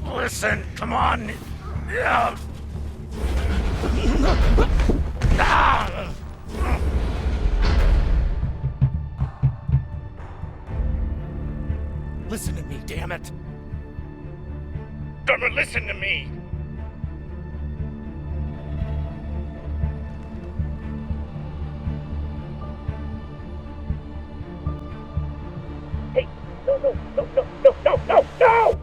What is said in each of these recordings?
Listen, come on. Listen to me, damn it. Drummer, listen to me. Hey, no!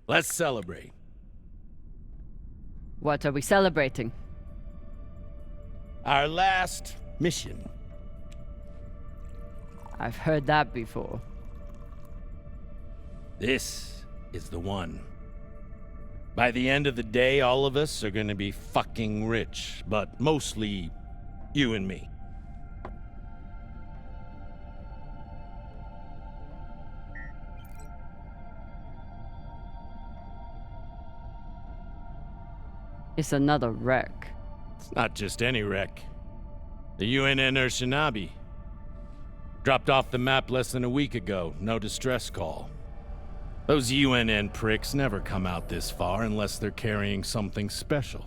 Let's celebrate. What are we celebrating? Our last mission. I've heard that before. This is the one. By the end of the day, all of us are gonna be fucking rich, but mostly you and me. It's another wreck. It's not just any wreck. The UNN Shinabi. Dropped off the map less than a week ago. No distress call. Those UNN pricks never come out this far unless they're carrying something special.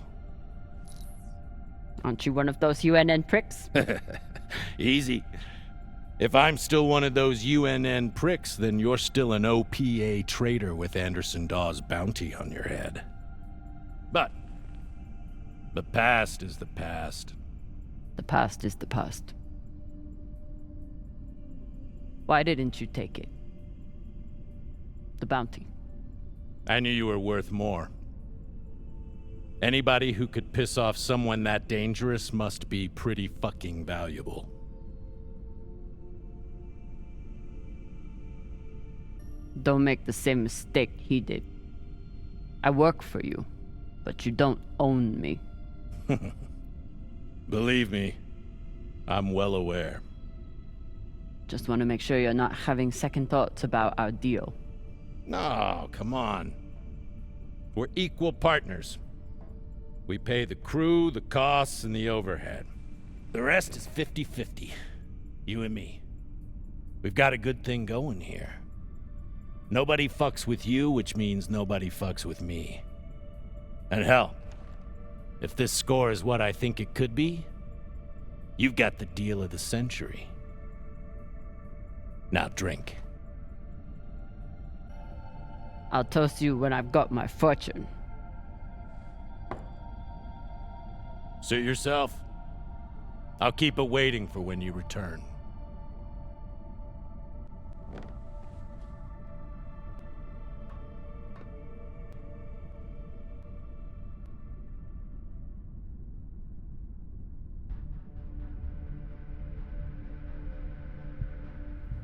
Aren't you one of those UNN pricks? Easy. If I'm still one of those UNN pricks, then you're still an OPA traitor with Anderson Dawes' bounty on your head. But the past is the past. The past is the past. Why didn't you take it? The bounty. I knew you were worth more. Anybody who could piss off someone that dangerous must be pretty fucking valuable. Don't make the same mistake he did. I work for you, but you don't own me. Believe me, I'm well aware. Just want to make sure you're not having second thoughts about our deal. No, come on. We're equal partners. We pay the crew, the costs, and the overhead. The rest is 50-50. You and me. We've got a good thing going here. Nobody fucks with you, which means nobody fucks with me. And hell, if this score is what I think it could be, you've got the deal of the century. Now drink. I'll toast you when I've got my fortune. Suit yourself. I'll keep it waiting for when you return.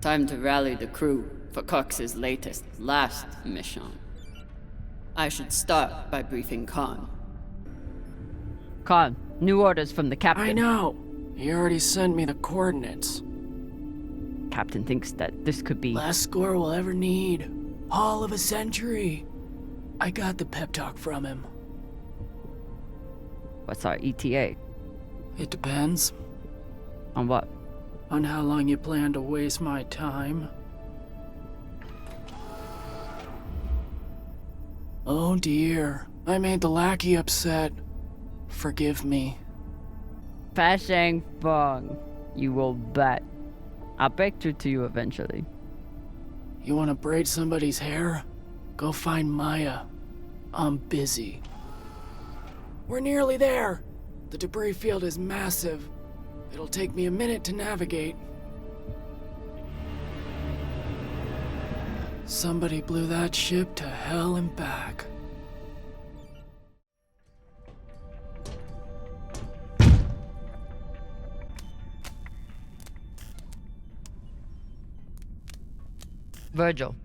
Time to rally the crew for Cox's last mission. I should start by briefing Khan. Khan, new orders from the captain. I know. He already sent me the coordinates. Captain thinks that this could be... Last score we'll ever need. Haul of a century. I got the pep talk from him. What's our ETA? It depends. On what? On how long you plan to waste my time. Oh dear, I made the lackey upset. Forgive me. Fashang Fong, you will bet. I'll break through to you eventually. You want to braid somebody's hair? Go find Maya. I'm busy. We're nearly there. The debris field is massive. It'll take me a minute to navigate. Somebody blew that ship to hell and back. Virgil.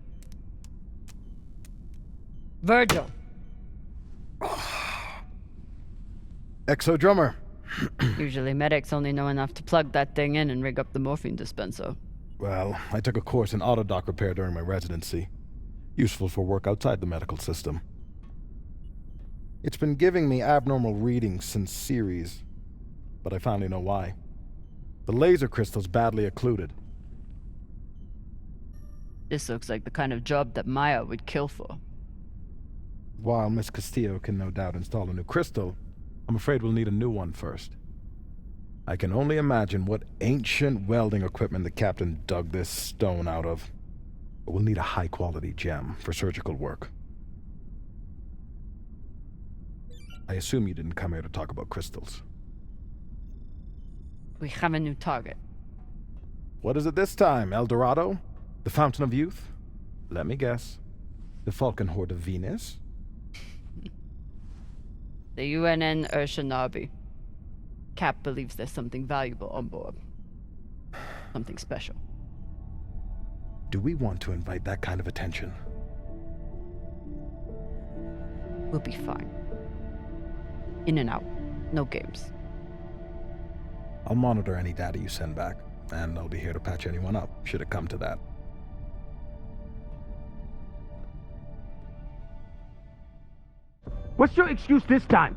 Virgil! Exo Drummer. Usually medics only know enough to plug that thing in and rig up the morphine dispenser. Well, I took a course in autodock repair during my residency. Useful for work outside the medical system. It's been giving me abnormal readings since Series, but I finally know why. The laser crystal's badly occluded. This looks like the kind of job that Maya would kill for. While Miss Castillo can no doubt install a new crystal, I'm afraid we'll need a new one first. I can only imagine what ancient welding equipment the captain dug this stone out of. But we'll need a high-quality gem for surgical work. I assume you didn't come here to talk about crystals. We have a new target. What is it this time, El Dorado? The Fountain of Youth? Let me guess. The Falcon Horde of Venus? The UNN Urshanabi. Cap believes there's something valuable on board. Something special. Do we want to invite that kind of attention? We'll be fine. In and out. No games. I'll monitor any data you send back, and I'll be here to patch anyone up, should it come to that. What's your excuse this time?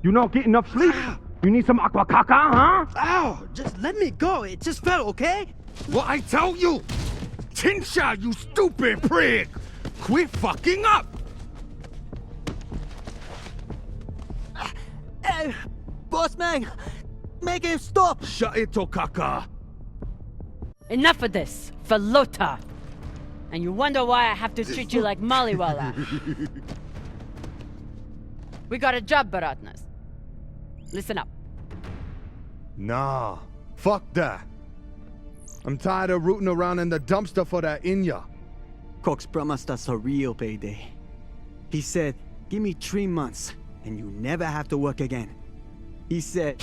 You not get enough sleep? You need some aqua caca, huh? Ow! Just let me go. It just fell, okay? What I tell you? Tinsha, you stupid prig! Quit fucking up! Hey, boss man, make him stop! Shut it, Tokaka! Enough of this! For Lota! And you wonder why I have to treat you like Maliwala. We got a job, Baratnas. Listen up. Nah, fuck that. I'm tired of rooting around in the dumpster for that Inya. Cox promised us a real payday. He said, give me 3 months, and you never have to work again. He said,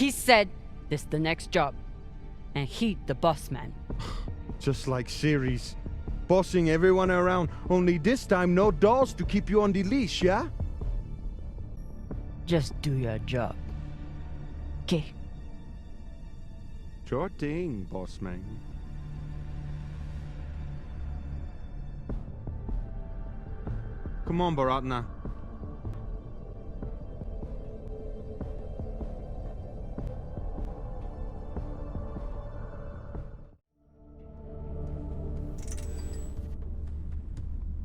this the next job. And he the boss man. Just like Series. Bossing everyone around, only this time no dolls to keep you on the leash, yeah? Just do your job. Okay. Sure thing, boss man. Come on, Baratna.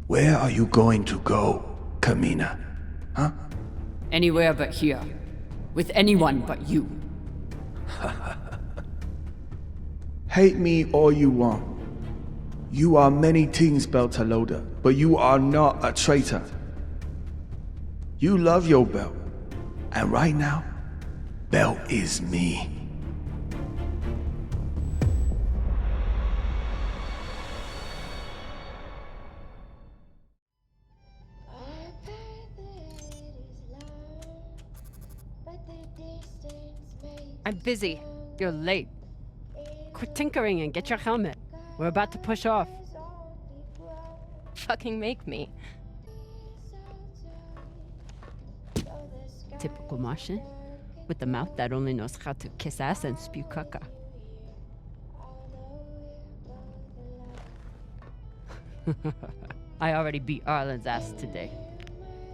Where are you going to go, Camina? Huh? Anywhere but here. With anyone but you. Hate me all you want. You are many things, Beltalowda, but you are not a traitor. You love your belt, and right now, belt is me. I'm busy. You're late. Quit tinkering and get your helmet. We're about to push off. Fucking make me. Typical Martian. With the mouth that only knows how to kiss ass and spew caca. I already beat Arlen's ass today.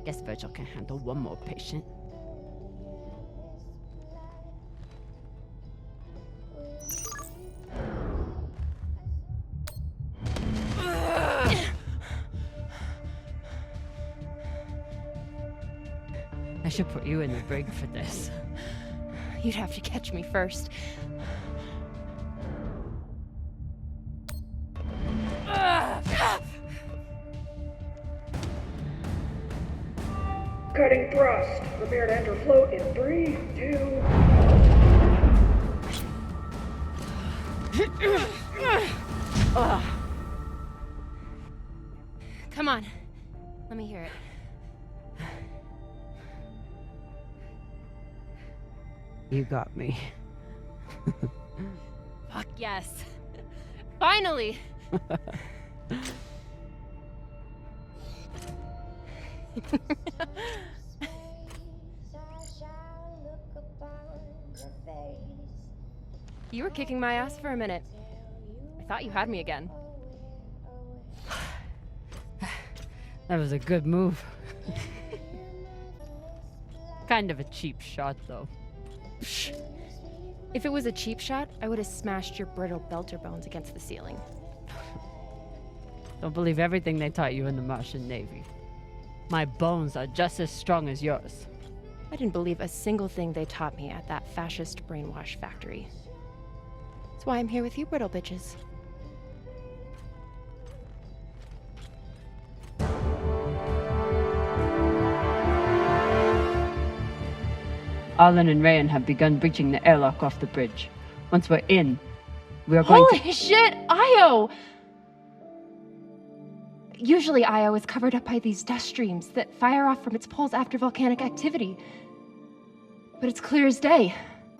Guess Virgil can handle one more patient. I should put you in the brig for this. You'd have to catch me first. Cutting thrust. Prepare to enter float in 3, 2... Come on. Let me hear it. You got me. Fuck yes. Finally! You were kicking my ass for a minute. I thought you had me again. That was a good move. Kind of a cheap shot, though. Psh. If it was a cheap shot, I would have smashed your brittle belter bones against the ceiling. Don't believe everything they taught you in the Martian Navy. My bones are just as strong as yours. I didn't believe a single thing they taught me at that fascist brainwash factory. That's why I'm here with you, brittle bitches. Arlen and Rayan have begun breaching the airlock off the bridge. Once we're in, we are going Holy shit, Io! Usually Io is covered up by these dust streams that fire off from its poles after volcanic activity. But it's clear as day.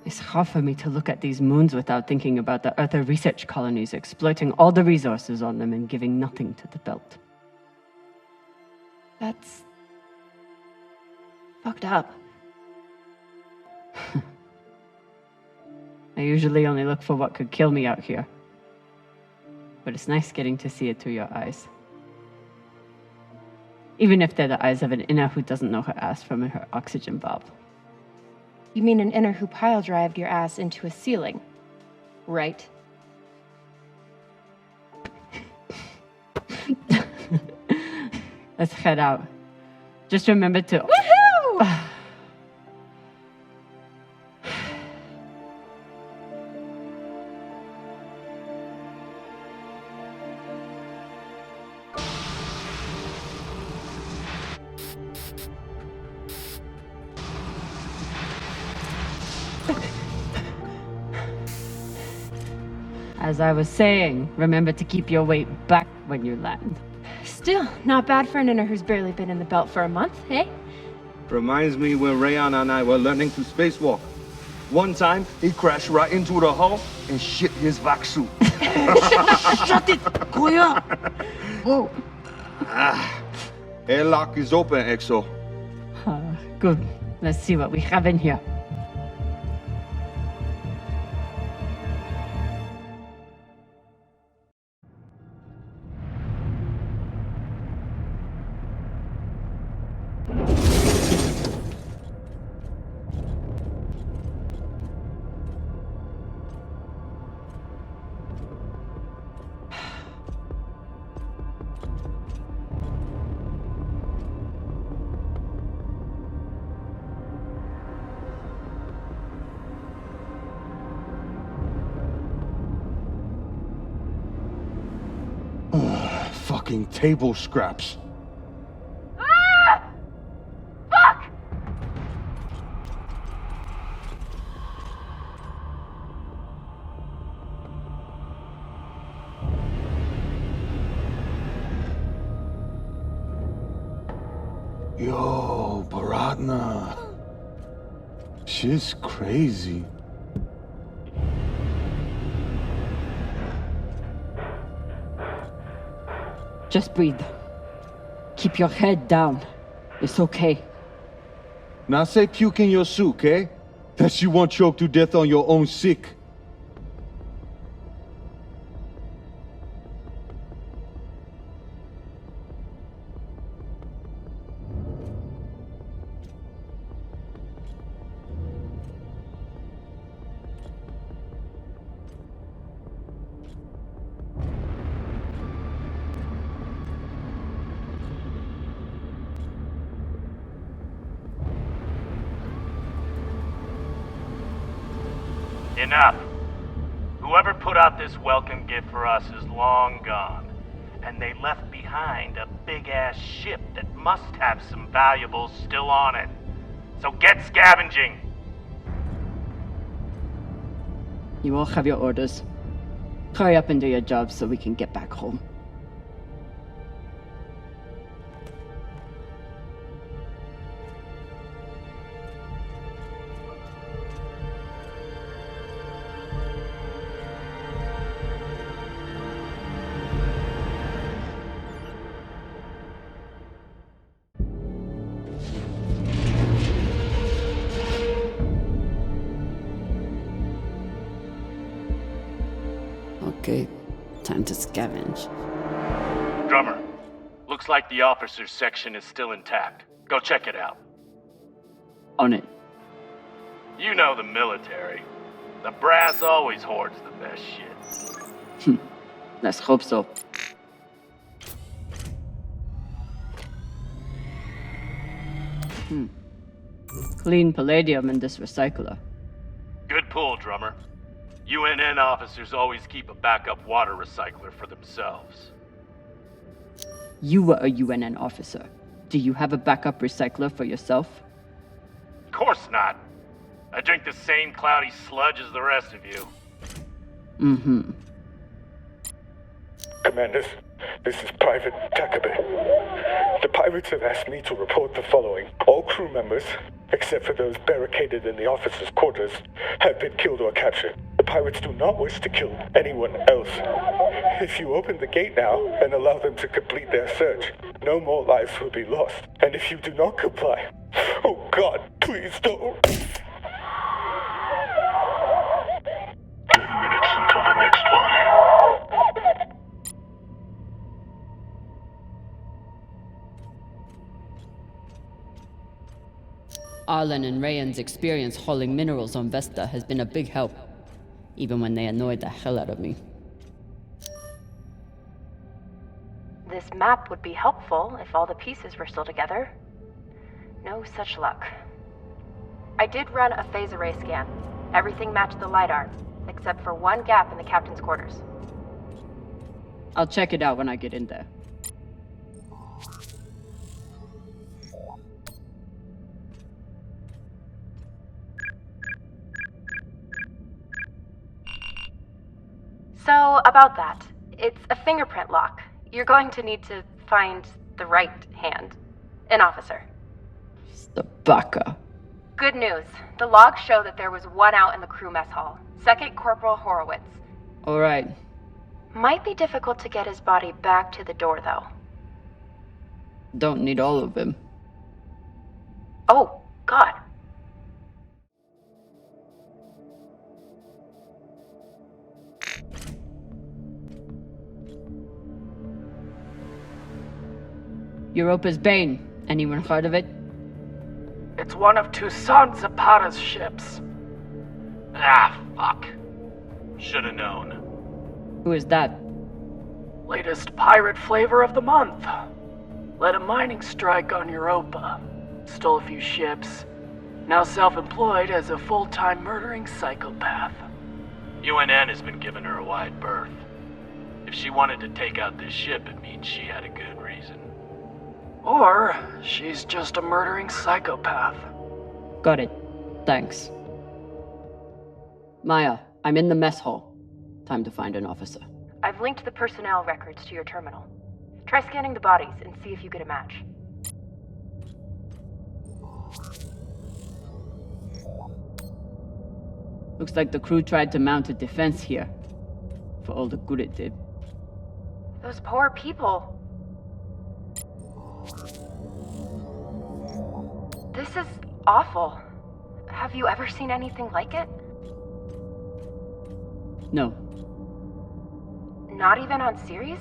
It's hard for me to look at these moons without thinking about the Earther research colonies exploiting all the resources on them and giving nothing to the belt. That's fucked up. I usually only look for what could kill me out here. But it's nice getting to see it through your eyes. Even if they're the eyes of an inner who doesn't know her ass from her oxygen valve. You mean an inner who pile-drived your ass into a ceiling, right? Let's head out. Just remember to... Woohoo! As I was saying, remember to keep your weight back when you land. Still, not bad for an inner who's barely been in the belt for a month, eh? Reminds me when Rayan and I were learning to spacewalk. One time, he crashed right into the hull and shit his vac suit. Shut it! Koya! Whoa. Airlock is open, Exo. Good. Let's see what we have in here. Fucking table scraps. Ah! Fuck! Yo, Baratna. Shit's crazy. Just breathe. Keep your head down. It's okay. Now say puke in your soup, eh? That you won't choke to death on your own sick. Enough. Whoever put out this welcome gift for us is long gone. And they left behind a big-ass ship that must have some valuables still on it. So get scavenging! You all have your orders. Hurry up and do your jobs so we can get back home. Okay, time to scavenge. Drummer, looks like the officers section is still intact. Go check it out. On it. You know the military. The brass always hoards the best shit. Let's hope so. Clean palladium in this recycler. Good pull, Drummer. UNN officers always keep a backup water recycler for themselves. You were a UNN officer. Do you have a backup recycler for yourself? Of course not. I drink the same cloudy sludge as the rest of you. Mm-hmm. Commanders, this is Private Takabe. The pirates have asked me to report the following. All crew members, except for those barricaded in the officers' quarters, have been killed or captured. The pirates do not wish to kill anyone else. If you open the gate now and allow them to complete their search, no more lives will be lost. And if you do not comply, oh God, please don't. 2 minutes until the next one. Arlen and Rayan's experience hauling minerals on Vesta has been a big help, even when they annoyed the hell out of me. This map would be helpful if all the pieces were still together. No such luck. I did run a phase array scan. Everything matched the LiDAR, except for one gap in the captain's quarters. I'll check it out when I get in there. So, about that. It's a fingerprint lock. You're going to need to find the right hand. An officer. The baka. Good news. The logs show that there was one out in the crew mess hall. Second Corporal Horowitz. Alright. Might be difficult to get his body back to the door, though. Don't need all of him. Oh, God. Europa's Bane. Anyone heard of it? It's one of Toussaint Zapata's ships. Ah, fuck. Should've known. Who is that? Latest pirate flavor of the month. Led a mining strike on Europa. Stole a few ships. Now self-employed as a full-time murdering psychopath. UNN has been giving her a wide berth. If she wanted to take out this ship, it means she had a good reason. Or she's just a murdering psychopath. Got it. Thanks. Maya, I'm in the mess hall. Time to find an officer. I've linked the personnel records to your terminal. Try scanning the bodies and see if you get a match. Looks like the crew tried to mount a defense here. For all the good it did. Those poor people. This is awful. Have you ever seen anything like it? No. Not even on series?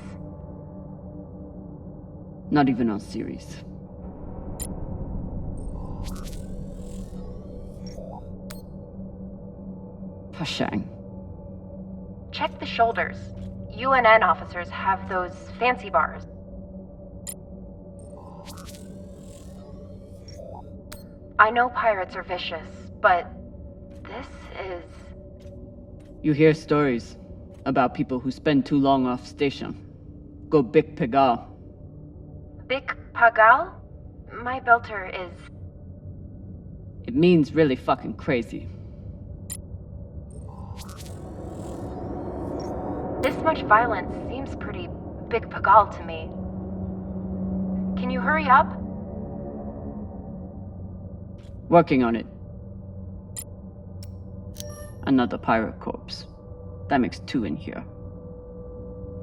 Not even on series. Pashang. Check the shoulders. UNN officers have those fancy bars. I know pirates are vicious, but this is... You hear stories about people who spend too long off station. Go Bik Pegal. Bik Pagal? My belter is... It means really fucking crazy. This much violence seems pretty Bik Pagal to me. Can you hurry up? Working on it. Another pirate corpse. That makes 2 in here.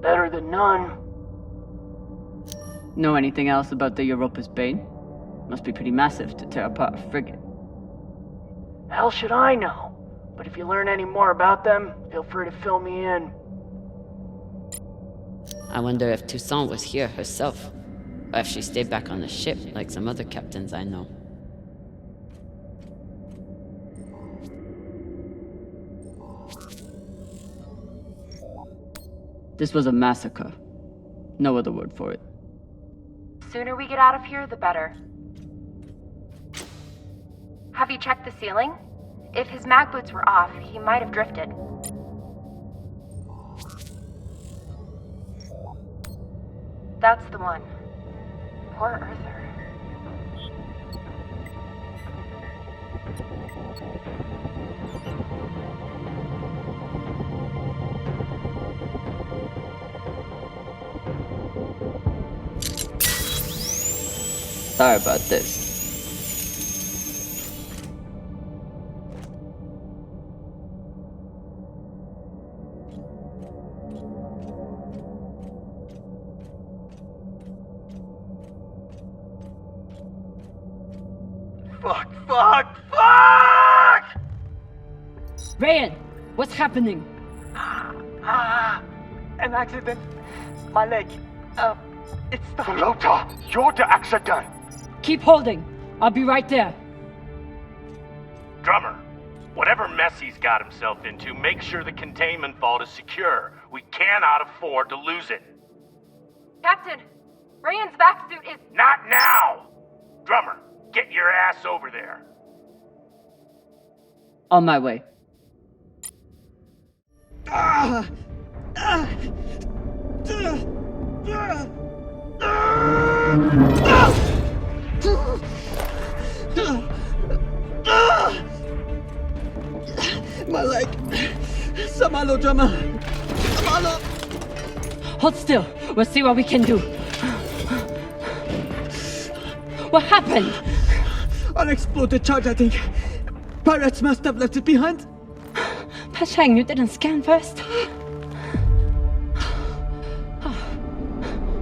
Better than none. Know anything else about the Europa's Bane? Must be pretty massive to tear apart a frigate. Hell should I know? But if you learn any more about them, feel free to fill me in. I wonder if Toussaint was here herself, or if she stayed back on the ship like some other captains I know. This was a massacre. No other word for it. Sooner we get out of here, the better. Have you checked the ceiling? If his mag boots were off, he might have drifted. That's the one. Poor Arthur. Sorry about this. Fuck! Rayan, what's happening? An accident. My leg. It's stuck. Lota, you're the accident. Keep holding. I'll be right there. Drummer, whatever mess he's got himself into, make sure the containment vault is secure. We cannot afford to lose it. Captain, Rayan's vac suit is... Not now! Drummer, get your ass over there. On my way. My leg. Samalo, drummer. Samalo. Hold still. We'll see what we can do. What happened? Unexploded charge, I think. Pirates must have left it behind. Pashang, you didn't scan first?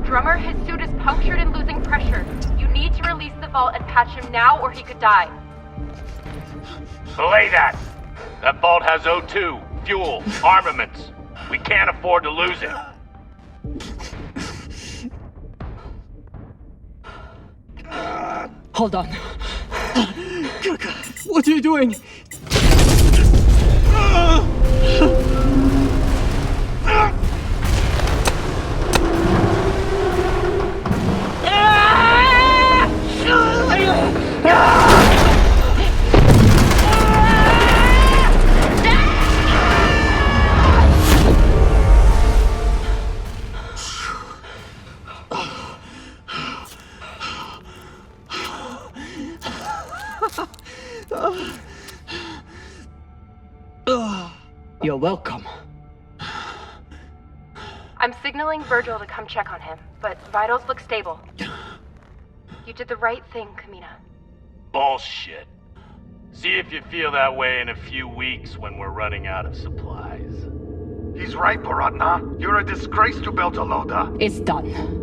Drummer, his suit is punctured and losing pressure. You need to release the vault and patch him now or he could die. Belay that! That vault has O2, fuel, armaments. We can't afford to lose it. Hold on. What are you doing? You're welcome. I'm signaling Virgil to come check on him, but vitals look stable. You did the right thing, Camina. Bullshit. See if you feel that way in a few weeks when we're running out of supplies. He's right, Paratna. You're a disgrace to Beltalowda. It's done.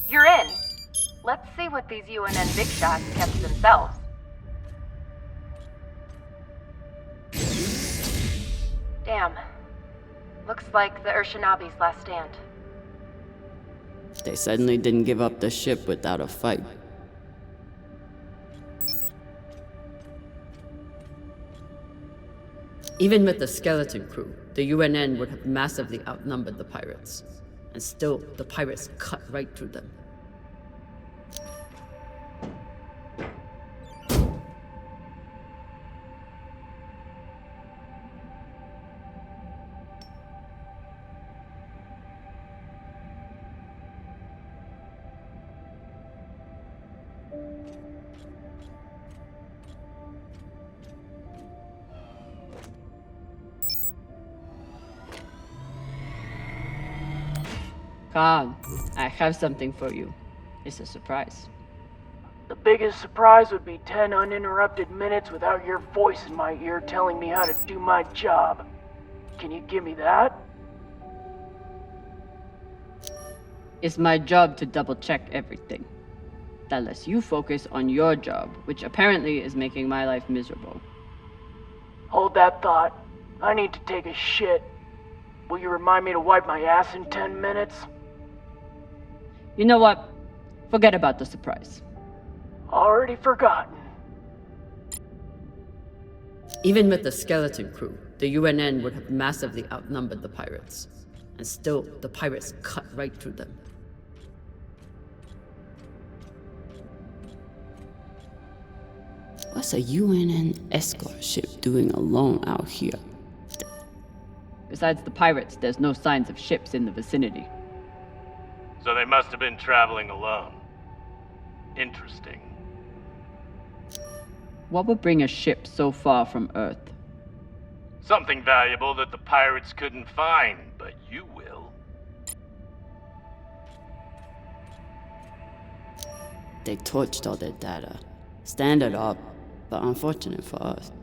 You're in. Let's see what these UNN big shots kept to themselves. Damn. Looks like the Urshanabi's last stand. They suddenly didn't give up the ship without a fight. Even with the skeleton crew, the UNN would have massively outnumbered the pirates. And still, the pirates cut right through them. Khan, I have something for you. It's a surprise. The biggest surprise would be 10 uninterrupted minutes without your voice in my ear telling me how to do my job. Can you give me that? It's my job to double-check everything. That lets you focus on your job, which apparently is making my life miserable. Hold that thought. I need to take a shit. Will you remind me to wipe my ass in 10 minutes? You know what? Forget about the surprise. Already forgotten. Even with the skeleton crew, the UNN would have massively outnumbered the pirates. And still, the pirates cut right through them. What's a UNN escort ship doing alone out here? Besides the pirates, there's no signs of ships in the vicinity. So they must have been traveling alone. Interesting. What would bring a ship so far from Earth? Something valuable that the pirates couldn't find, but you will. They torched all their data. Standard up, but unfortunate for us.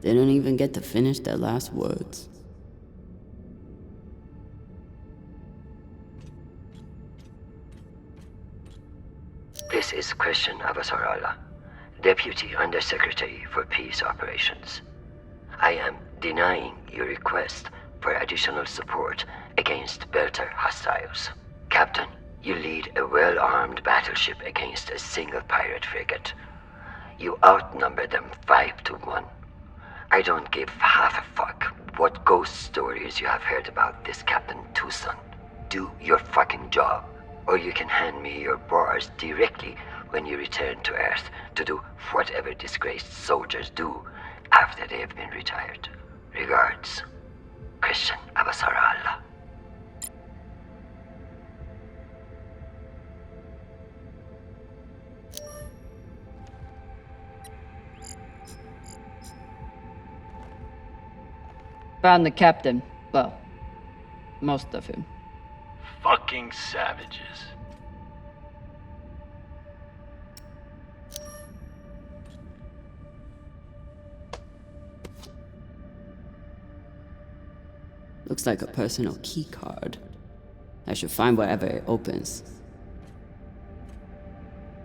They don't even get to finish their last words. This is Christian Avasarala, Deputy Undersecretary for Peace Operations. I am denying your request for additional support against Belter hostiles. Captain, you lead a well-armed battleship against a single pirate frigate. You outnumber them 5 to 1. I don't give half a fuck what ghost stories you have heard about this Captain Tucson. Do your fucking job, or you can hand me your bars directly when you return to Earth to do whatever disgraced soldiers do after they have been retired. Regards, Christian Avasarala. Found the captain. Well, most of him. Fucking savages. Looks like a personal key card. I should find wherever it opens.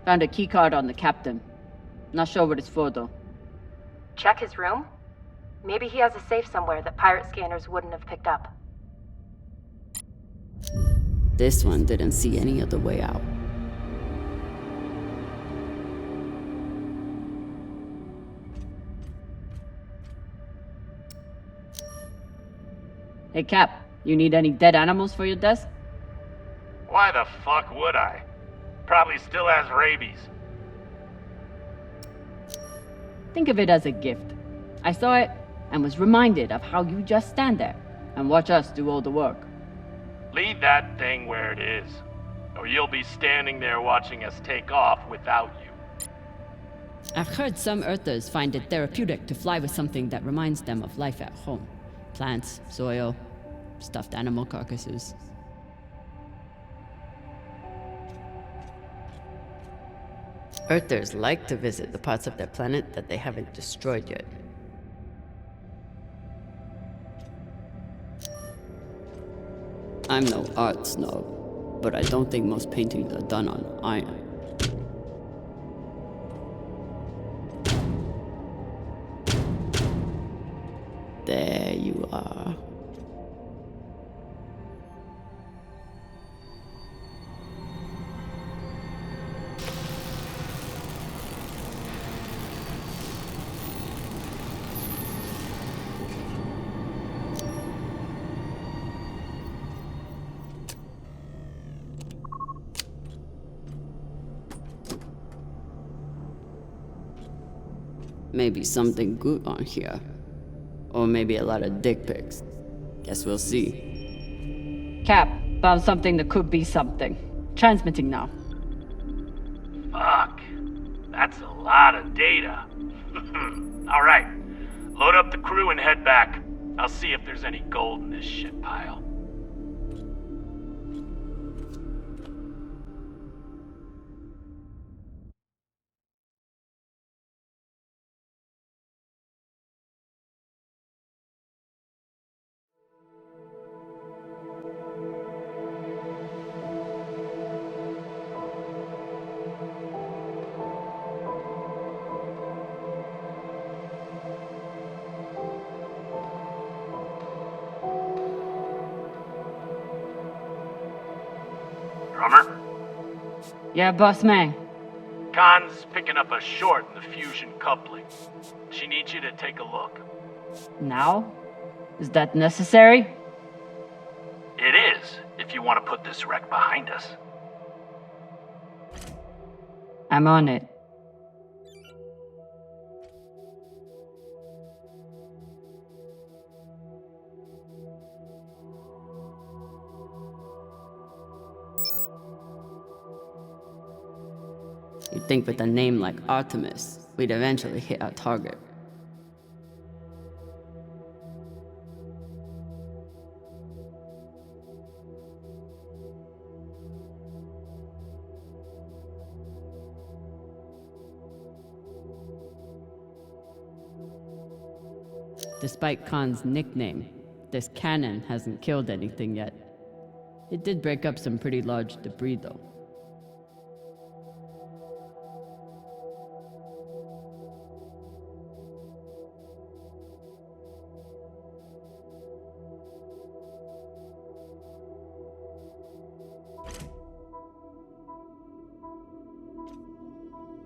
Found a key card on the captain. Not sure what it's for, though. Check his room? Maybe he has a safe somewhere that pirate scanners wouldn't have picked up. This one didn't see any other way out. Hey, Cap, you need any dead animals for your desk? Why the fuck would I? Probably still has rabies. Think of it as a gift. I saw it and was reminded of how you just stand there and watch us do all the work. Leave that thing where it is, or you'll be standing there watching us take off without you. I've heard some Earthers find it therapeutic to fly with something that reminds them of life at home. Plants, soil, stuffed animal carcasses. Earthers like to visit the parts of their planet that they haven't destroyed yet. I'm no art snob, but I don't think most paintings are done on iron. There you are. Maybe something good on here. Or maybe a lot of dick pics. Guess we'll see. Cap, found something that could be something. Transmitting now. Fuck. That's a lot of data. Alright. Load up the crew and head back. I'll see if there's any gold in this shit pile. Drummer? Yeah, boss man. Khan's picking up a short in the fusion coupling. She needs you to take a look. Now? Is that necessary? It is, if you want to put this wreck behind us. I'm on it. You'd think with a name like Artemis, we'd eventually hit our target. Despite Khan's nickname, this cannon hasn't killed anything yet. It did break up some pretty large debris, though.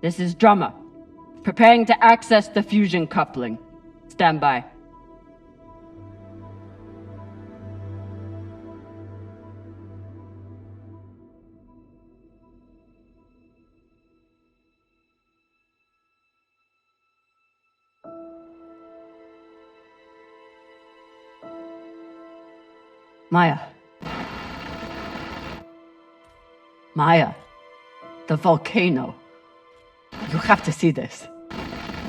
This is Drummer. Preparing to access the fusion coupling. Stand by. Maya. Maya. The volcano. You have to see this.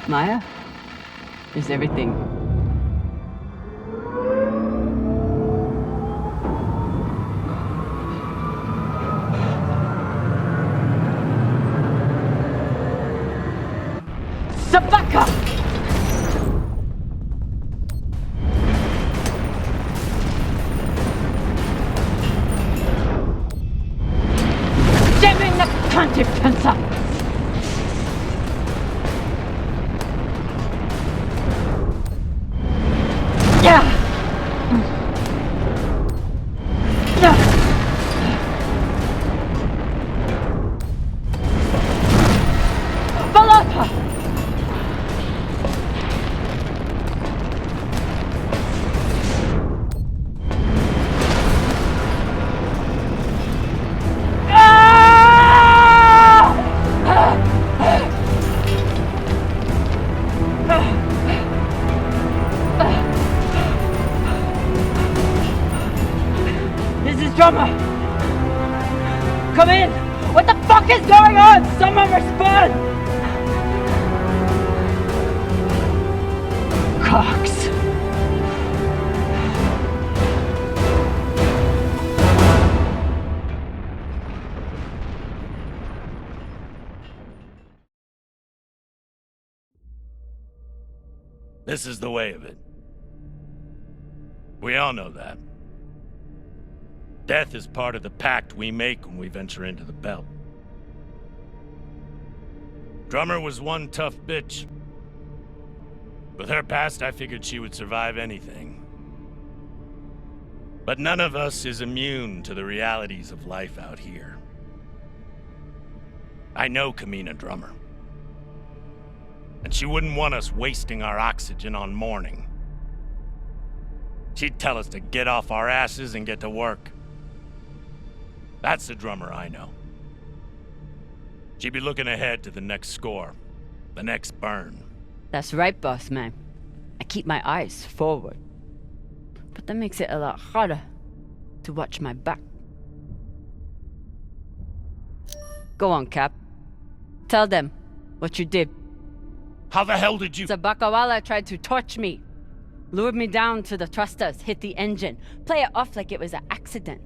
Maya? Is everything... Sabaka! Jamming the Contipensor! Drummer! Come in! What the fuck is going on? Someone respond! Cox. This is the way of it. We all know that. Death is part of the pact we make when we venture into the belt. Drummer was one tough bitch. With her past, I figured she would survive anything. But none of us is immune to the realities of life out here. I know Camina Drummer. And she wouldn't want us wasting our oxygen on mourning. She'd tell us to get off our asses and get to work. That's the Drummer I know. She'd be looking ahead to the next score, the next burn. That's right, boss man. I keep my eyes forward. But that makes it a lot harder to watch my back. Go on, Cap. Tell them what you did. How the hell did you... Sabakawala tried to torch me. Lured me down to the thrusters, hit the engine. Play it off like it was an accident.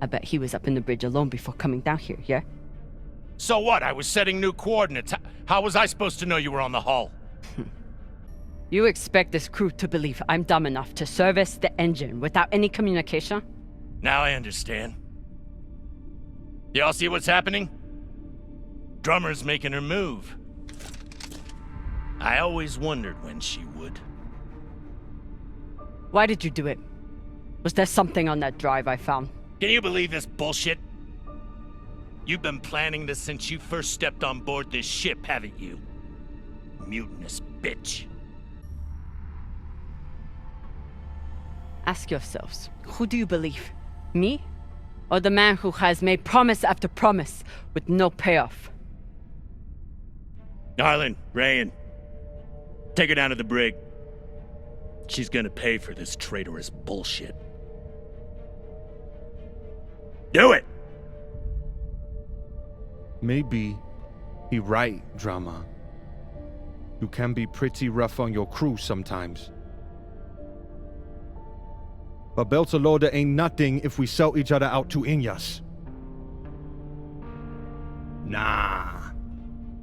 I bet he was up in the bridge alone before coming down here, yeah? So what? I was setting new coordinates. How was I supposed to know you were on the hull? You expect this crew to believe I'm dumb enough to service the engine without any communication? Now I understand. Y'all see what's happening? Drummer's making her move. I always wondered when she would. Why did you do it? Was there something on that drive I found? Can you believe this bullshit? You've been planning this since you first stepped on board this ship, haven't you? Mutinous bitch. Ask yourselves, who do you believe? Me? Or the man who has made promise after promise with no payoff? Arlen, Rayan, take her down to the brig. She's gonna pay for this traitorous bullshit. Do it! Maybe he right, Drama. You can be pretty rough on your crew sometimes. But Beltalowda ain't nothing if we sell each other out to Inyas. Nah.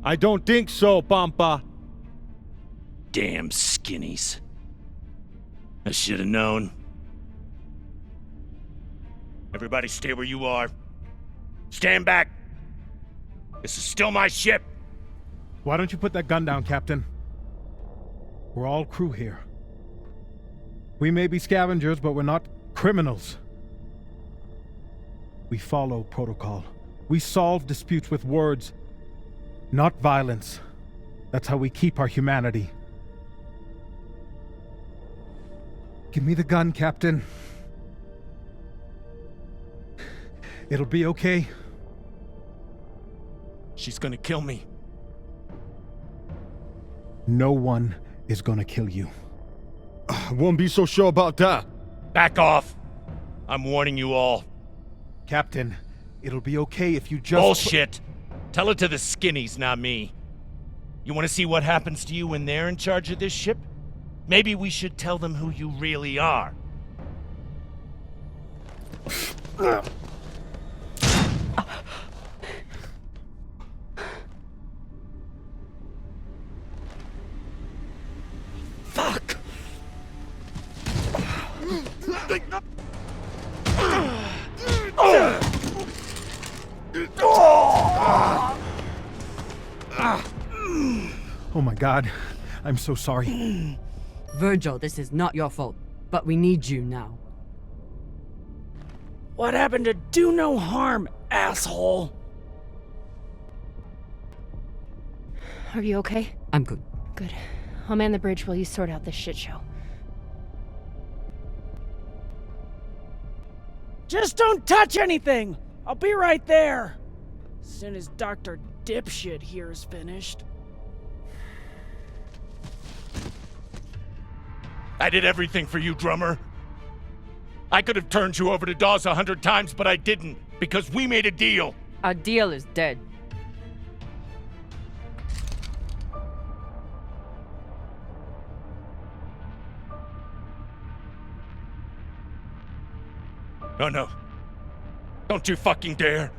I don't think so, Pampa. Damn skinnies. I should have known. Everybody stay where you are. Stand back. This is still my ship. Why don't you put that gun down, Captain? We're all crew here. We may be scavengers, but we're not criminals. We follow protocol. We solve disputes with words, not violence. That's how we keep our humanity. Give me the gun, Captain. It'll be okay. She's gonna kill me. No one is gonna kill you. I won't be so sure about that. Back off. I'm warning you all. Captain, it'll be okay if you just... Bullshit. Tell it to the skinnies, not me. You want to see what happens to you when they're in charge of this ship? Maybe we should tell them who you really are. Fuck! Oh my God, I'm so sorry. Virgil, this is not your fault, but we need you now. What happened to do no harm, asshole? Are you okay? I'm good. Good. I'll man the bridge while you sort out this shit show. Just don't touch anything! I'll be right there! As soon as Dr. Dipshit here is finished. I did everything for you, Drummer. I could have turned you over to Dawes 100 times, but I didn't, because we made a deal. Our deal is dead. No. Don't you fucking dare.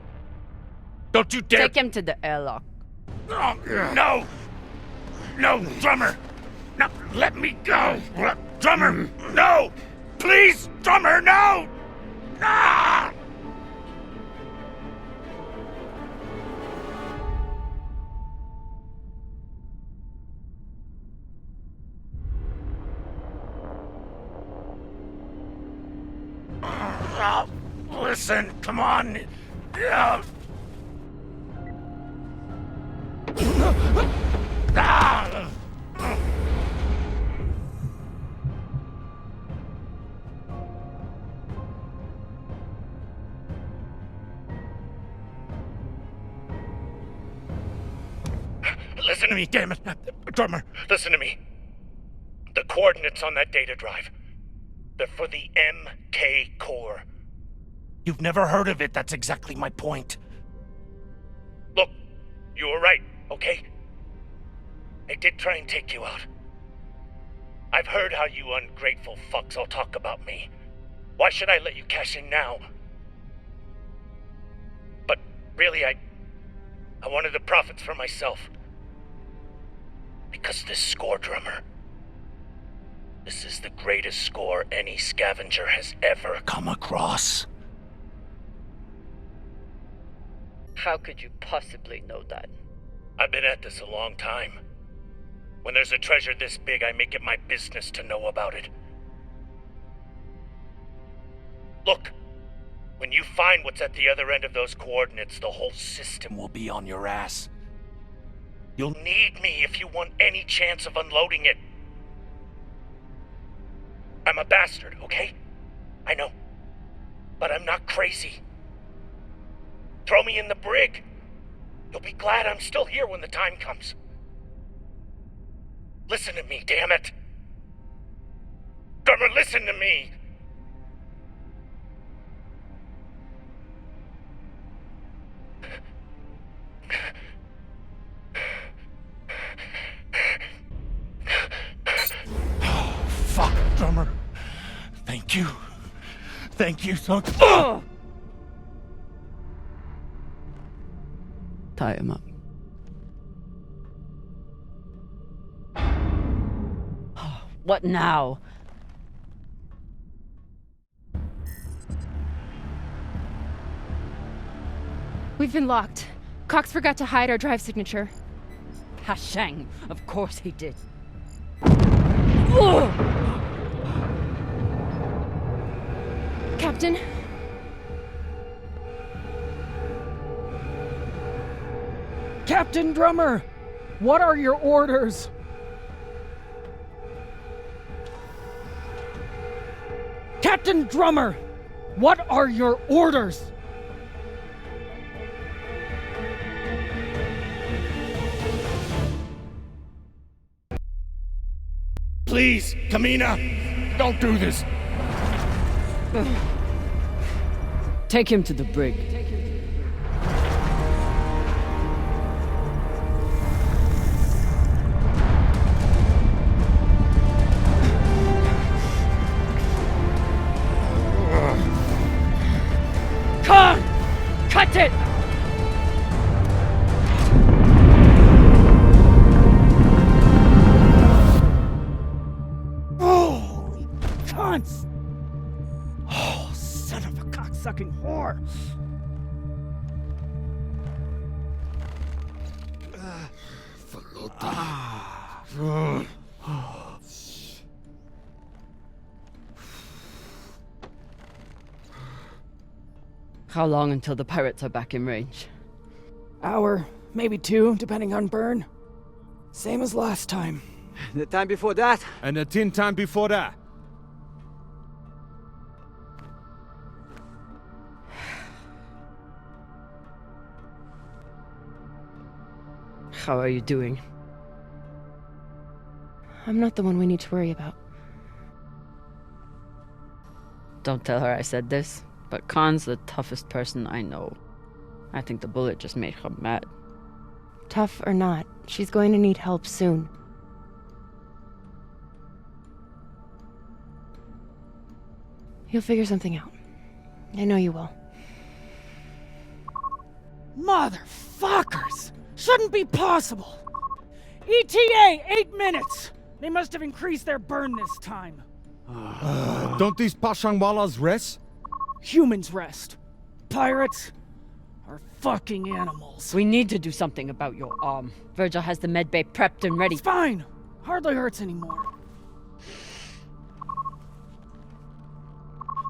Don't you dare. Take him to the airlock. Oh, no. No, Drummer. No, let me go. Drummer, no. Please, Drummer, no. Ah! Listen, come on. Listen to me, damn it. Drummer, listen to me. The coordinates on that data drive, they're for the MK core. You've never heard of it, that's exactly my point. Look, you were right, okay? I did try and take you out. I've heard how you ungrateful fucks all talk about me. Why should I let you cash in now? But really, I wanted the profits for myself. Because this score, Drummer, this is the greatest score any scavenger has ever come across. How could you possibly know that? I've been at this a long time. When there's a treasure this big, I make it my business to know about it. Look, when you you find what's at the other end of those coordinates, the whole system will be on your ass. You'll need me if you want any chance of unloading it. I'm a bastard, okay? I know. But I'm not crazy. Throw me in the brig. You'll be glad I'm still here when the time comes. Listen to me, damn it. Drummer, listen to me. Oh, fuck, Drummer. Thank you. Thank you so much. Tie him up. What now? We've been locked. Cox forgot to hide our drive signature. Hashang, of course he did. Captain? Captain Drummer! What are your orders? Captain Drummer! What are your orders? Please, Camina, don't do this. Take him to the brig. Khan! Cut it! Holy cunts! Oh, son of a cocksucking whore! How long until the pirates are back in range? Hour, maybe 2, depending on burn. Same as last time. The time before that? And the 10 time before that. How are you doing? I'm not the one we need to worry about. Don't tell her I said this, but Khan's the toughest person I know. I think the bullet just made her mad. Tough or not, she's going to need help soon. You'll figure something out. I know you will. Motherfuckers! Shouldn't be possible! ETA, 8 minutes! They must have increased their burn this time. Don't these Pashangwalas rest? Humans rest. Pirates are fucking animals. We need to do something about your arm. Virgil has the medbay prepped and ready. It's fine. Hardly hurts anymore.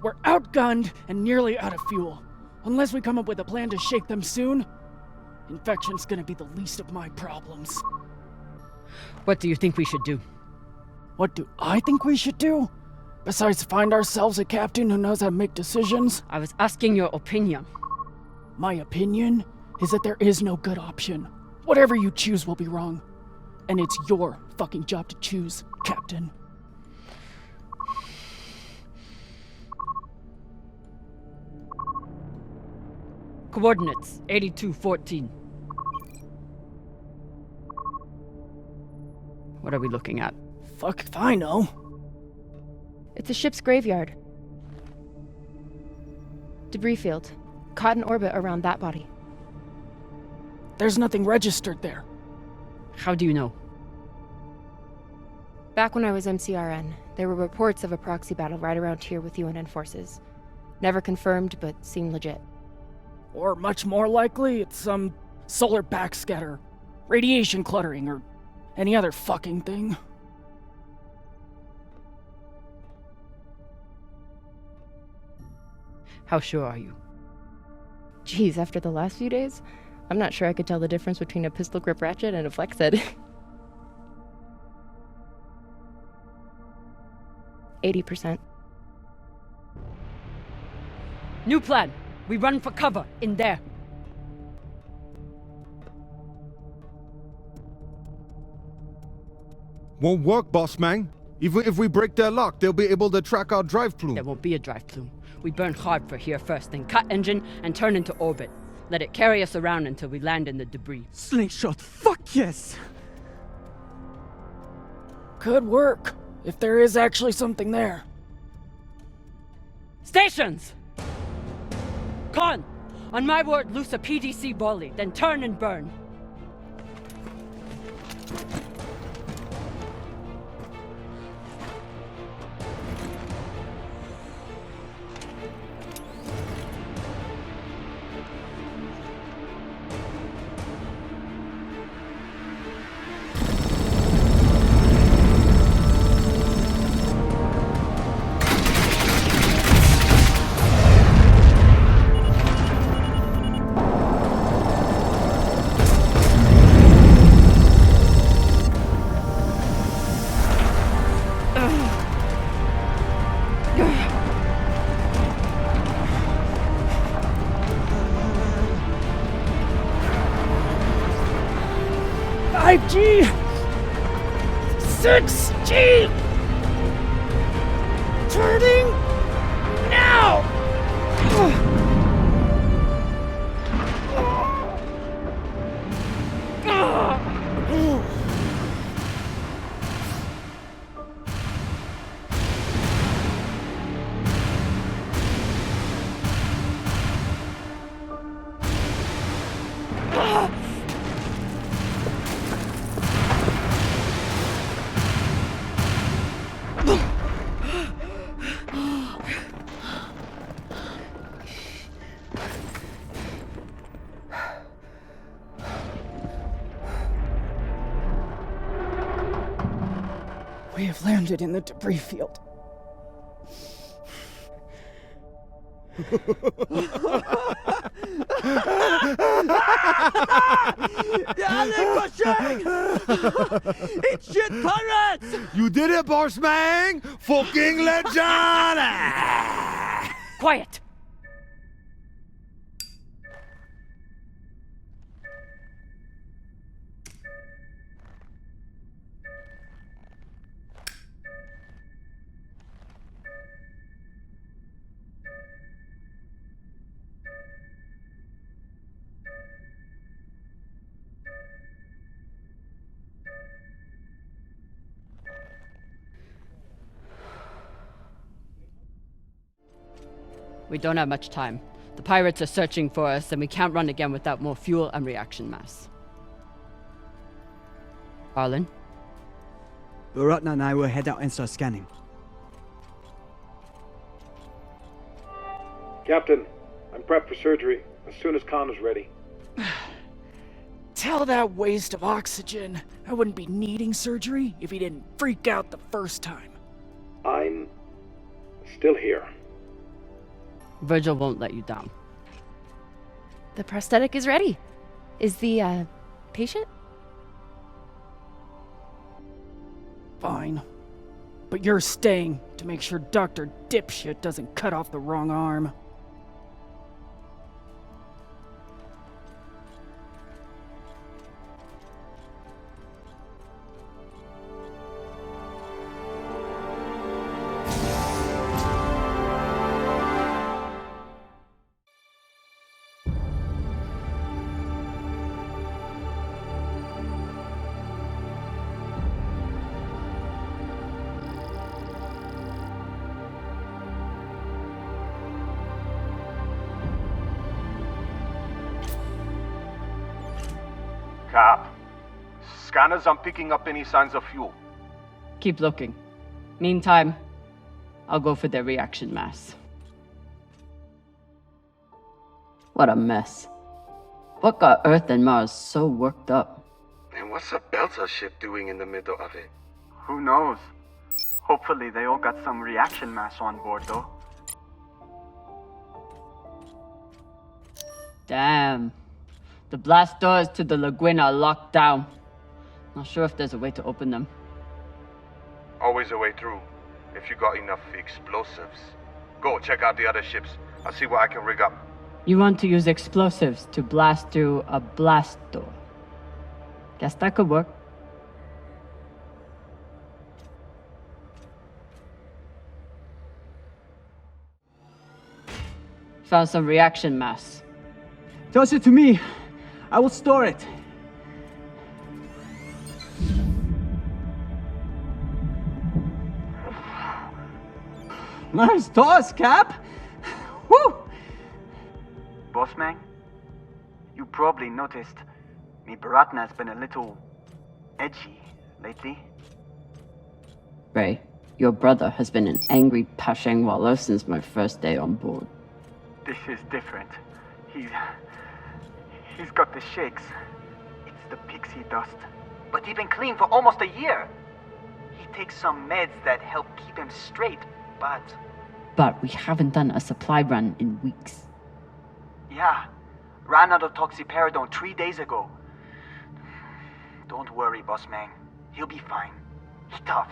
We're outgunned and nearly out of fuel. Unless we come up with a plan to shake them soon, infection's gonna be the least of my problems. What do you think we should do? What do I think we should do? Besides find ourselves a captain who knows how to make decisions? I was asking your opinion. My opinion is that there is no good option. Whatever you choose will be wrong. And it's your fucking job to choose, Captain. Coordinates, 8214. What are we looking at? Fuck if I know. It's a ship's graveyard. Debris field. Caught in orbit around that body. There's nothing registered there. How do you know? Back when I was MCRN, there were reports of a proxy battle right around here with UNN forces. Never confirmed, but seemed legit. Or much more likely, it's some solar backscatter, radiation cluttering, or any other fucking thing. How sure are you? Geez, after the last few days, I'm not sure I could tell the difference between a pistol grip ratchet and a flex head. 80%. New plan. We run for cover in there. Won't work, boss man. Even if we break their lock, they'll be able to track our drive plume. There won't be a drive plume. We burn hard for here first, then cut engine and turn into orbit. Let it carry us around until we land in the debris. Slingshot, fuck yes! Could work, if there is actually something there. Stations! Con! On my word, loose a PDC volley, then turn and burn. G! 6G! Turning now! We have landed in the debris field. It's shit pirates! You did it, boss man! Fucking legend! Quiet! We don't have much time. The pirates are searching for us, and we can't run again without more fuel and reaction mass. Arlen? Baratna and I will head out and start scanning. Captain, I'm prepped for surgery as soon as Khan is ready. Tell that waste of oxygen I wouldn't be needing surgery if he didn't freak out the first time. I'm still here. Virgil won't let you down. The prosthetic is ready. Is the, patient? Fine. But you're staying to make sure Dr. Dipshit doesn't cut off the wrong arm. Cap, scanners aren't picking up any signs of fuel. Keep looking. Meantime, I'll go for their reaction mass. What a mess. What got Earth and Mars so worked up? And what's a Belter ship doing in the middle of it? Who knows? Hopefully they all got some reaction mass on board, though. Damn. The blast doors to the lagoon are locked down. Not sure if there's a way to open them. Always a way through, if you got enough explosives. Go, check out the other ships. I'll see what I can rig up. You want to use explosives to blast through a blast door. Guess that could work. Found some reaction mass. Toss it to me. I will store it. Nice toss, Cap. Woo! Bossman, you probably noticed me Baratna's been a little edgy lately. Ray, your brother has been an angry Pashang Wallow since my first day on board. This is different. He's got the shakes. It's the pixie dust. But he's been clean for almost a year. He takes some meds that help keep him straight, but... But we haven't done a supply run in weeks. Yeah, ran out of toxiperidone 3 days ago. Don't worry, boss man. He'll be fine. He's tough.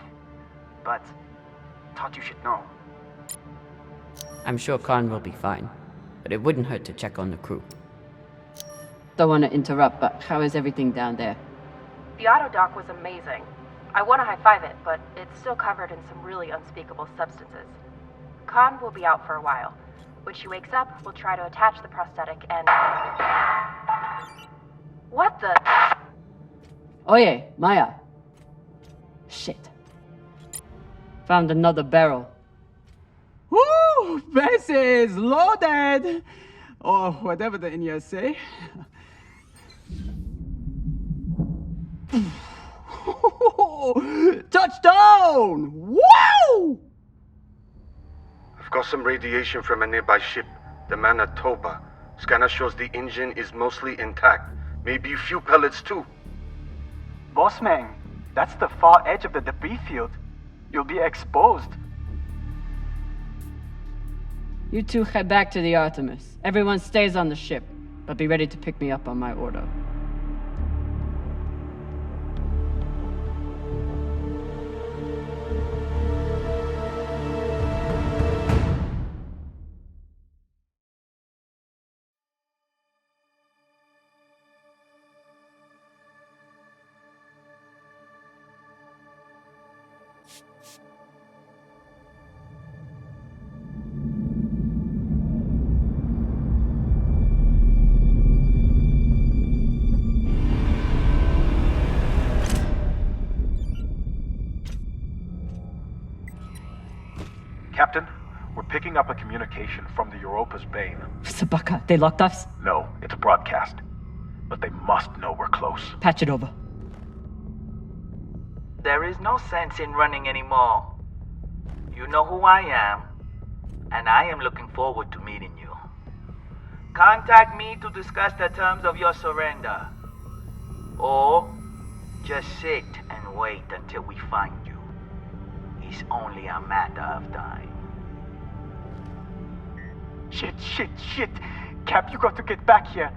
But thought you should know. I'm sure Khan will be fine, but it wouldn't hurt to check on the crew. Don't want to interrupt, but how is everything down there? The auto dock was amazing. I want to high-five it, but it's still covered in some really unspeakable substances. Khan will be out for a while. When she wakes up, we'll try to attach the prosthetic and... What the... Oye, Maya. Shit. Found another barrel. Woo! This is loaded! Or whatever the Indians say. Touchdown! Wow! I've got some radiation from a nearby ship, the Manitoba. Scanner shows the engine is mostly intact. Maybe a few pellets too. Bossman, that's the far edge of the debris field. You'll be exposed. You two head back to the Artemis. Everyone stays on the ship, but be ready to pick me up on my order. Captain, we're picking up a communication from the Europa's Bane. Sabaka, they locked us? No, it's a broadcast. But they must know we're close. Patch it over. There is no sense in running anymore. You know who I am, and I am looking forward to meeting you. Contact me to discuss the terms of your surrender. Or just sit and wait until we find you. It's only a matter of time. Shit. Cap, you got to get back here.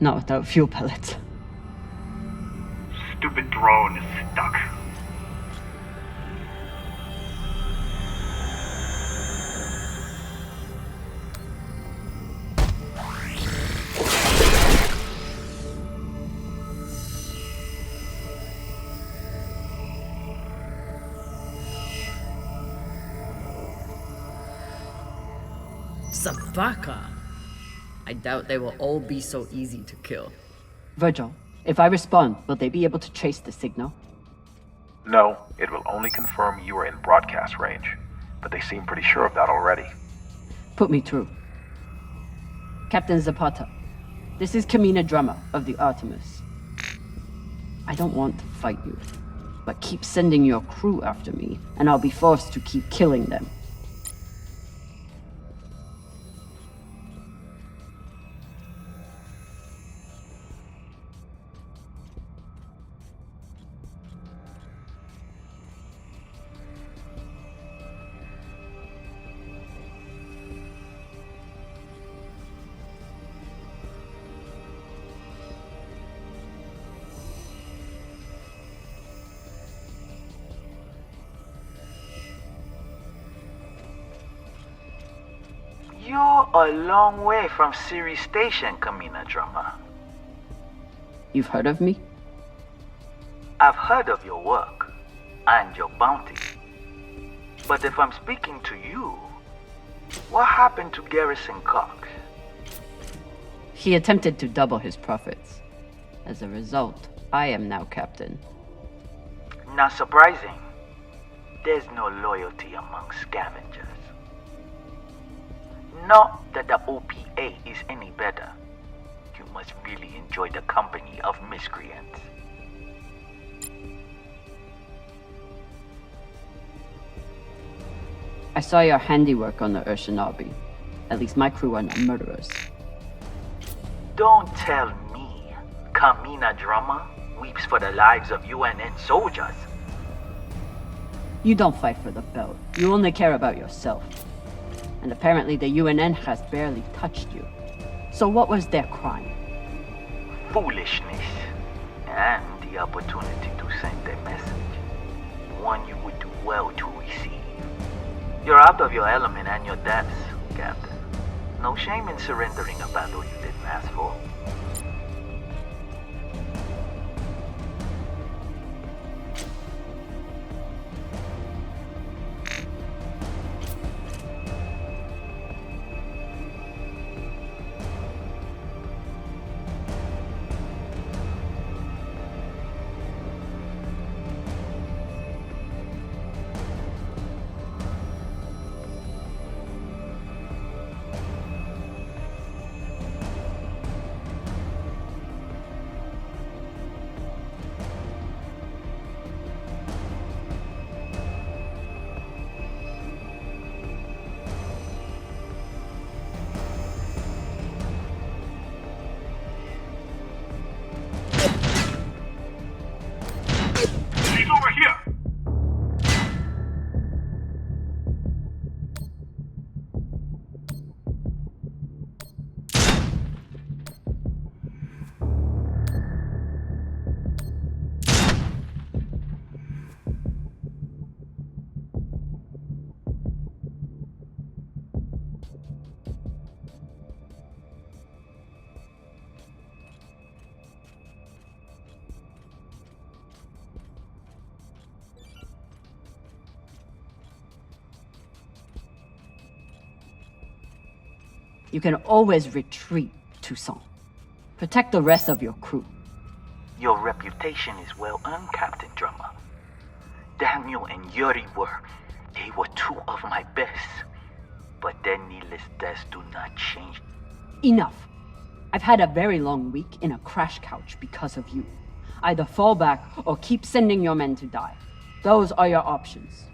Not without fuel pellets. Stupid drone is stuck. Sabaka. I doubt they will all be so easy to kill. Virgil, if I respond, will they be able to trace the signal? No, it will only confirm you are in broadcast range. But they seem pretty sure of that already. Put me through. Captain Zapata, this is Camina Drummer of the Artemis. I don't want to fight you, but keep sending your crew after me, and I'll be forced to keep killing them. You're a long way from Series Station, Camina Drummer. You've heard of me? I've heard of your work and your bounty. But if I'm speaking to you, what happened to Garrison Cox? He attempted to double his profits. As a result, I am now captain. Not surprising. There's no loyalty among scavengers. Not that the OPA is any better. You must really enjoy the company of miscreants. I saw your handiwork on the Urshinabi. At least my crew are not murderers. Don't tell me Camina Drummer weeps for the lives of UNN soldiers. You don't fight for the belt. You only care about yourself. And apparently the UNN has barely touched you. So what was their crime? Foolishness. And the opportunity to send a message. One you would do well to receive. You're out of your element and your depths, Captain. No shame in surrendering a battle you didn't ask for. You can always retreat, Toussaint. Protect the rest of your crew. Your reputation is well earned, Captain Drummer. Daniel and Yuri they were two of my best. But their needless deaths do not change. Enough. I've had a very long week in a crash couch because of you. Either fall back or keep sending your men to die. Those are your options.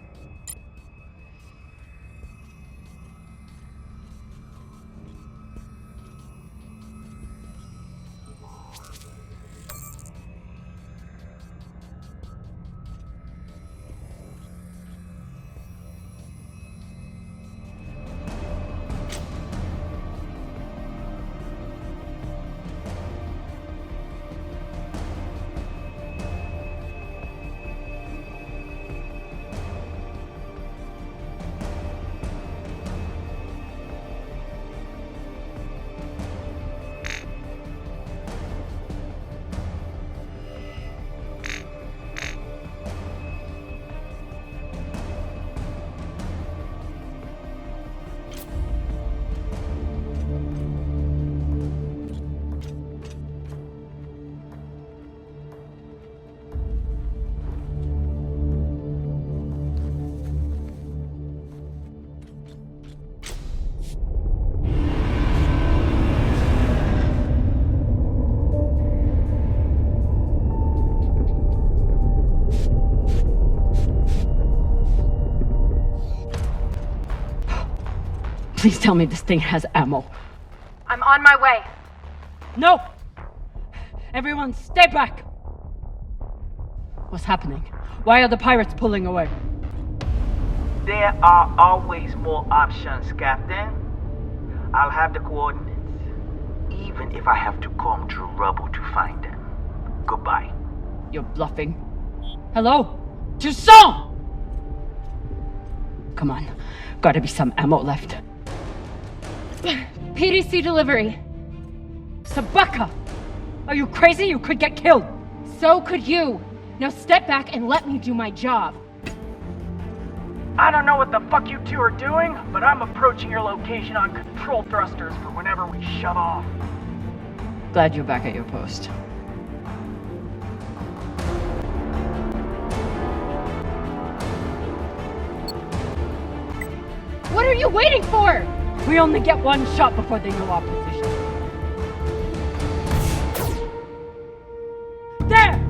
Please tell me this thing has ammo. I'm on my way. No! Everyone, stay back! What's happening? Why are the pirates pulling away? There are always more options, Captain. I'll have the coordinates, even if I have to comb through rubble to find them. Goodbye. You're bluffing. Hello? Toussaint! Come on. Gotta be some ammo left. PDC delivery. Sabaka! Are you crazy? You could get killed! So could you. Now step back and let me do my job. I don't know what the fuck you two are doing, but I'm approaching your location on control thrusters for whenever we shut off. Glad you're back at your post. What are you waiting for? We only get one shot before they know our position. There!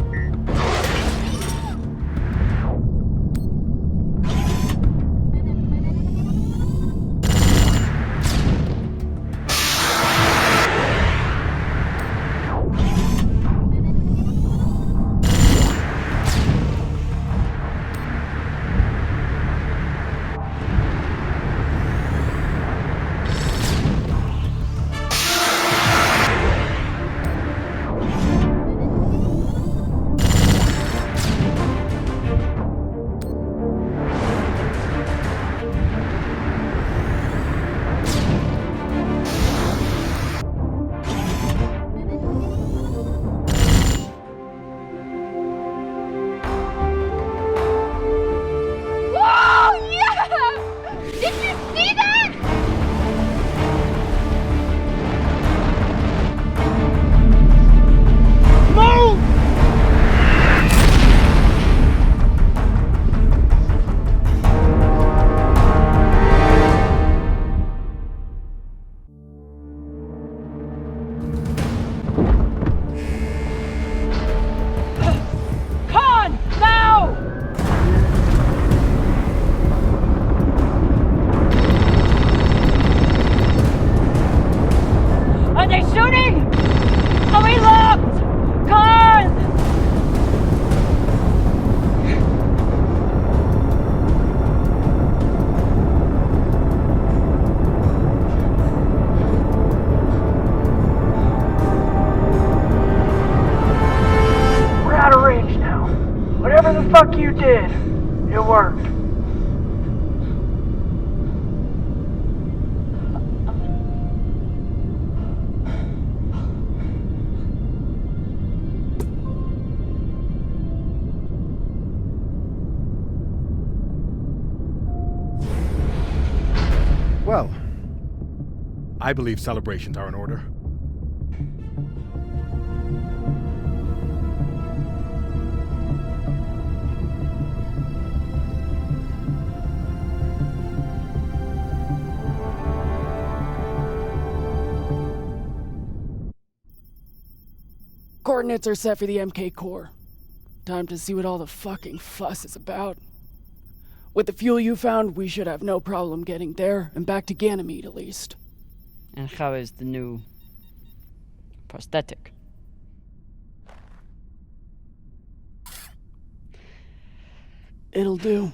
Fuck you did. It worked. Well, I believe celebrations are in order. Coordinates are set for the MK core. Time to see what all the fucking fuss is about. With the fuel you found, we should have no problem getting there and back to Ganymede at least. And how is the new prosthetic? It'll do.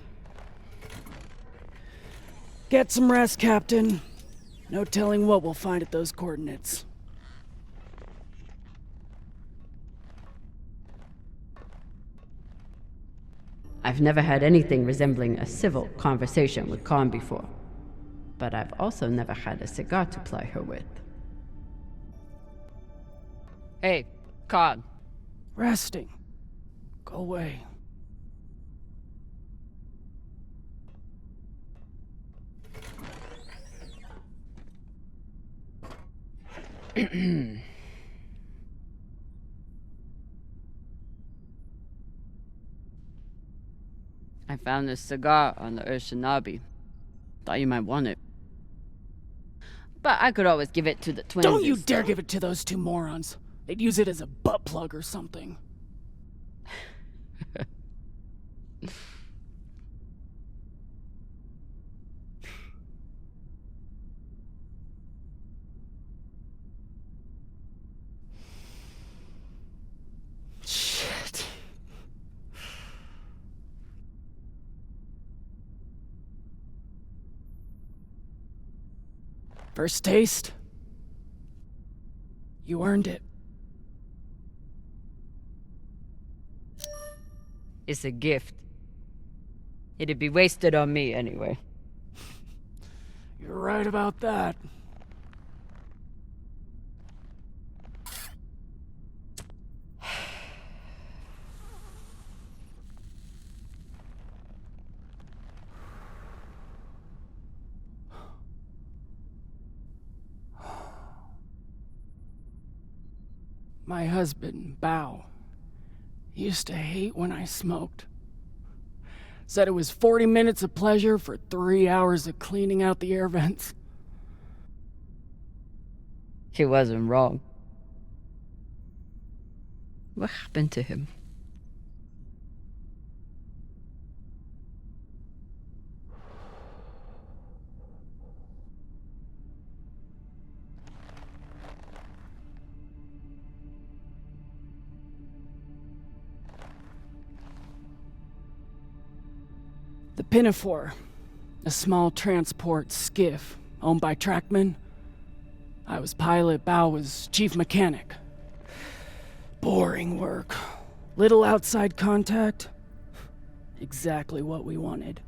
Get some rest, Captain. No telling what we'll find at those coordinates. I've never had anything resembling a civil conversation with Khan before, but I've also never had a cigar to ply her with. Hey, Khan. Resting. Go away. I found this cigar on the Urshanabi. Thought you might want it. But I could always give it to the twins. Don't you dare give it to those two morons. They'd use it as a butt plug or something. Shit. First taste? You earned it. It's a gift. It'd be wasted on me anyway. You're right about that. My husband, Bao, used to hate when I smoked. Said it was 40 minutes of pleasure for 3 hours of cleaning out the air vents. He wasn't wrong. What happened to him? The Pinafore, a small transport skiff owned by Trackman. I was pilot, Bao was chief mechanic. Boring work. Little outside contact. Exactly what we wanted.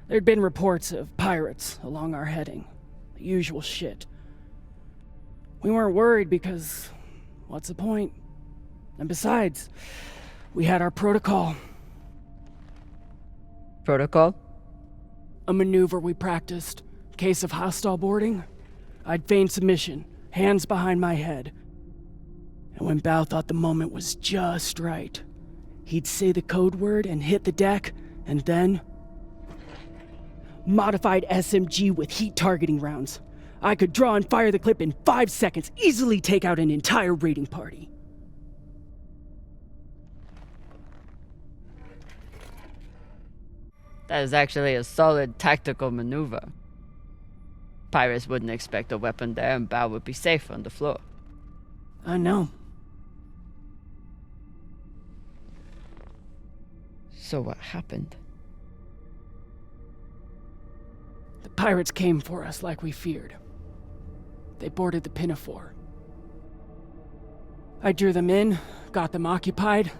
There'd been reports of pirates along our heading. The usual shit. We weren't worried because, what's the point? And besides, we had our protocol. Protocol? A maneuver we practiced. Case of hostile boarding. I'd feign submission, hands behind my head. And when Bao thought the moment was just right, he'd say the code word and hit the deck, and then... modified SMG with heat targeting rounds. I could draw and fire the clip in 5 seconds, easily take out an entire raiding party. That is actually a solid tactical maneuver. Pirates wouldn't expect a weapon there, and Bao would be safe on the floor. I know. So what happened? The pirates came for us like we feared. They boarded the Pinafore. I drew them in, got them occupied,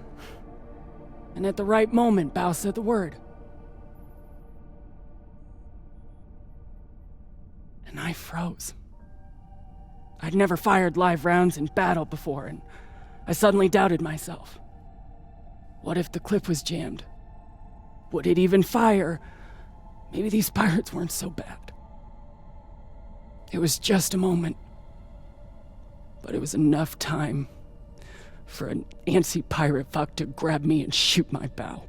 and at the right moment, Bao said the word. And I froze. I'd never fired live rounds in battle before, and I suddenly doubted myself. What if the clip was jammed? Would it even fire? Maybe these pirates weren't so bad. It was just a moment. But it was enough time for an antsy pirate fuck to grab me and shoot my bow.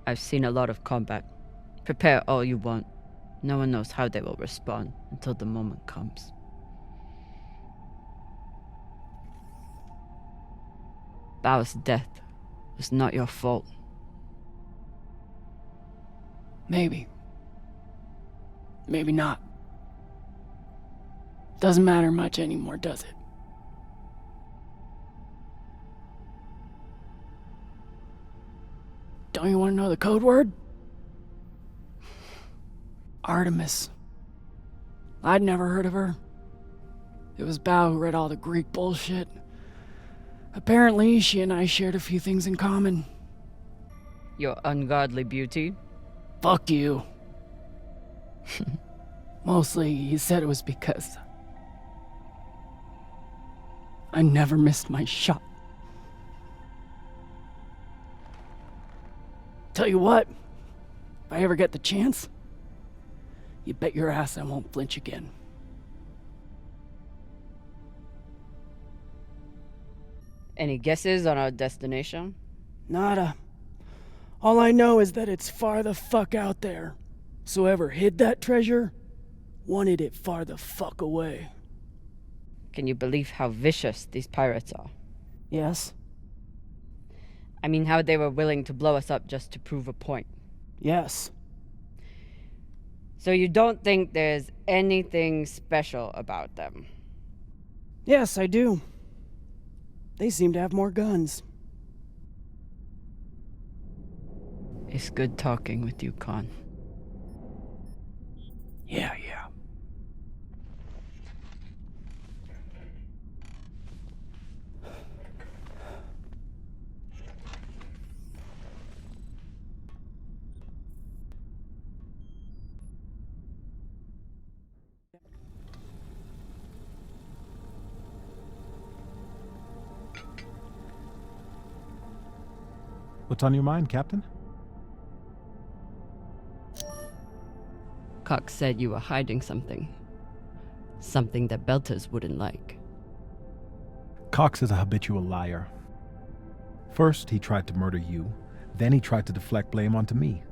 I've seen a lot of combat. Prepare all you want. No one knows how they will respond until the moment comes. Bao's death was not your fault. Maybe. Maybe not. Doesn't matter much anymore, does it? Don't you want to know the code word? Artemis. I'd never heard of her. It was Bao who read all the Greek bullshit. Apparently, she and I shared a few things in common. Your ungodly beauty? Fuck you. Mostly, he said it was because I never missed my shot. Tell you what, if I ever get the chance, you bet your ass I won't flinch again. Any guesses on our destination? Nada. All I know is that it's far the fuck out there. So whoever hid that treasure wanted it far the fuck away. Can you believe how vicious these pirates are? Yes. I mean, how they were willing to blow us up just to prove a point. Yes. So you don't think there's anything special about them? Yes, I do. They seem to have more guns. It's good talking with you, Khan. Yeah. What's on your mind, Captain? Cox said you were hiding something. Something that Belters wouldn't like. Cox is a habitual liar. First, he tried to murder you. Then he tried to deflect blame onto me.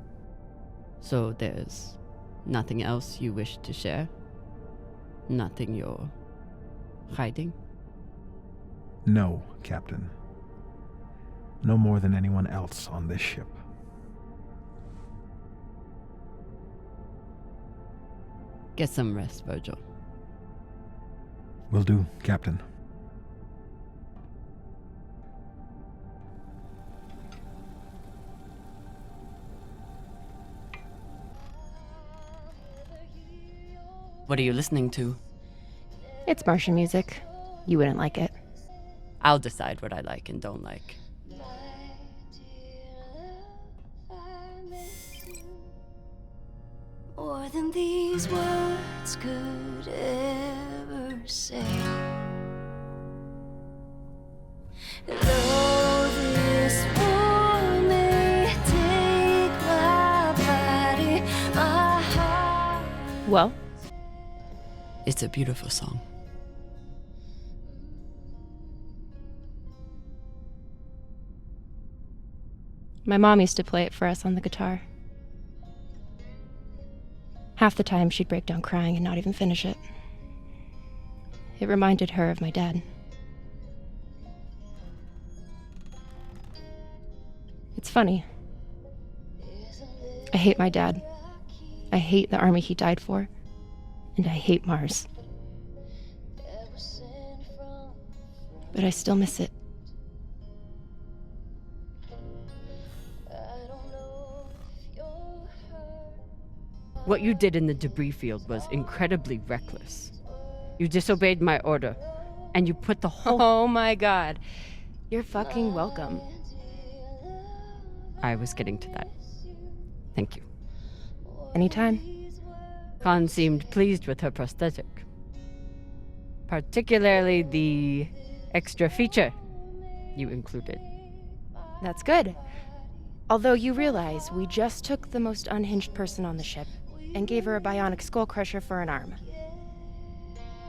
So there's nothing else you wish to share? Nothing you're hiding? No, Captain. No more than anyone else on this ship. Get some rest, Virgil. Will do, Captain. What are you listening to? It's Martian music. You wouldn't like it. I'll decide what I like and don't like. More than these words could ever say. Though this war may take my body, my heart. Well? It's a beautiful song. My mom used to play it for us on the guitar. Half the time she'd break down crying and not even finish it. It reminded her of my dad. It's funny. I hate my dad. I hate the army he died for. And I hate Mars. But I still miss it. What you did in the debris field was incredibly reckless. You disobeyed my order, and you put the whole— Oh my god. You're fucking welcome. I was getting to that. Thank you. Anytime. Khan seemed pleased with her prosthetic. Particularly the extra feature you included. That's good. Although you realize we just took the most unhinged person on the ship and gave her a bionic skull crusher for an arm.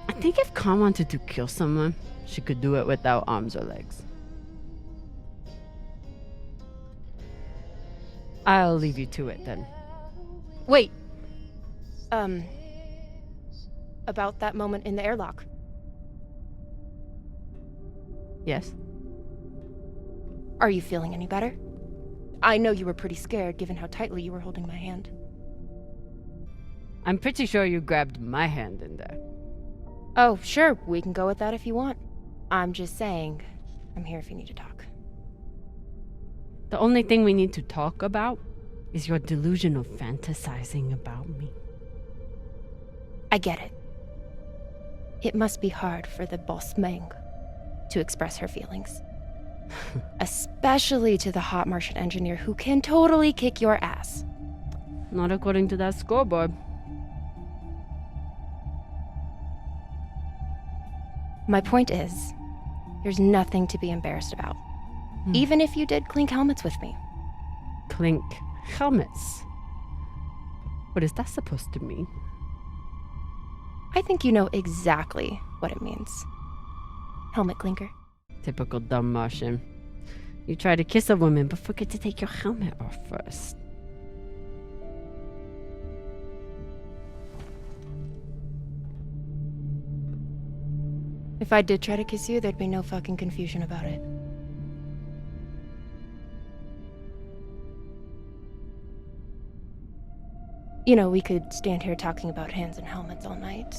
I think if Khan wanted to kill someone, she could do it without arms or legs. I'll leave you to it then. Wait. About that moment in the airlock. Yes? Are you feeling any better? I know you were pretty scared given how tightly you were holding my hand. I'm pretty sure you grabbed my hand in there. Oh, sure, we can go with that if you want. I'm just saying, I'm here if you need to talk. The only thing we need to talk about is your delusional fantasizing about me. I get it. It must be hard for the boss Meng to express her feelings. Especially to the hot Martian engineer who can totally kick your ass. Not according to that scoreboard. My point is, there's nothing to be embarrassed about. Even if you did clink helmets with me. Clink helmets? What is that supposed to mean? I think you know exactly what it means. Helmet clinker. Typical dumb Martian. You try to kiss a woman, but forget to take your helmet off first. If I did try to kiss you, there'd be no fucking confusion about it. You know, we could stand here talking about hands and helmets all night.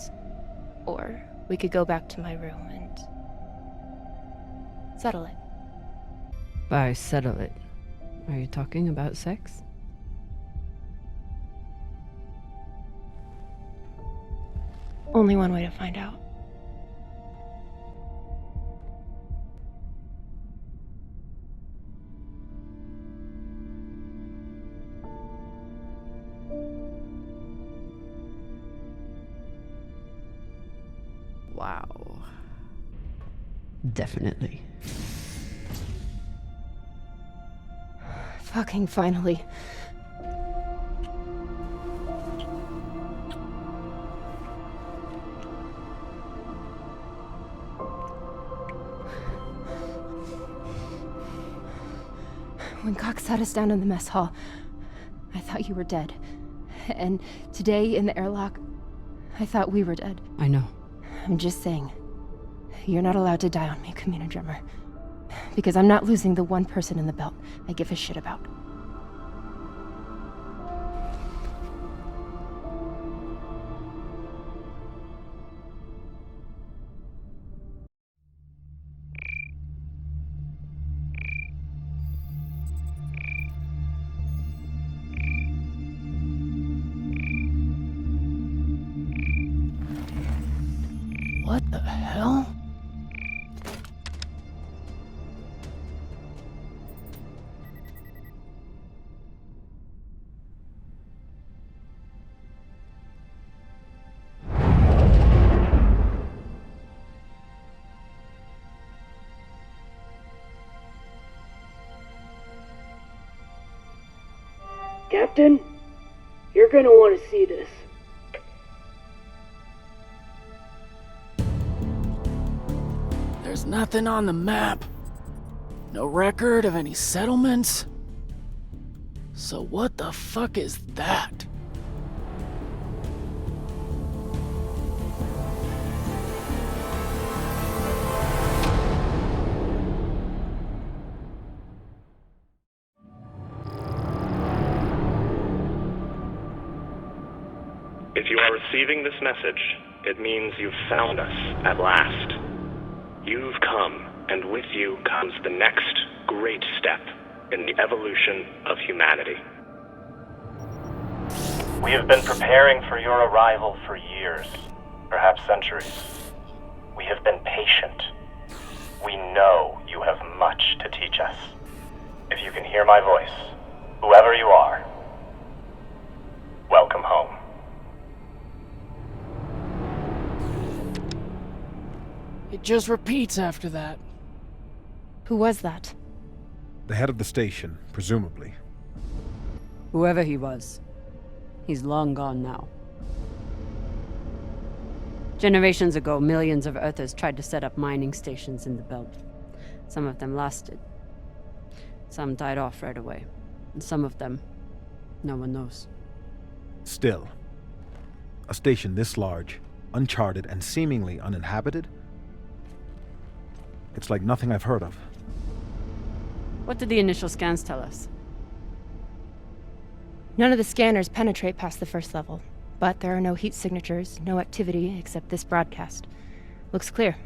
Or we could go back to my room and settle it. By settle it, are you talking about sex? Only one way to find out. Wow. Definitely. Fucking finally. When Cox sat us down in the mess hall, I thought you were dead. And today in the airlock, I thought we were dead. I know. I'm just saying, you're not allowed to die on me, Camina Drummer. Because I'm not losing the one person in the belt I give a shit about. What the hell? Captain, you're gonna want to see this. There's nothing on the map. No record of any settlements. So what the fuck is that? If you are receiving this message, it means you've found us at last. You've come, and with you comes the next great step in the evolution of humanity. We have been preparing for your arrival for years, perhaps centuries. We have been patient. We know you have much to teach us. If you can hear my voice, whoever you are, welcome home. It just repeats after that. Who was that? The head of the station, presumably. Whoever he was, he's long gone now. Generations ago, millions of Earthers tried to set up mining stations in the belt. Some of them lasted. Some died off right away. And some of them, no one knows. Still, a station this large, uncharted, and seemingly uninhabited? It's like nothing I've heard of. What did the initial scans tell us? None of the scanners penetrate past the first level, but there are no heat signatures, no activity except this broadcast. Looks clear.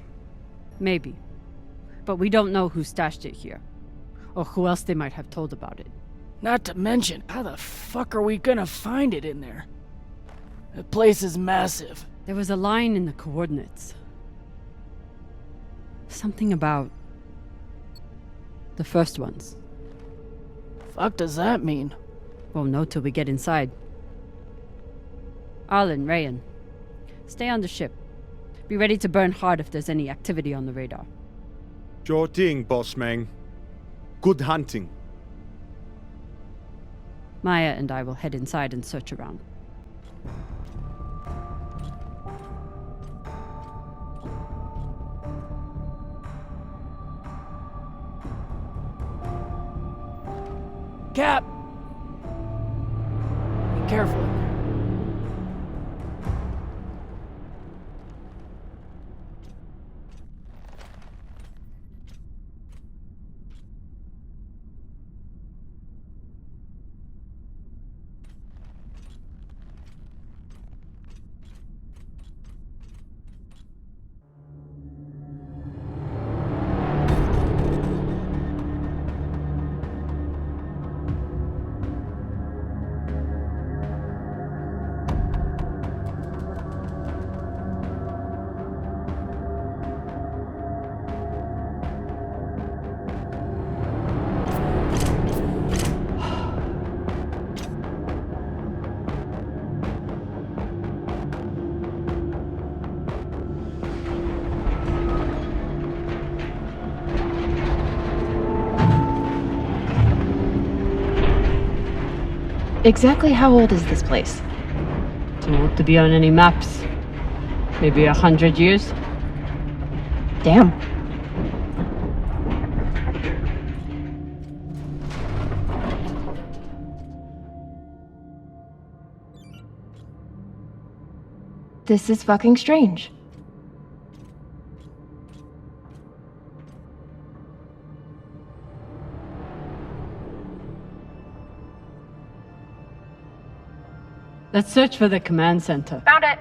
Maybe. But we don't know who stashed it here, or who else they might have told about it. Not to mention, how the fuck are we gonna find it in there? The place is massive. There was a line in the coordinates. Something about the first ones. Fuck does that mean? Won't know till we get inside. Arlen, Rayan, stay on the ship. Be ready to burn hard if there's any activity on the radar. Sure thing, boss man. Good hunting. Maya and I will head inside and search around. Cap! Be careful in there. Exactly how old is this place? Too old to be on any maps. Maybe 100 years? Damn. This is fucking strange. Let's search for the command center. Found it!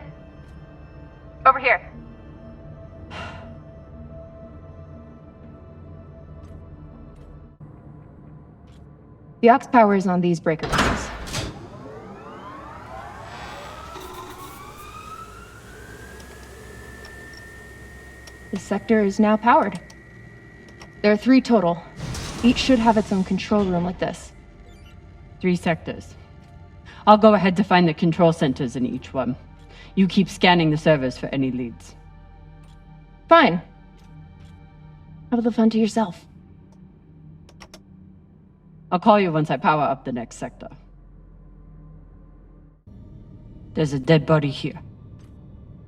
Over here. The aux power is on these breaker pieces. This sector is now powered. There are 3 total. Each should have its own control room like this. 3 sectors. I'll go ahead to find the control centers in each one. You keep scanning the servers for any leads. Fine. Have the fun to yourself. I'll call you once I power up the next sector. There's a dead body here.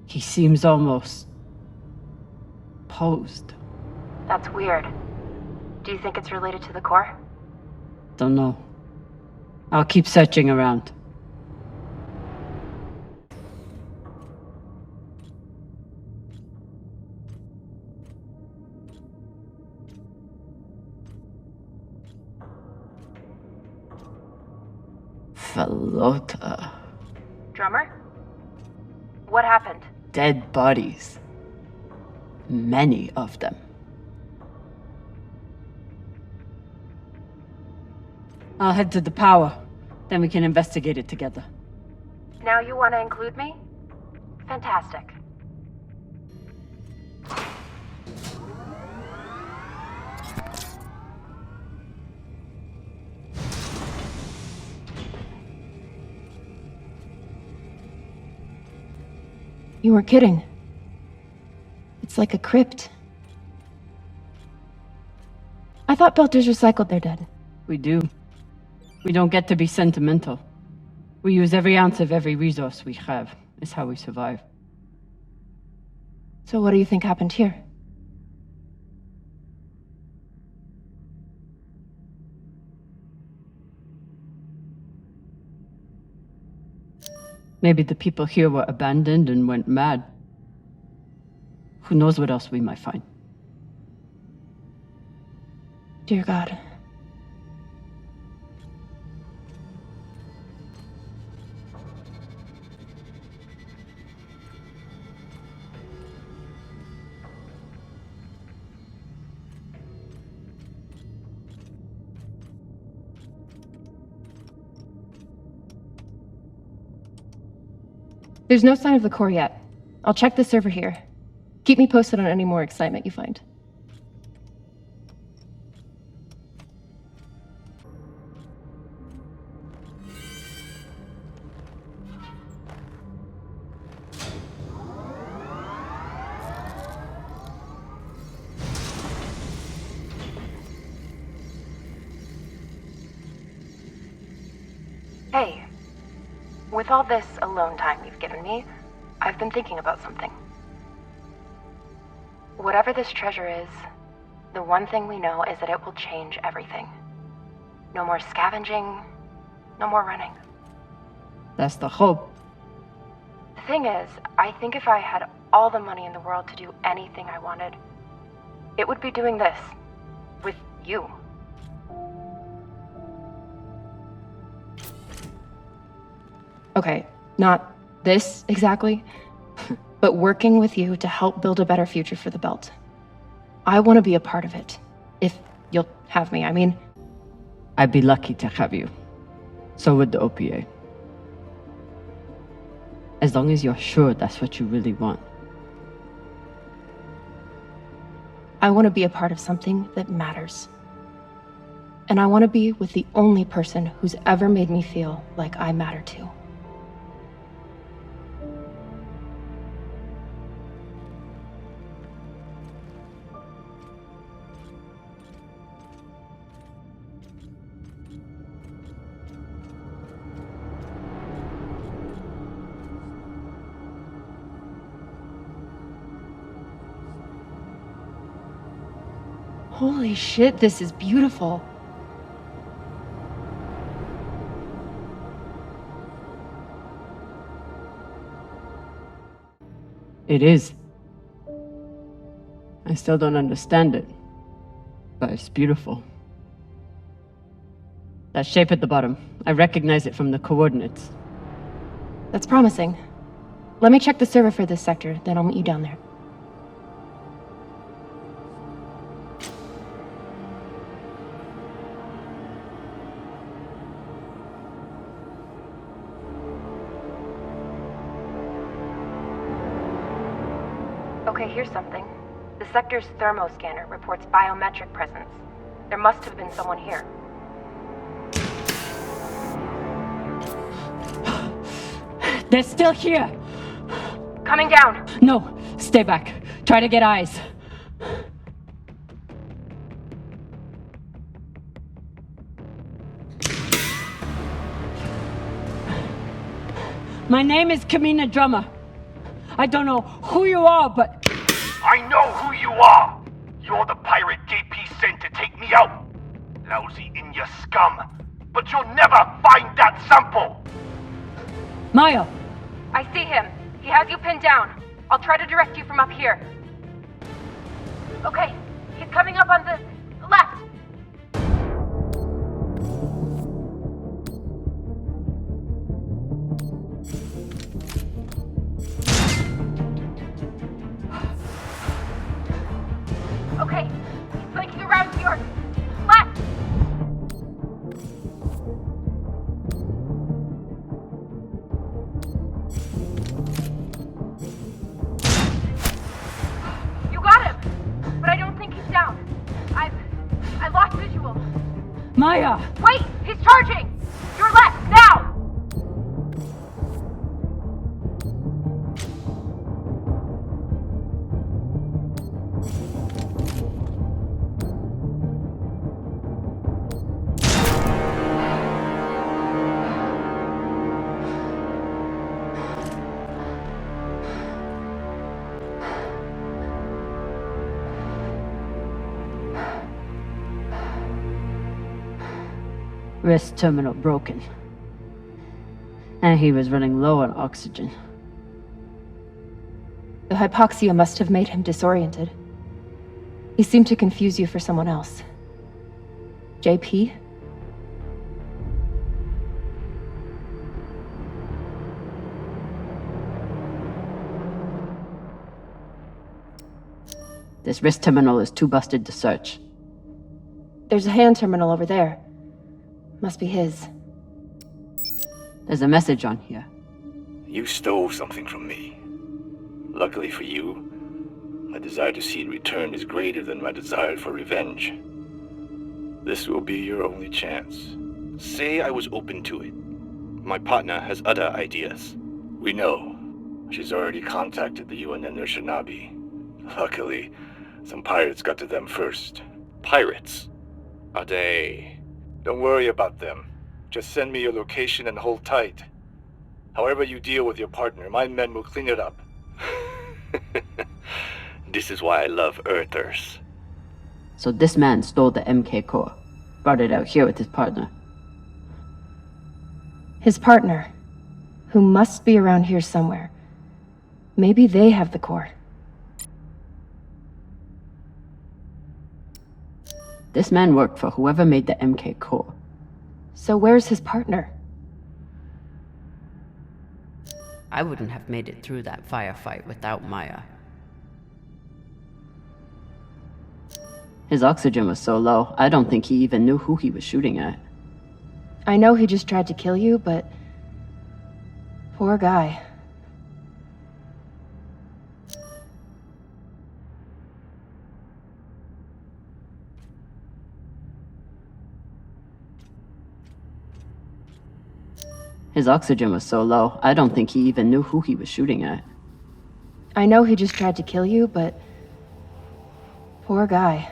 He seems almost... posed. That's weird. Do you think it's related to the core? Don't know. I'll keep searching around. Falota. Drummer? What happened? Dead bodies. Many of them. I'll head to the power. Then we can investigate it together. Now you want to include me? Fantastic. You weren't kidding. It's like a crypt. I thought Belters recycled their dead. We do. We don't get to be sentimental. We use every ounce of every resource we have. It's how we survive. So what do you think happened here? Maybe the people here were abandoned and went mad. Who knows what else we might find? Dear God. There's no sign of the core yet. I'll check the server here. Keep me posted on any more excitement you find. Hey, with all this alone time you've given me, I've been thinking about something. Whatever this treasure is, the one thing we know is that it will change everything. No more scavenging, no more running. That's the hope. The thing is, I think if I had all the money in the world to do anything I wanted, it would be doing this. With you. Okay, not this exactly, but working with you to help build a better future for the Belt. I want to be a part of it. If you'll have me, I mean. I'd be lucky to have you. So would the OPA. As long as you're sure that's what you really want. I want to be a part of something that matters. And I want to be with the only person who's ever made me feel like I matter too. Holy shit, this is beautiful. It is. I still don't understand it, but it's beautiful. That shape at the bottom, I recognize it from the coordinates. That's promising. Let me check the server for this sector, then I'll meet you down there. Okay, here's something. The sector's thermoscanner reports biometric presence. There must have been someone here. They're still here! Coming down! No, stay back. Try to get eyes. My name is Camina Drummer. I don't know who you are, but... I know who you are! You're the pirate JP sent to take me out! Lousy Inya scum! But you'll never find that sample! Maya! I see him. He has you pinned down. I'll try to direct you from up here. Okay, he's coming up on the left. Okay, he's flanking around to your left. You got him, but I don't think he's down. I lost visual. Maya! Wait, he's charging. Your left now. Wrist terminal broken. And he was running low on oxygen. The hypoxia must have made him disoriented. He seemed to confuse you for someone else. JP? This wrist terminal is too busted to search. There's a hand terminal over there. Must be his. There's a message on here. You stole something from me. Luckily for you, my desire to see it returned is greater than my desire for revenge. This will be your only chance. Say I was open to it. My partner has other ideas. We know. She's already contacted the UN and their Shinabi. Luckily, some pirates got to them first. Pirates? Are they... Don't worry about them. Just send me your location and hold tight. However you deal with your partner, my men will clean it up. This is why I love Earthers. So this man stole the MK core, brought it out here with his partner. His partner, who must be around here somewhere. Maybe they have the core. This man worked for whoever made the MK core. So where's his partner? I wouldn't have made it through that firefight without Maya. His oxygen was so low, I don't think he even knew who he was shooting at. I know he just tried to kill you, but... Poor guy. His oxygen was so low, I don't think he even knew who he was shooting at. I know he just tried to kill you, but... Poor guy.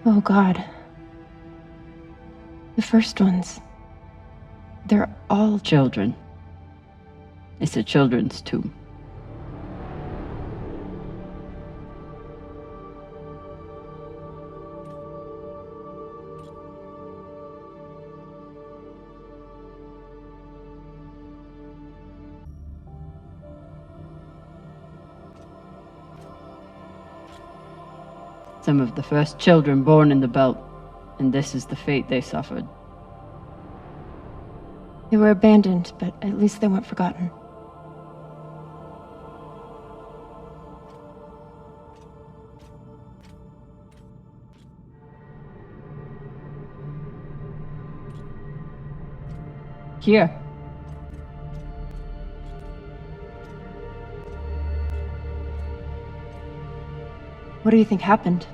Oh, God. The first ones. They're all children. It's a children's tomb. Some of the first children born in the belt, and this is the fate they suffered. They were abandoned, but at least they weren't forgotten. Here. What do you think happened?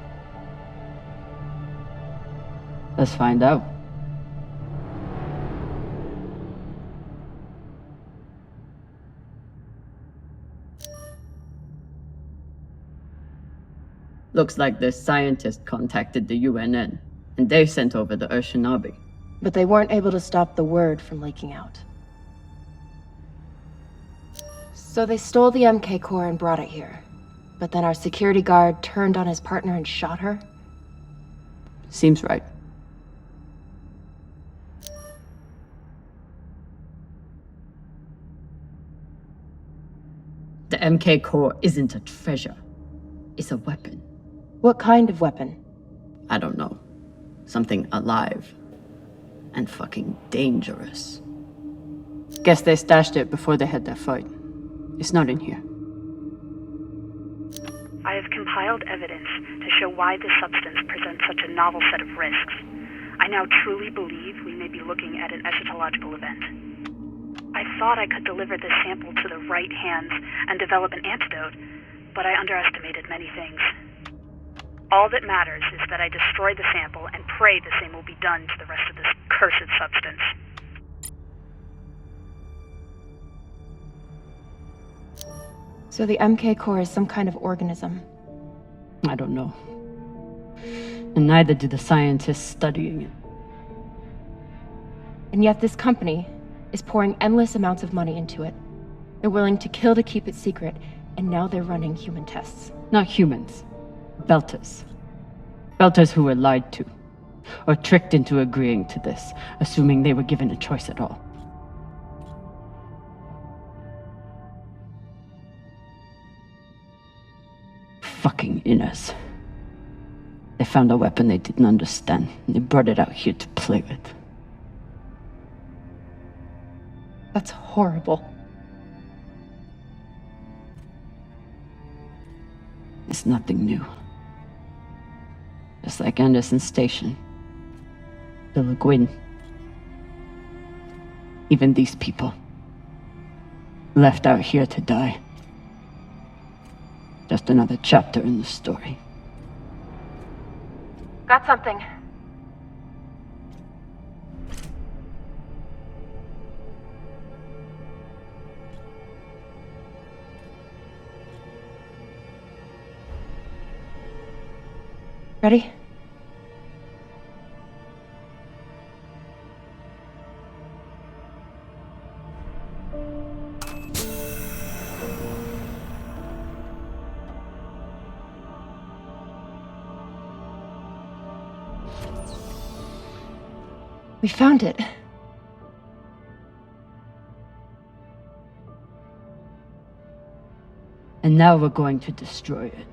Let's find out. Looks like this scientist contacted the UNN, and they sent over the Urshinabi. But they weren't able to stop the word from leaking out. So they stole the MK core and brought it here. But then our security guard turned on his partner and shot her? Seems right. The MK core isn't a treasure. It's a weapon. What kind of weapon? I don't know. Something alive. And fucking dangerous. Guess they stashed it before they had their fight. It's not in here. I have compiled evidence to show why this substance presents such a novel set of risks. I now truly believe we may be looking at an eschatological event. I thought I could deliver this sample to the right hands and develop an antidote, but I underestimated many things. All that matters is that I destroy the sample and pray the same will be done to the rest of this cursed substance. So the MK core is some kind of organism. I don't know. And neither do the scientists studying it. And yet this company is pouring endless amounts of money into it. They're willing to kill to keep it secret, and now they're running human tests. Not humans. Belters. Belters who were lied to. Or tricked into agreeing to this, assuming they were given a choice at all. Fucking inners. They found a weapon they didn't understand, and they brought it out here to play with. That's horrible. It's nothing new. Just like Anderson Station. The Laguin. Even these people. Left out here to die. Just another chapter in the story. Got something. Ready? We found it. And now we're going to destroy it.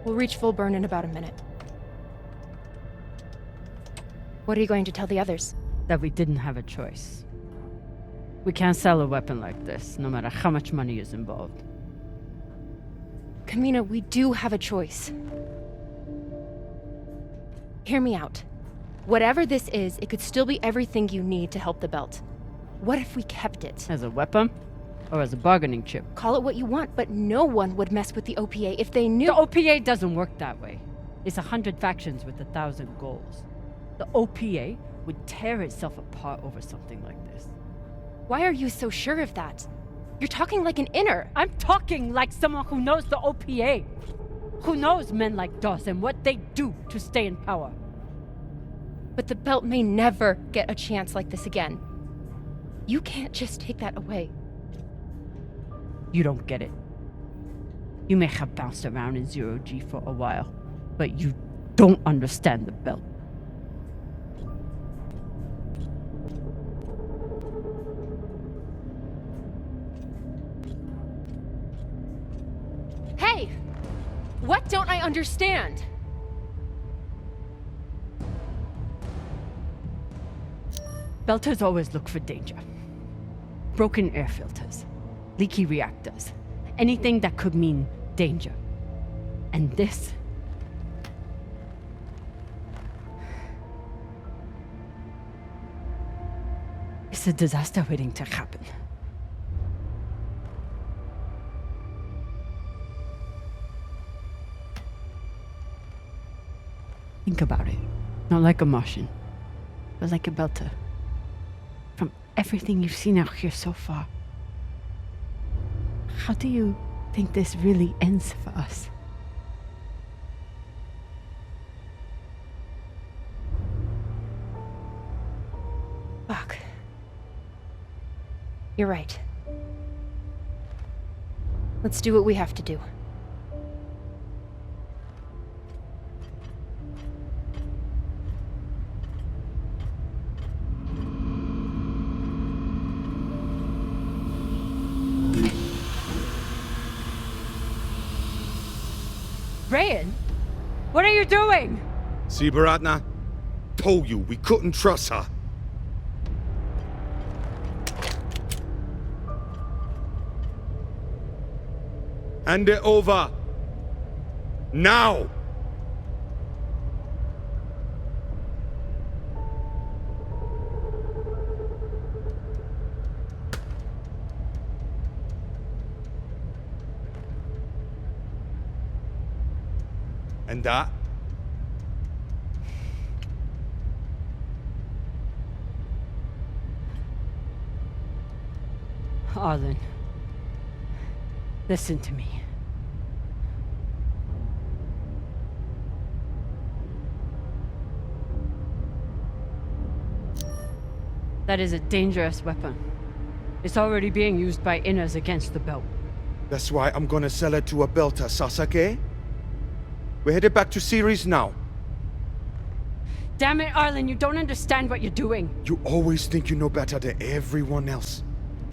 We'll reach full burn in about a minute. What are you going to tell the others? That we didn't have a choice. We can't sell a weapon like this, no matter how much money is involved. Camina, we do have a choice. Hear me out. Whatever this is, it could still be everything you need to help the belt. What if we kept it? As a weapon? Or as a bargaining chip? Call it what you want, but no one would mess with the OPA if they knew— The OPA doesn't work that way. It's 100 factions with 1,000 goals. The OPA would tear itself apart over something like this. Why are you so sure of that? You're talking like an inner. I'm talking like someone who knows the OPA. Who knows men like Doss and what they do to stay in power. But the belt may never get a chance like this again. You can't just take that away. You don't get it. You may have bounced around in zero G for a while, but you don't understand the belt. Hey! What don't I understand? Belters always look for danger. Broken air filters, leaky reactors, anything that could mean danger. And this... it's a disaster waiting to happen. Think about it. Not like a Martian, but like a Belter. From everything you've seen out here so far, how do you think this really ends for us? Fuck. You're right. Let's do what we have to do. Rayan, what are you doing? See, Baratna? Told you we couldn't trust her. Hand it over. Now! And that? Arlen, listen to me. That is a dangerous weapon. It's already being used by inners against the belt. That's why I'm gonna sell it to a belter, Sasake. We're headed back to Ceres now. Damn it, Arlen, you don't understand what you're doing. You always think you know better than everyone else.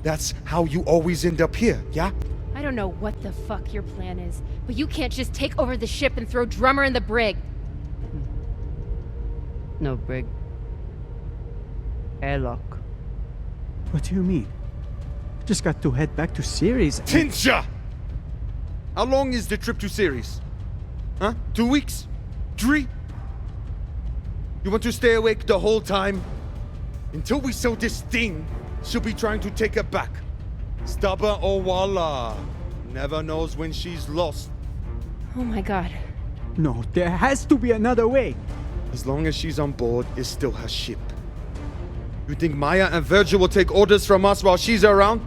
That's how you always end up here, yeah? I don't know what the fuck your plan is, but you can't just take over the ship and throw Drummer in the brig. No brig. Airlock. What do you mean? Just got to head back to Ceres and— Tinsha! How long is the trip to Ceres? Huh? 2 weeks? 3? You want to stay awake the whole time? Until we sell this thing, she'll be trying to take it back. Stubborn or Walla. Never knows when she's lost. Oh my god. No, there has to be another way. As long as she's on board, it's still her ship. You think Maya and Virgil will take orders from us while she's around?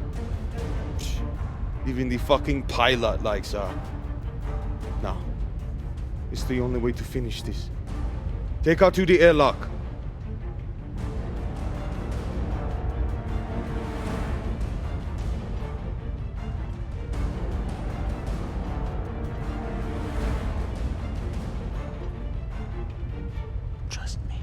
Even the fucking pilot likes her. No. It's the only way to finish this. Take her to the airlock. Trust me.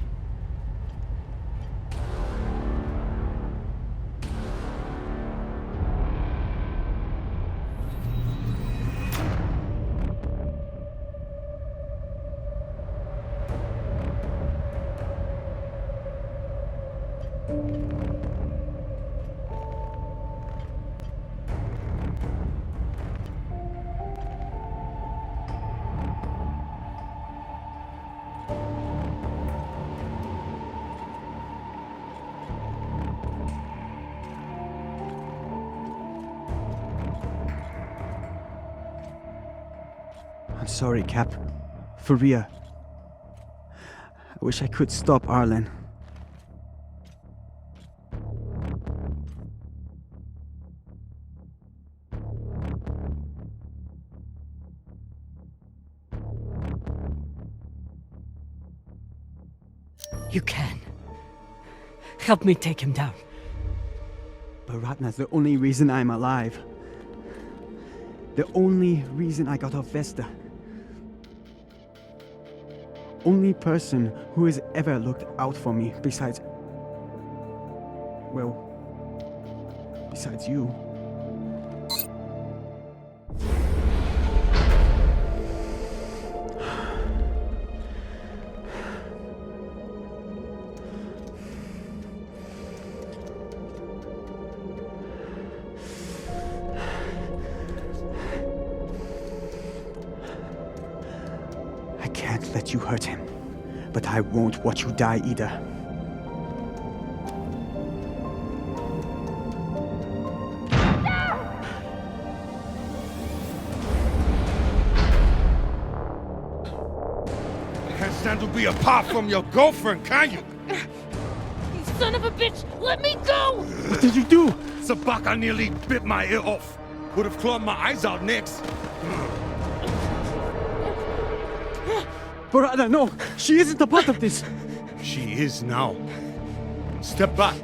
I'm sorry, Cap. For real. I wish I could stop Arlen. You can. Help me take him down. But Ratna's the only reason I'm alive. The only reason I got off Vesta. Only person who has ever looked out for me besides... well, besides you. I can't let you hurt him, but I won't watch you die either. Can't stand to be apart from your girlfriend, can you? You son of a bitch! Let me go! What did you do? Sabaka nearly bit my ear off. Would have clawed my eyes out next. Barada, no! She isn't a part of this! She is now. Step back.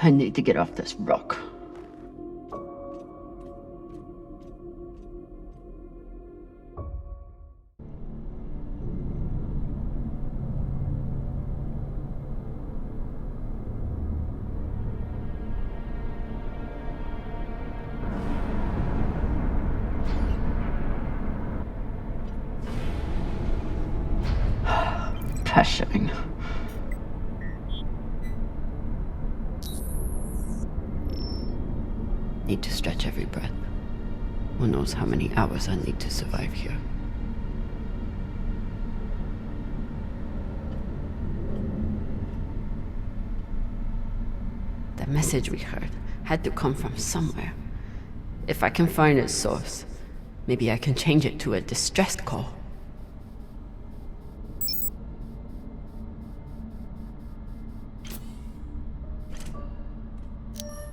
I need to get off this rock. Pressuring. Need to stretch every breath. Who knows how many hours I need to survive here. The message we heard had to come from somewhere. If I can find its source, maybe I can change it to a distress call.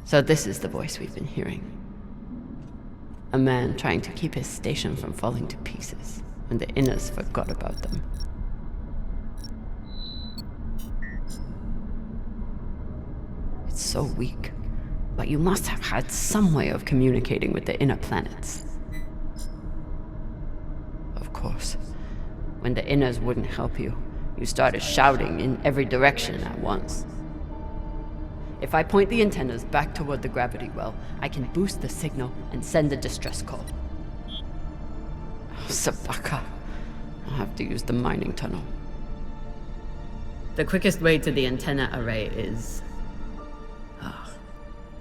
So this is the voice we've been hearing. A man trying to keep his station from falling to pieces when the Inners forgot about them. It's so weak, but you must have had some way of communicating with the inner planets. Of course, when the Inners wouldn't help you, you started shouting in every direction at once. If I point the antennas back toward the gravity well, I can boost the signal and send a distress call. Oh, Sabaka. I'll have to use the mining tunnel. The quickest way to the antenna array is...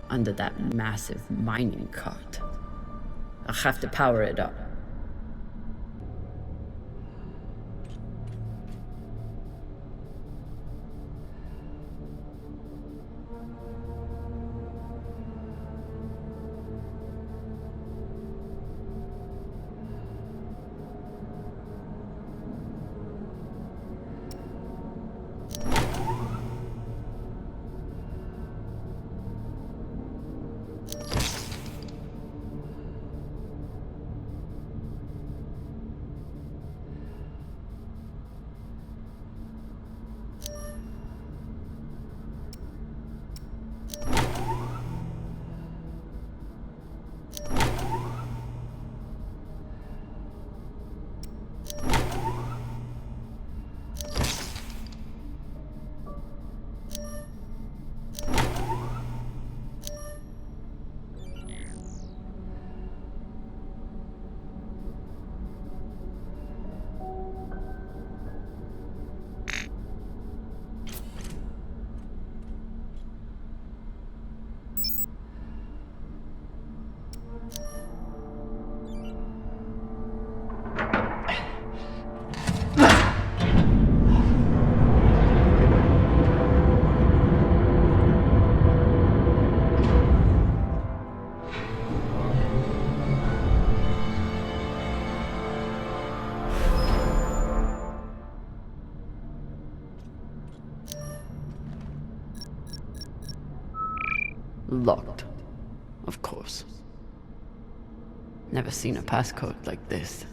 under that massive mining cart. I'll have to power it up. Locked. Of course. Never seen a passcode like this.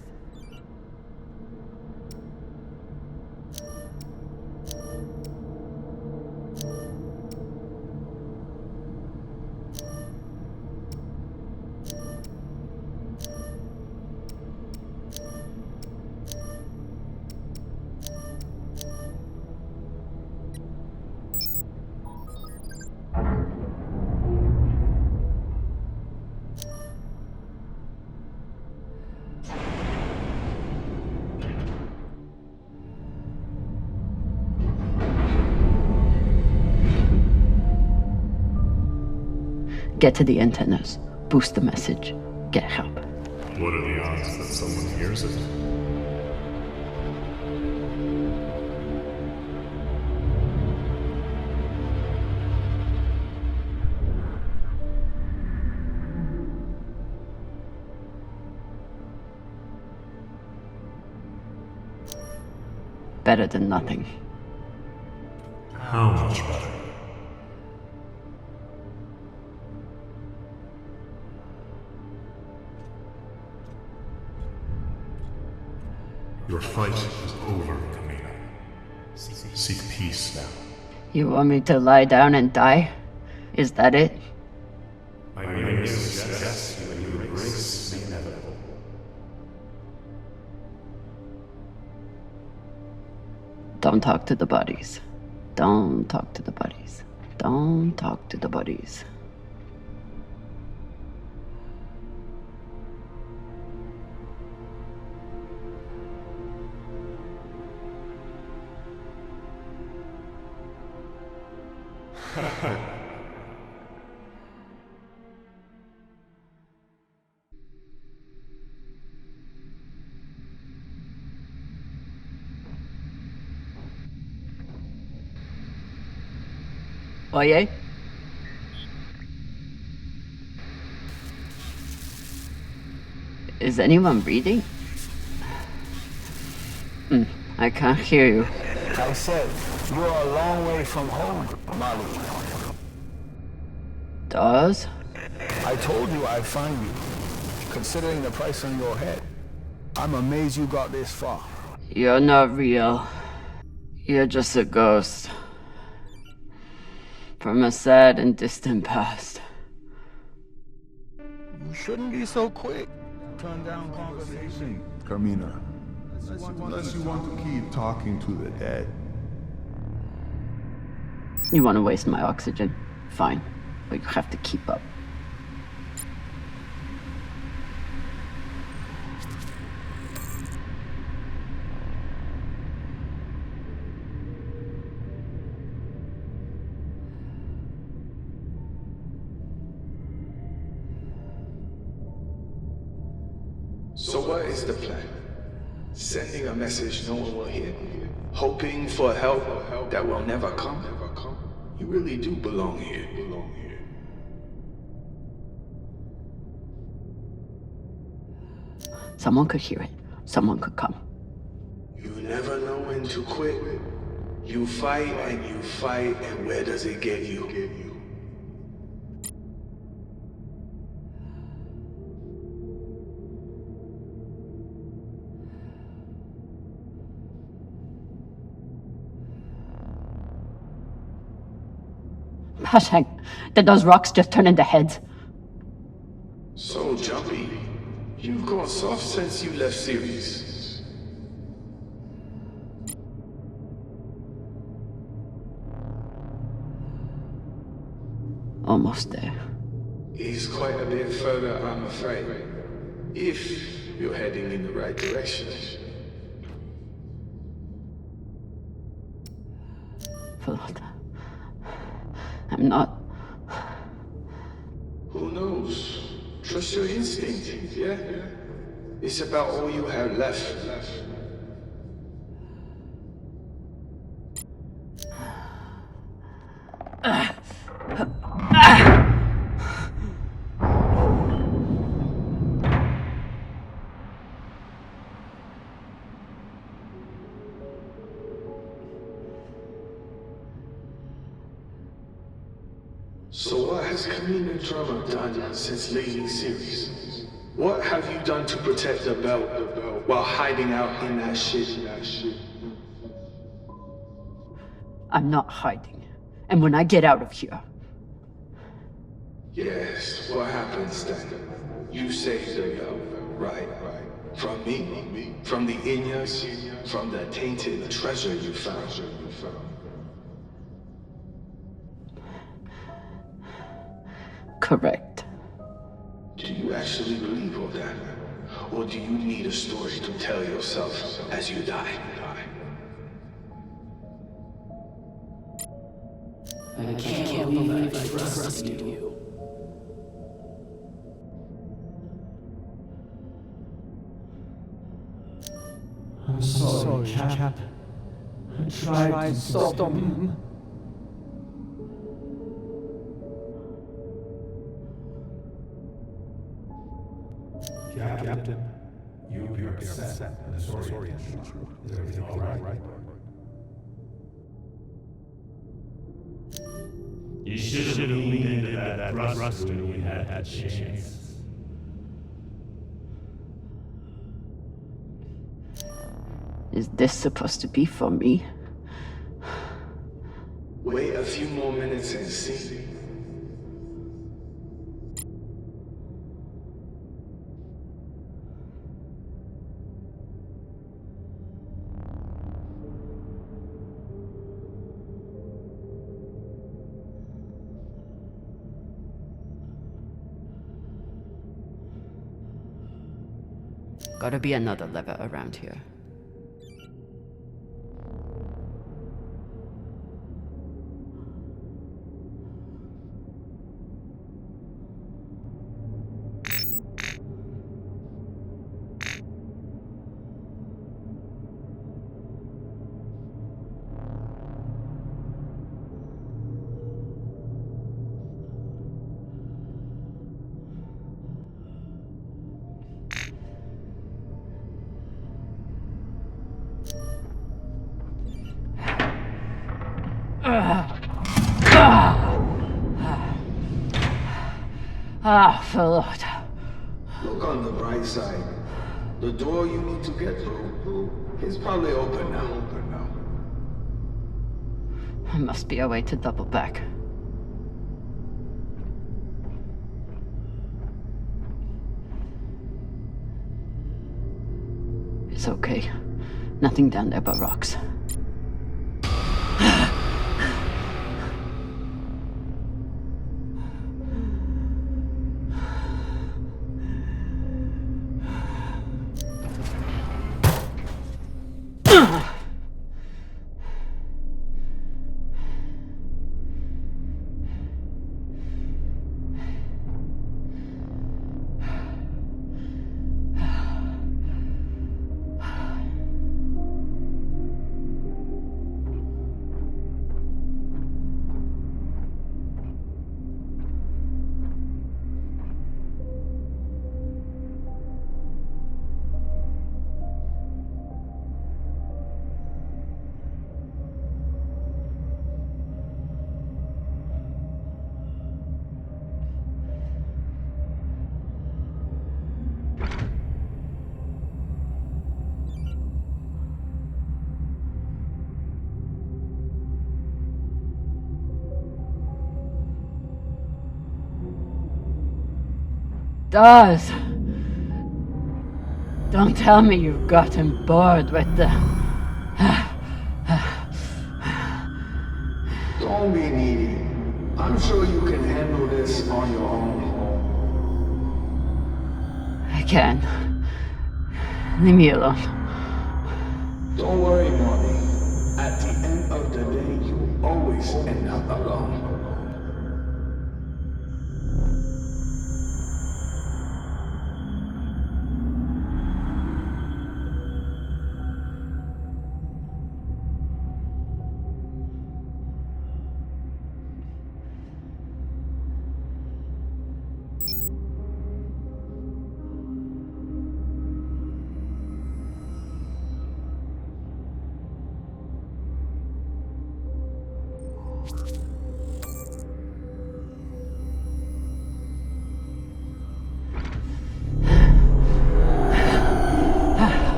Get to the antennas, boost the message, get help. What are the odds that someone hears it? Better than nothing. How much better? Your fight is over, Camina. Seek peace now. You want me to lie down and die? Is that it? My name is suggest that you embrace the inevitable. Don't talk to the bodies. Don't talk to the bodies. Don't talk to the bodies. Oye? Is anyone reading? I can't hear you. I said, you're a long way from home, Molly. does? I told you I'd find you. Considering the price on your head, I'm amazed you got this far. You're not real. You're just a ghost. From a sad and distant past. You shouldn't be so quick. Turn down conversation, Camina. Unless you want to keep talking to the dead. You want to waste my oxygen? Fine. But you have to keep up. So what is the plan? Sending a message no one will hear? Hoping for help that will never come? You really do belong here. Someone could hear it. Someone could come. You never know when to quit. You fight, and where does it get you? Hashtag, did those rocks just turn into heads? So jumpy. You've gone soft since you left Series. Almost there. He's quite a bit further, I'm afraid. If you're heading in the right direction. Philota. I'm not. Who knows? Trust your instinct, yeah? It's about all you have left. So what has Camina Drummer done since leaving Series? What have you done to protect the belt while hiding out in that shit? I'm not hiding. And when I get out of here... Yes, what happens then? You saved the belt, right? From me? From the Inyas? From the tainted treasure you found? Correct. Do you actually believe all that? Or do you need a story to tell yourself as you die? I can't believe I trusted you. I'm sorry, Cap. I tried to stop him. Captain, you appear upset and disoriented. Is everything all right? You should have leaned into that thrust when you had that chance. Is this supposed to be for me? Wait a few more minutes and see. Gotta be another lever around here. Ah, Lord. Look on the bright side. The door you need to get through is probably open now. There must be a way to double back. It's okay. Nothing down there but rocks. Does. Don't tell me you've gotten bored with the... Don't be needy. I'm sure you can handle this on your own. I can. Leave me alone. Don't worry, Molly. At the end of the day, you always end up alone.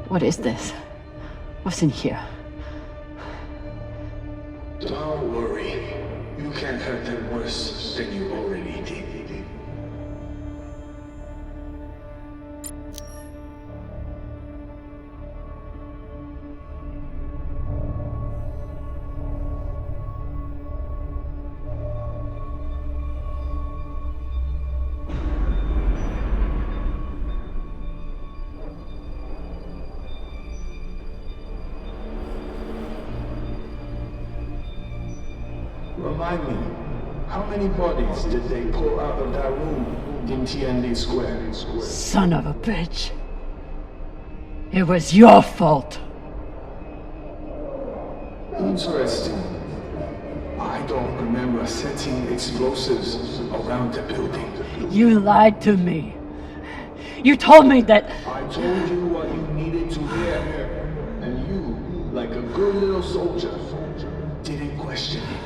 What is this? What's in here? Don't worry. You can't hurt them worse than you already did. Remind me, how many bodies did they pull out of that room in TND Square? Son of a bitch. It was your fault. Interesting. I don't remember setting explosives around the building. You lied to me. You told me that... I told you what you needed to hear. And you, like a good little soldier, didn't question it.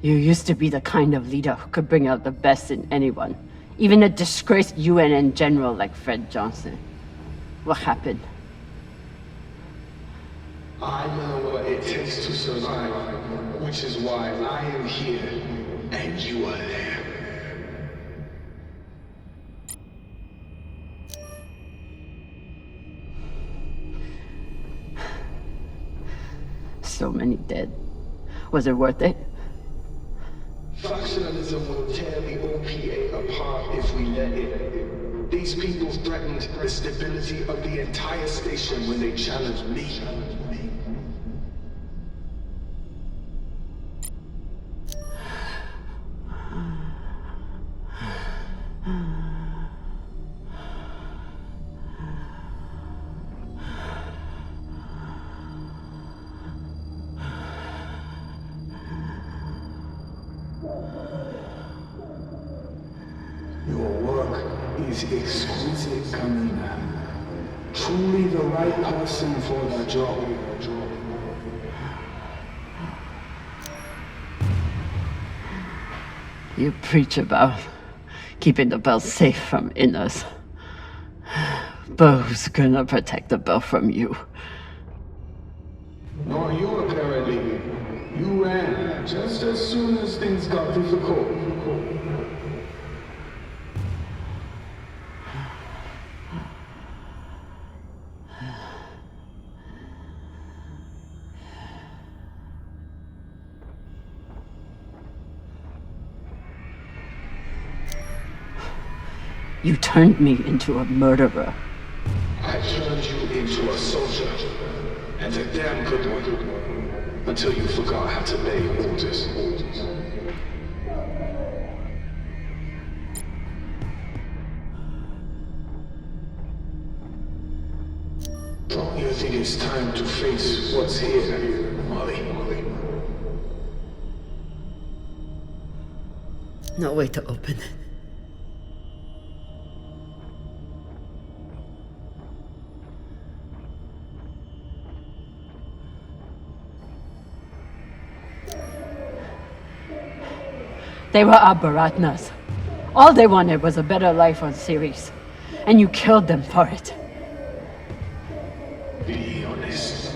You used to be the kind of leader who could bring out the best in anyone, even a disgraced UNN general like Fred Johnson. What happened? I know what it takes to survive, which is why I am here, and you are there. So many dead. Was it worth it? Factionalism will tear the OPA apart if we let it. These people threatened the stability of the entire station when they challenged me. Your work is exquisite, Camina. Truly the right person for the job. You preach about keeping the belt safe from inners. But who's gonna protect the belt from you? Nor you, apparently. You ran just as soon as things got difficult. You turned me into a murderer. I turned you into a soldier, and a damn good one, until you forgot how to obey orders. Don't you think it's time to face what's here, Molly? No way to open it. They were our Baratnas. All they wanted was a better life on Ceres. And you killed them for it. Be honest.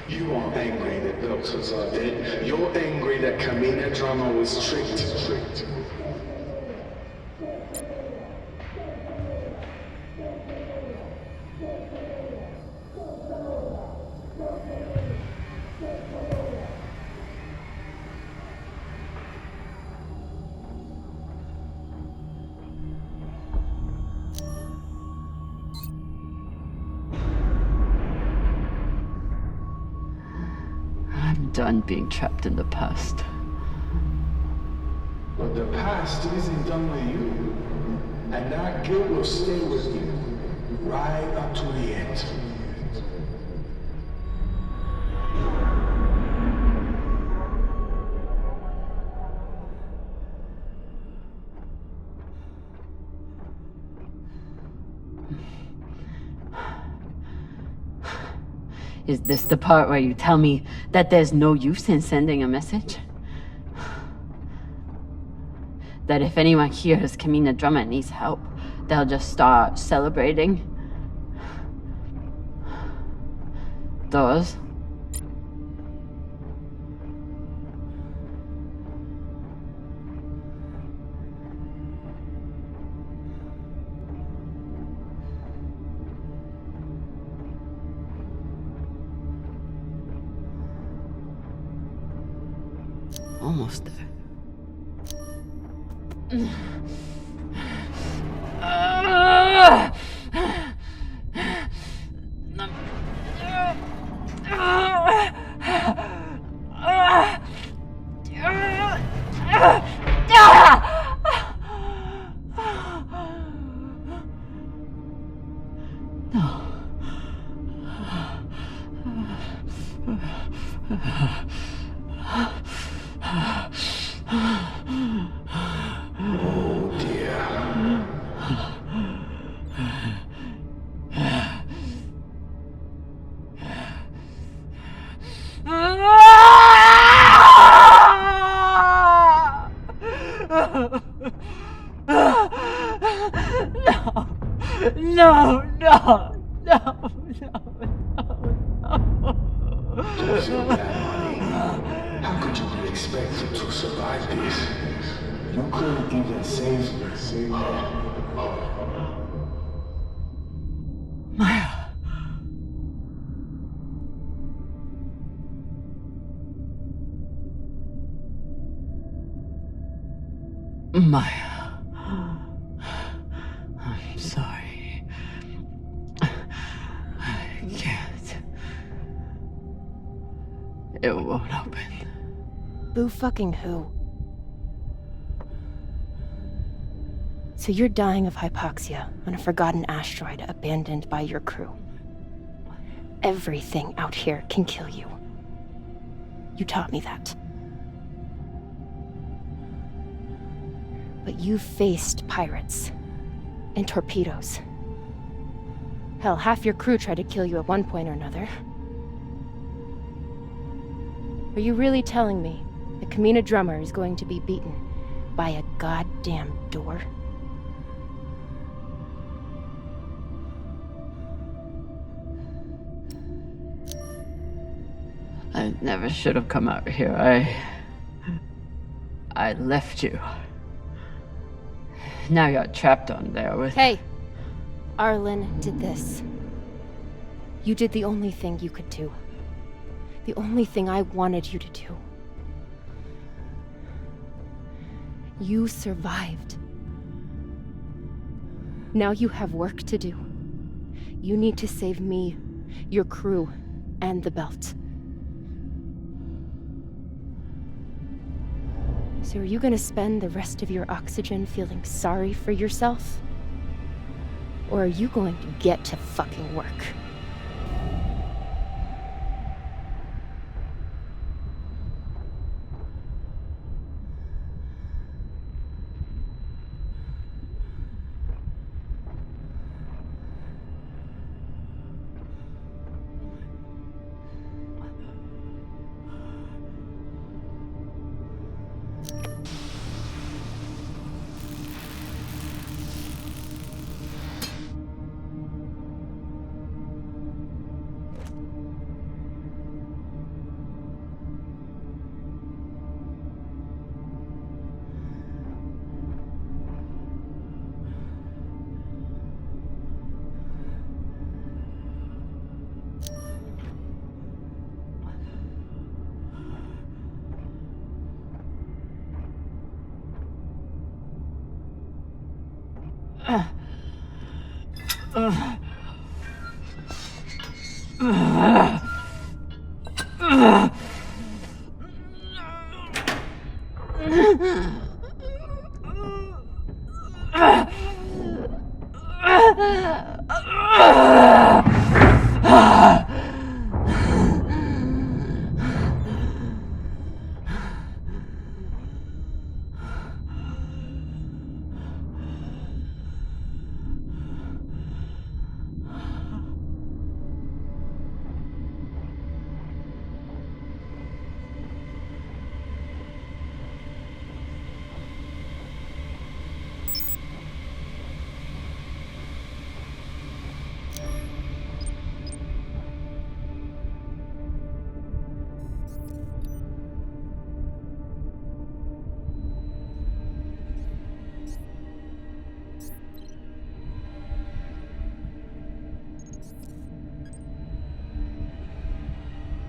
You are angry that Belters are dead. You're angry that Camina Drummer was tricked. I'm done being trapped in the past. But the past isn't done with you. And that guilt will stay with you. Right up to the end. Is this the part where you tell me that there's no use in sending a message? That if anyone hears Camina Drummer needs help, they'll just start celebrating? Those? Almost there. Oh dear. No, no, no, Just look at money. How could you be expected to survive this? You couldn't even save her. Maya. Maya. I'm sorry. I can't. It won't open. Boo fucking who? So you're dying of hypoxia on a forgotten asteroid abandoned by your crew. Everything out here can kill you. You taught me that. But you faced pirates and torpedoes. Hell, half your crew tried to kill you at one point or another. Are you really telling me that Camina Drummer is going to be beaten by a goddamn door? I never should have come out here. I left you. Now you're trapped on there with... Hey! Arlen did this. You did the only thing you could do. The only thing I wanted you to do. You survived. Now you have work to do. You need to save me, your crew, and the belt. So are you gonna spend the rest of your oxygen feeling sorry for yourself? Or are you going to get to fucking work?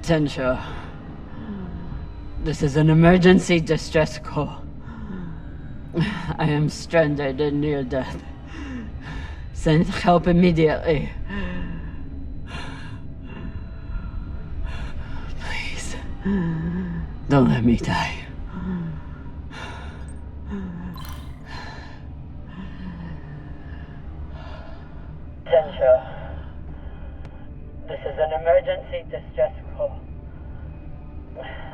Tensha, this is an emergency distress call. I am stranded and near death. Send help immediately. Please, don't let me die. Tensha, this is an emergency distress call.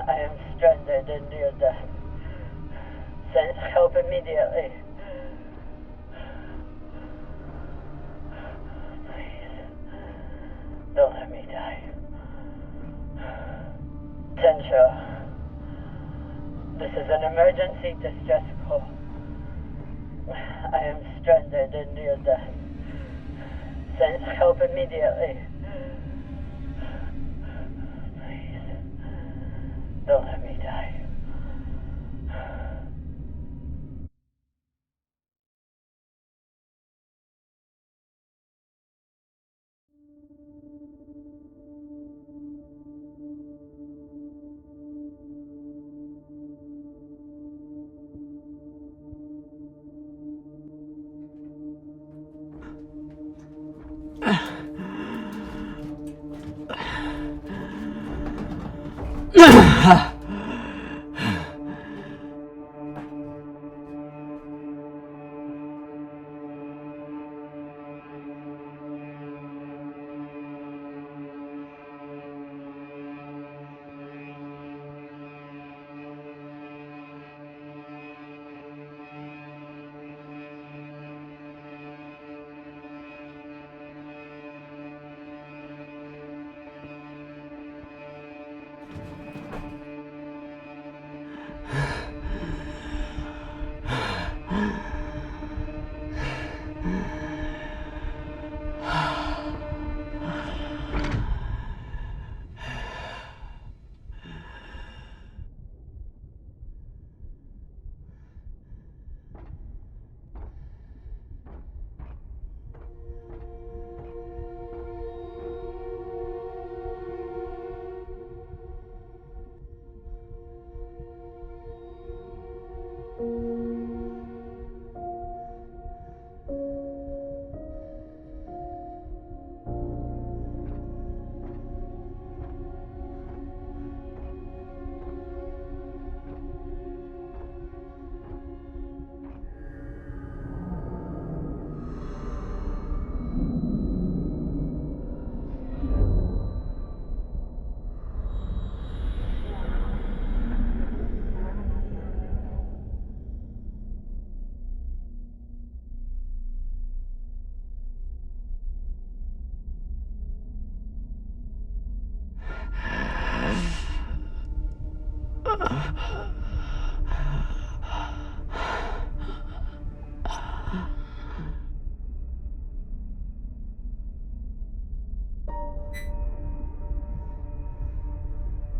I am stranded and near death. Send help immediately. Please, don't let me die. Tensha, this is an emergency distress call. I am stranded and near death. Send help immediately. Please. Don't let me die.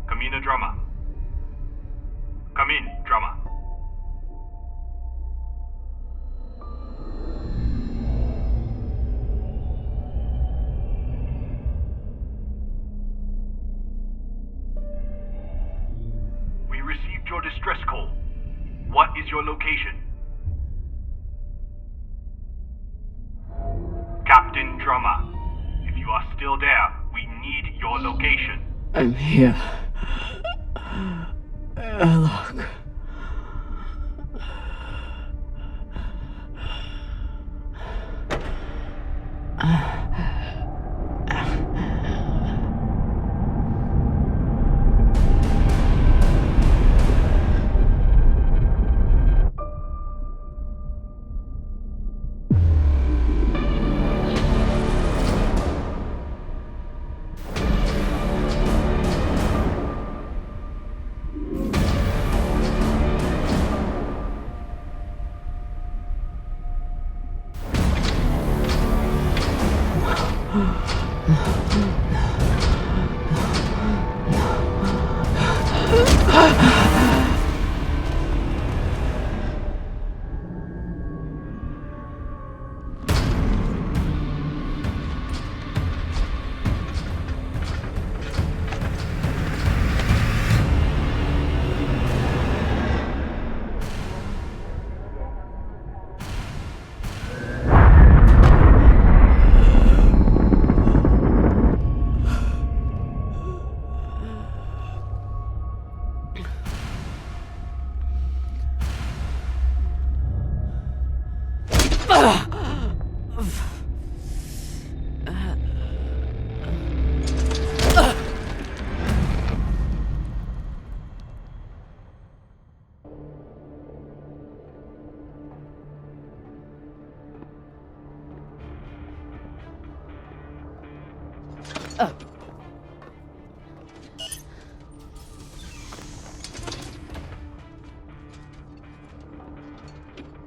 Camina Drummer. Come in, Drummer. We received your distress call. What is your location? Captain Drummer, if you are still there, we need your location. I'm here. Look.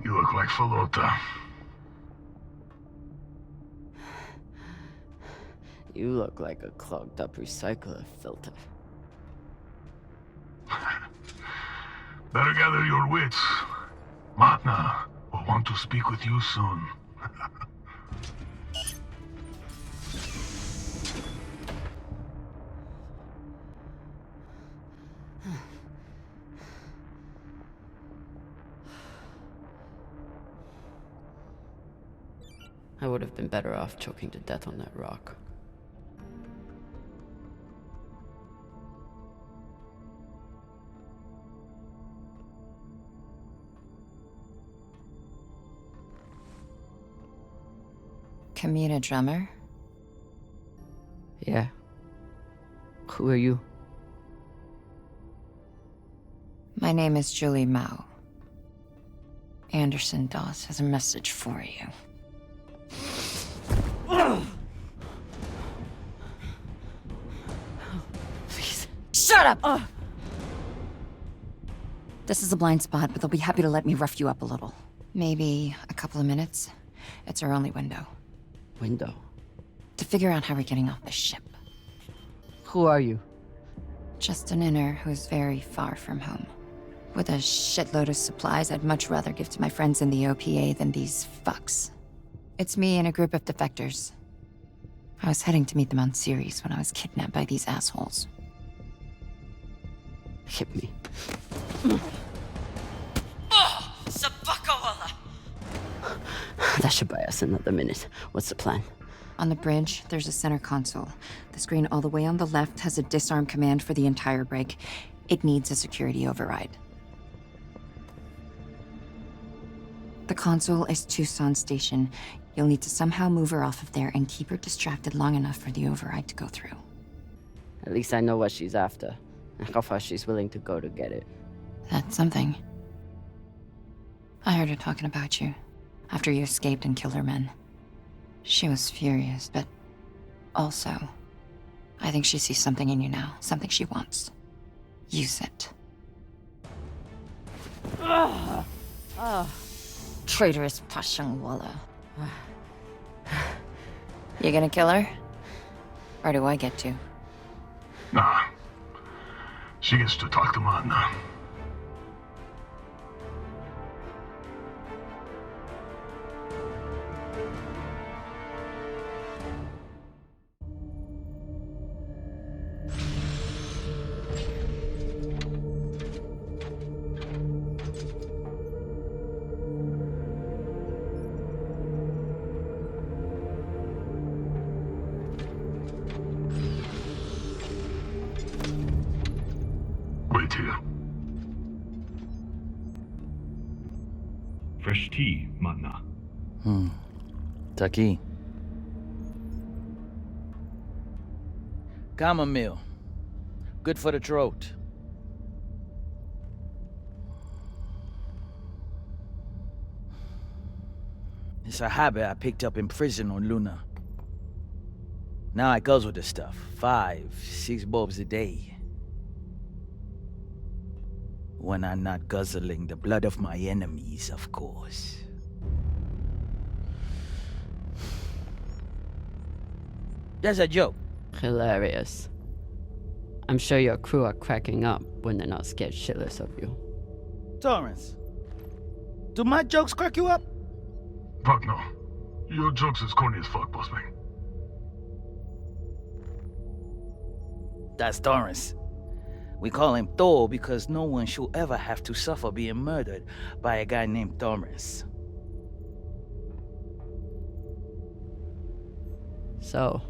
You look like Falota. You look like a clogged up recycler filter. Better gather your wits. Matna will want to speak with you soon. I would have been better off choking to death on that rock. Camina Drummer? Yeah. Who are you? My name is Julie Mao. Anderson Dawes has a message for you. Please. Shut up! This is a blind spot, but they'll be happy to let me rough you up a little. Maybe a couple of minutes. It's our only window. Window? To figure out how we're getting off the ship. Who are you? Just an inner who's very far from home. With a shitload of supplies I'd much rather give to my friends in the OPA than these fucks. It's me and a group of defectors. I was heading to meet them on Ceres when I was kidnapped by these assholes. Hit me. Oh! Sabakawala! That should buy us another minute. What's the plan? On the bridge, there's a center console. The screen all the way on the left has a disarm command for the entire break. It needs a security override. The console is Tucson Station. You'll need to somehow move her off of there and keep her distracted long enough for the override to go through. At least I know what she's after, and how far she's willing to go to get it. That's something. I heard her talking about you, after you escaped and killed her men. She was furious, but also, I think she sees something in you now, something she wants. Use it. Traitorous Pashangwala. You gonna kill her? Or do I get to? Nah. She gets to talk to Matna. Wait here. Fresh tea, Matna. Taki. Chamomile. Good for the throat. It's a habit I picked up in prison on Luna. Now I guzzle the stuff. 5, 6 bulbs a day. When I'm not guzzling the blood of my enemies, of course. That's a joke. Hilarious. I'm sure your crew are cracking up when they're not scared shitless of you. Torrance, do my jokes crack you up? Fuck no. Your jokes is corny as fuck, boss man. That's Torrance. We call him Thor because no one should ever have to suffer being murdered by a guy named Torrance. So,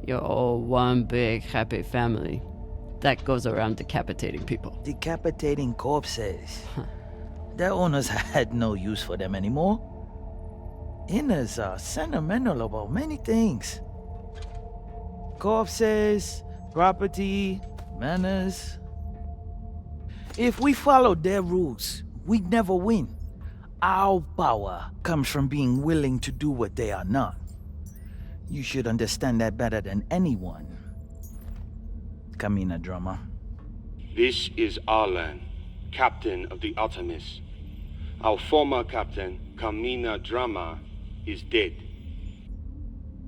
you're all one big happy family that goes around decapitating people. Decapitating corpses. Their owners had no use for them anymore. Inners are sentimental about many things. Corpses, property, manners. If we followed their rules, we'd never win. Our power comes from being willing to do what they are not. You should understand that better than anyone. Camina Drummer. This is Arlan, captain of the Artemis. Our former captain, Camina Drummer, is dead.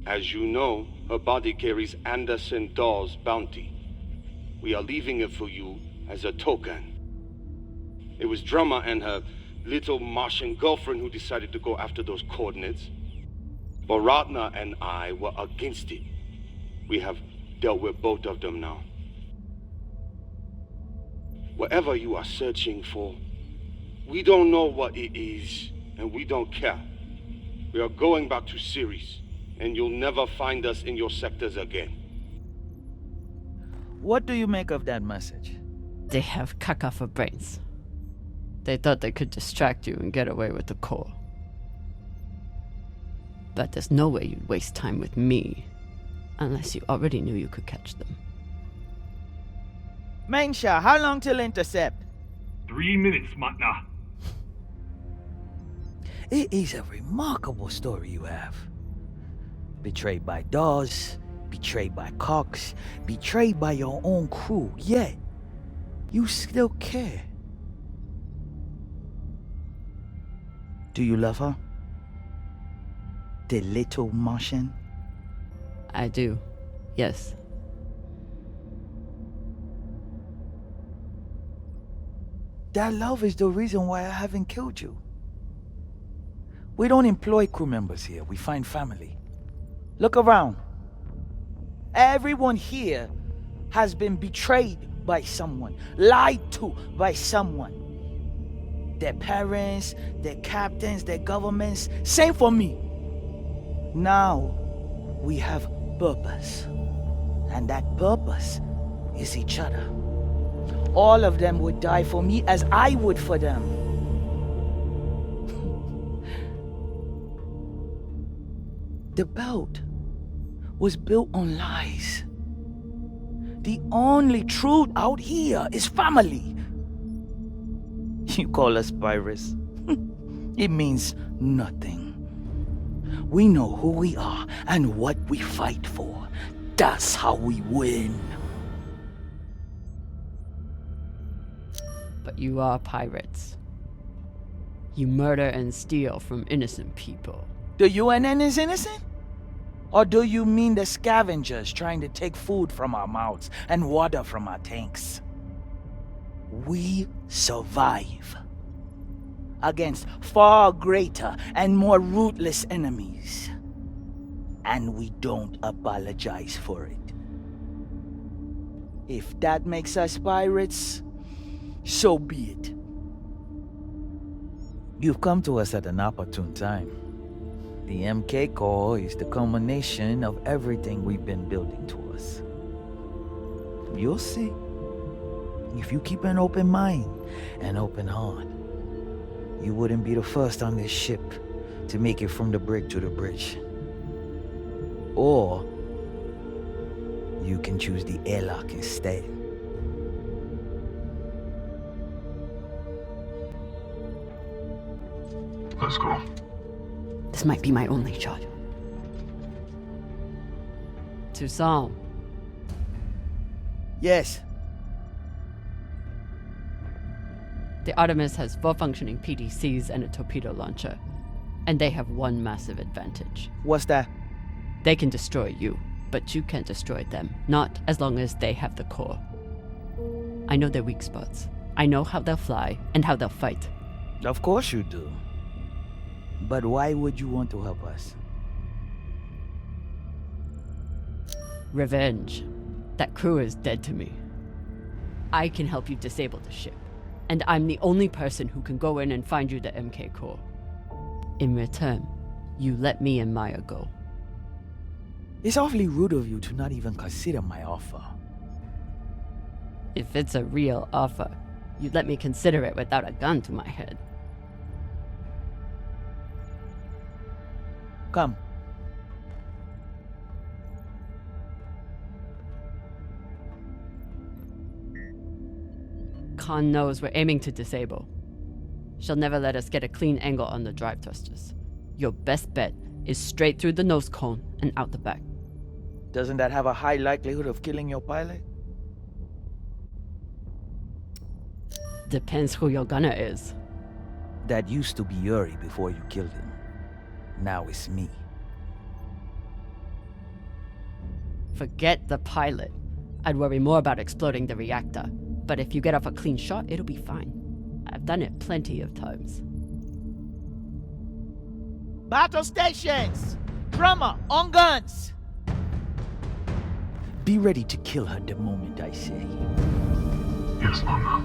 As you know, Her body carries Anderson Dawes' bounty. We are leaving it for you as a token. It was Drummer and her little Martian girlfriend who decided to go after those coordinates. But Ratna and I were against it. We have dealt with both of them now. Whatever you are searching for, we don't know what it is, and we don't care. We are going back to Ceres, and you'll never find us in your sectors again. What do you make of that message? They have caca for brains. They thought they could distract you and get away with the core. But there's no way you'd waste time with me, unless you already knew you could catch them. Mensha, how long till intercept? 3 minutes, Matna. It is a remarkable story you have. Betrayed by Dawes, betrayed by Cox, betrayed by your own crew, yet you still care. Do you love her? The little Martian? I do, yes. That love is the reason why I haven't killed you. We don't employ crew members here, we find family. Look around. Everyone here has been betrayed by someone, lied to by someone. Their parents, their captains, their governments, same for me. Now, we have purpose. And that purpose is each other. All of them would die for me as I would for them. The belt was built on lies. The only truth out here is family. You call us pirates? It means nothing. We know who we are and what we fight for. That's how we win. But you are pirates. You murder and steal from innocent people. The UNN is innocent? Or do you mean the scavengers trying to take food from our mouths and water from our tanks? We survive against far greater and more ruthless enemies. And we don't apologize for it. If that makes us pirates, so be it. You've come to us at an opportune time. The MK Core is the culmination of everything we've been building towards. You'll see. If you keep an open mind and open heart, you wouldn't be the first on this ship to make it from the brig to the bridge. Or you can choose the airlock instead. Let's go. This might be my only shot. Toussaint. Yes. The Artemis has 4 functioning PDCs and a torpedo launcher. And they have one massive advantage. What's that? They can destroy you, but you can't destroy them. Not as long as they have the core. I know their weak spots. I know how they'll fly and how they'll fight. Of course you do. But why would you want to help us? Revenge. That crew is dead to me. I can help you disable the ship. And I'm the only person who can go in and find you the MK core. In return, you let me and Maya go. It's awfully rude of you to not even consider my offer. If it's a real offer, you'd let me consider it without a gun to my head. Come. Khan knows we're aiming to disable. She'll never let us get a clean angle on the drive thrusters. Your best bet is straight through the nose cone and out the back. Doesn't that have a high likelihood of killing your pilot? Depends who your gunner is. That used to be Yuri before you killed him. Now it's me. Forget the pilot. I'd worry more about exploding the reactor. But if you get off a clean shot, it'll be fine. I've done it plenty of times. Battle stations! Drummer, on guns! Be ready to kill her the moment I say. Yes, Mama.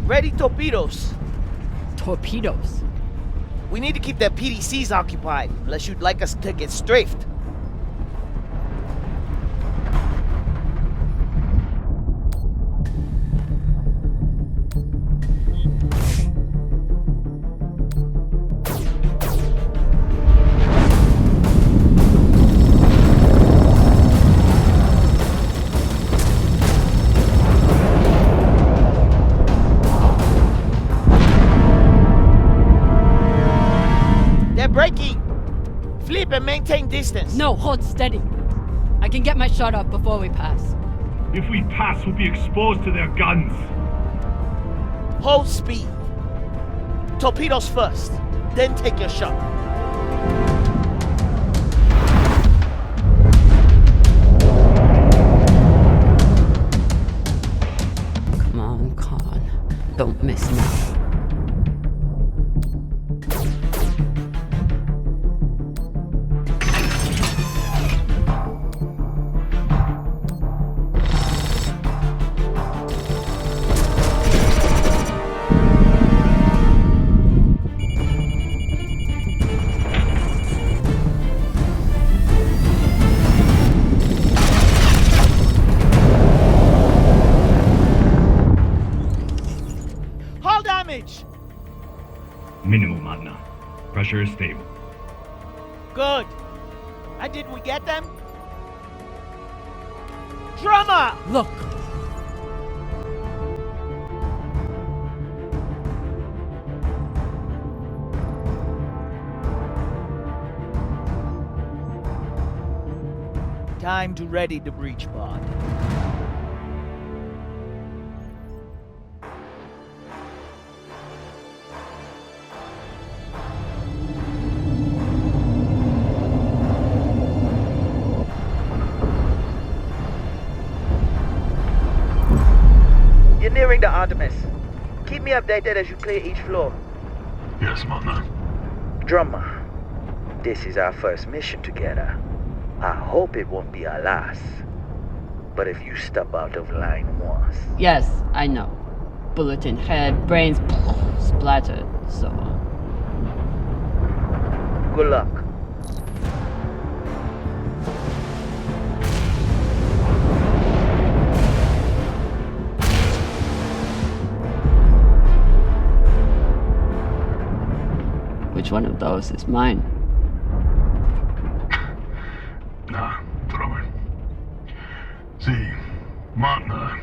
Ready torpedoes. Torpedoes? We need to keep their PDCs occupied, unless you'd like us to get strafed. Breaking! Flip and maintain distance. No, hold steady. I can get my shot off before we pass. If we pass, we'll be exposed to their guns. Hold speed. Torpedoes first, then take your shot. Come on, Khan. Don't miss now. Minimal, Magna. Pressure is stable. Good. And did we get them? Drummer! Look! Time to ready the breach pod. You're nearing the Artemis. Keep me updated as you clear each floor. Yes, Mama. Drummer, this is our first mission together. I hope it won't be our last. But if you step out of line once... Yes, I know. Bullet in head, brains splattered, so on. Good luck. Which one of those is mine? Nah, Drummer. See, Magna,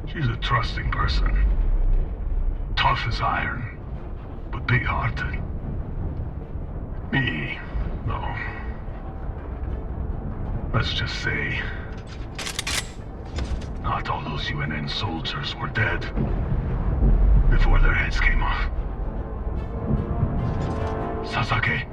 she's a trusting person. Tough as iron, but big-hearted. Me, though. Let's just say, not all those UNN soldiers were dead before their heads came off. Sasaki.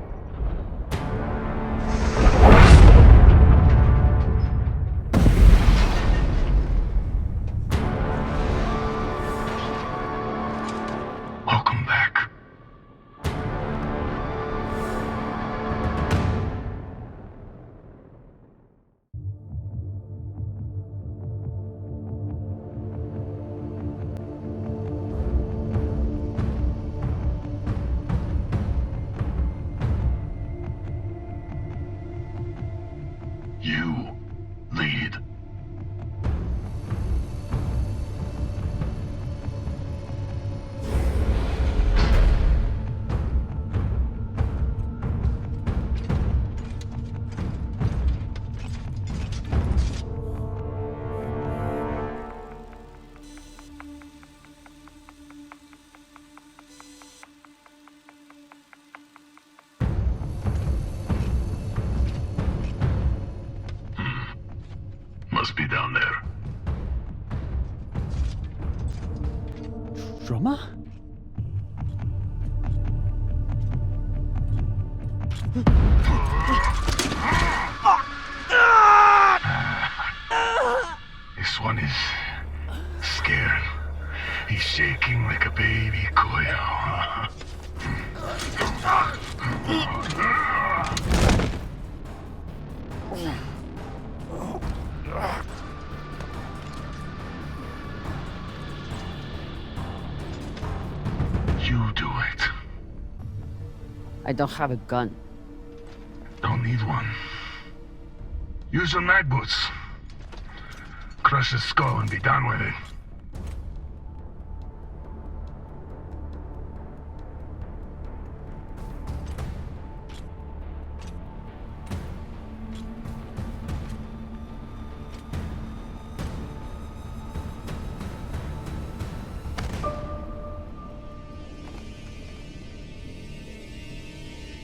Welcome back. You lead. be down there. Drummer? This one is scared. He's shaking like a baby coil. You do it. I don't have a gun. Don't need one. Use your mag boots. Crush his skull and be done with it.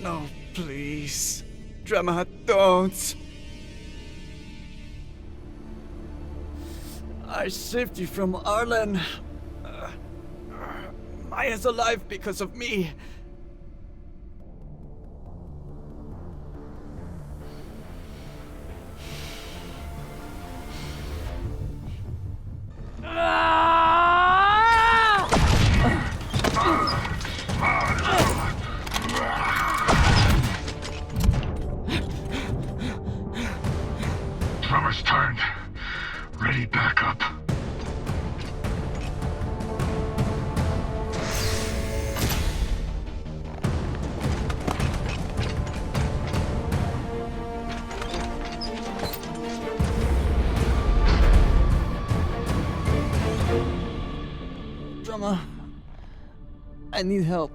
No, please. Drummer, don't. I saved you from Arlen. Maya's alive because of me. Drummer's turned. Ready, back up. Drummer, I need help.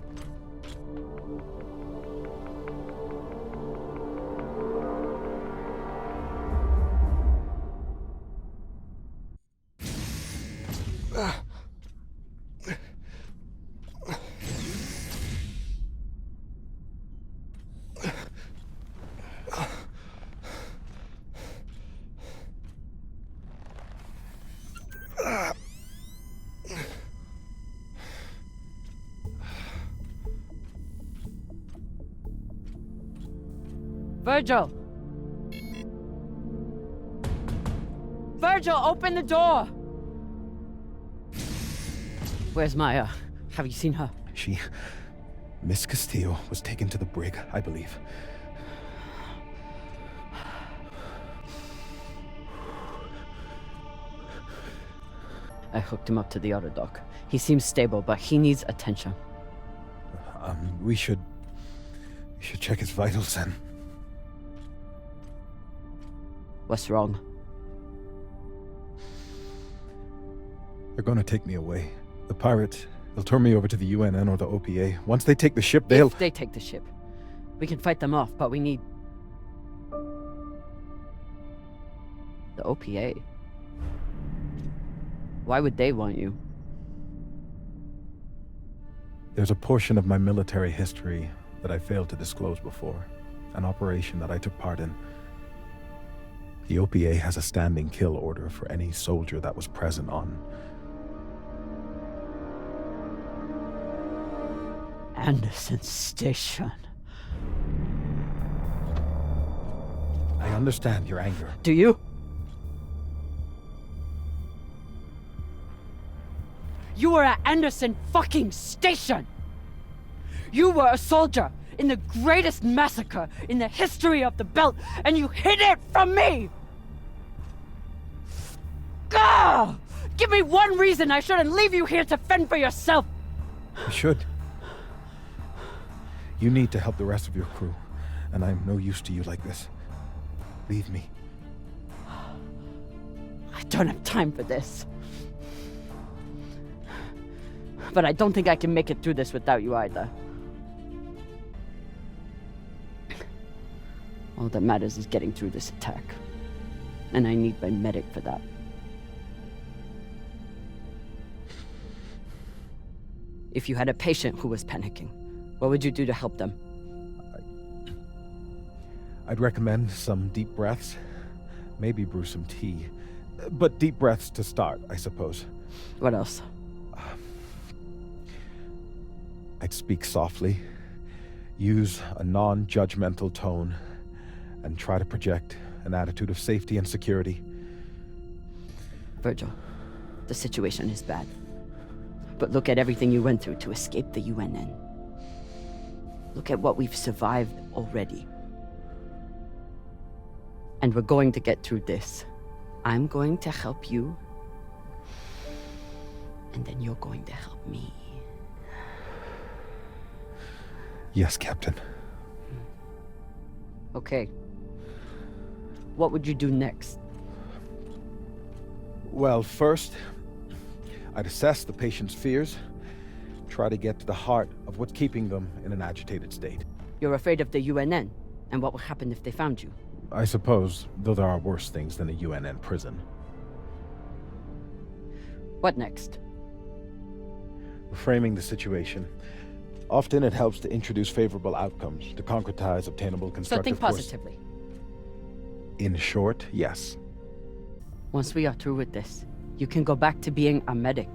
Virgil! Virgil, open the door! Where's Maya? Have you seen her? Miss Castillo was taken to the brig, I believe. I hooked him up to the other dock. He seems stable, but he needs attention. We should check his vitals then. What's wrong? They're gonna take me away. The pirates, they'll turn me over to the UNN or the OPA. Once they take the ship, they'll... If they take the ship. We can fight them off, but we need... the OPA. Why would they want you? There's a portion of my military history that I failed to disclose before. An operation that I took part in. The OPA has a standing kill order for any soldier that was present on... Anderson Station. I understand your anger. Do you? You were at Anderson fucking Station! You were a soldier in the greatest massacre in the history of the Belt, and you hid it from me! Gah! Give me one reason I shouldn't leave you here to fend for yourself! You should. You need to help the rest of your crew, and I'm no use to you like this. Leave me. I don't have time for this. But I don't think I can make it through this without you either. All that matters is getting through this attack. And I need my medic for that. If you had a patient who was panicking, what would you do to help them? I'd recommend some deep breaths, maybe brew some tea, But deep breaths to start, I suppose. What else? I'd speak softly, use a non-judgmental tone, and try to project an attitude of safety and security. Virgil, the situation is bad. But look at everything you went through to escape the UNN. Look at what we've survived already. And we're going to get through this. I'm going to help you. And then you're going to help me. Yes, Captain. Okay. What would you do next? Well, first, I'd assess the patient's fears, try to get to the heart of what's keeping them in an agitated state. You're afraid of the UNN, and what will happen if they found you? I suppose, though there are worse things than a UNN prison. What next? Reframing the situation. Often it helps to introduce favorable outcomes, to concretize obtainable constructive So think positively. In short, yes. Once we are through with this, you can go back to being a medic.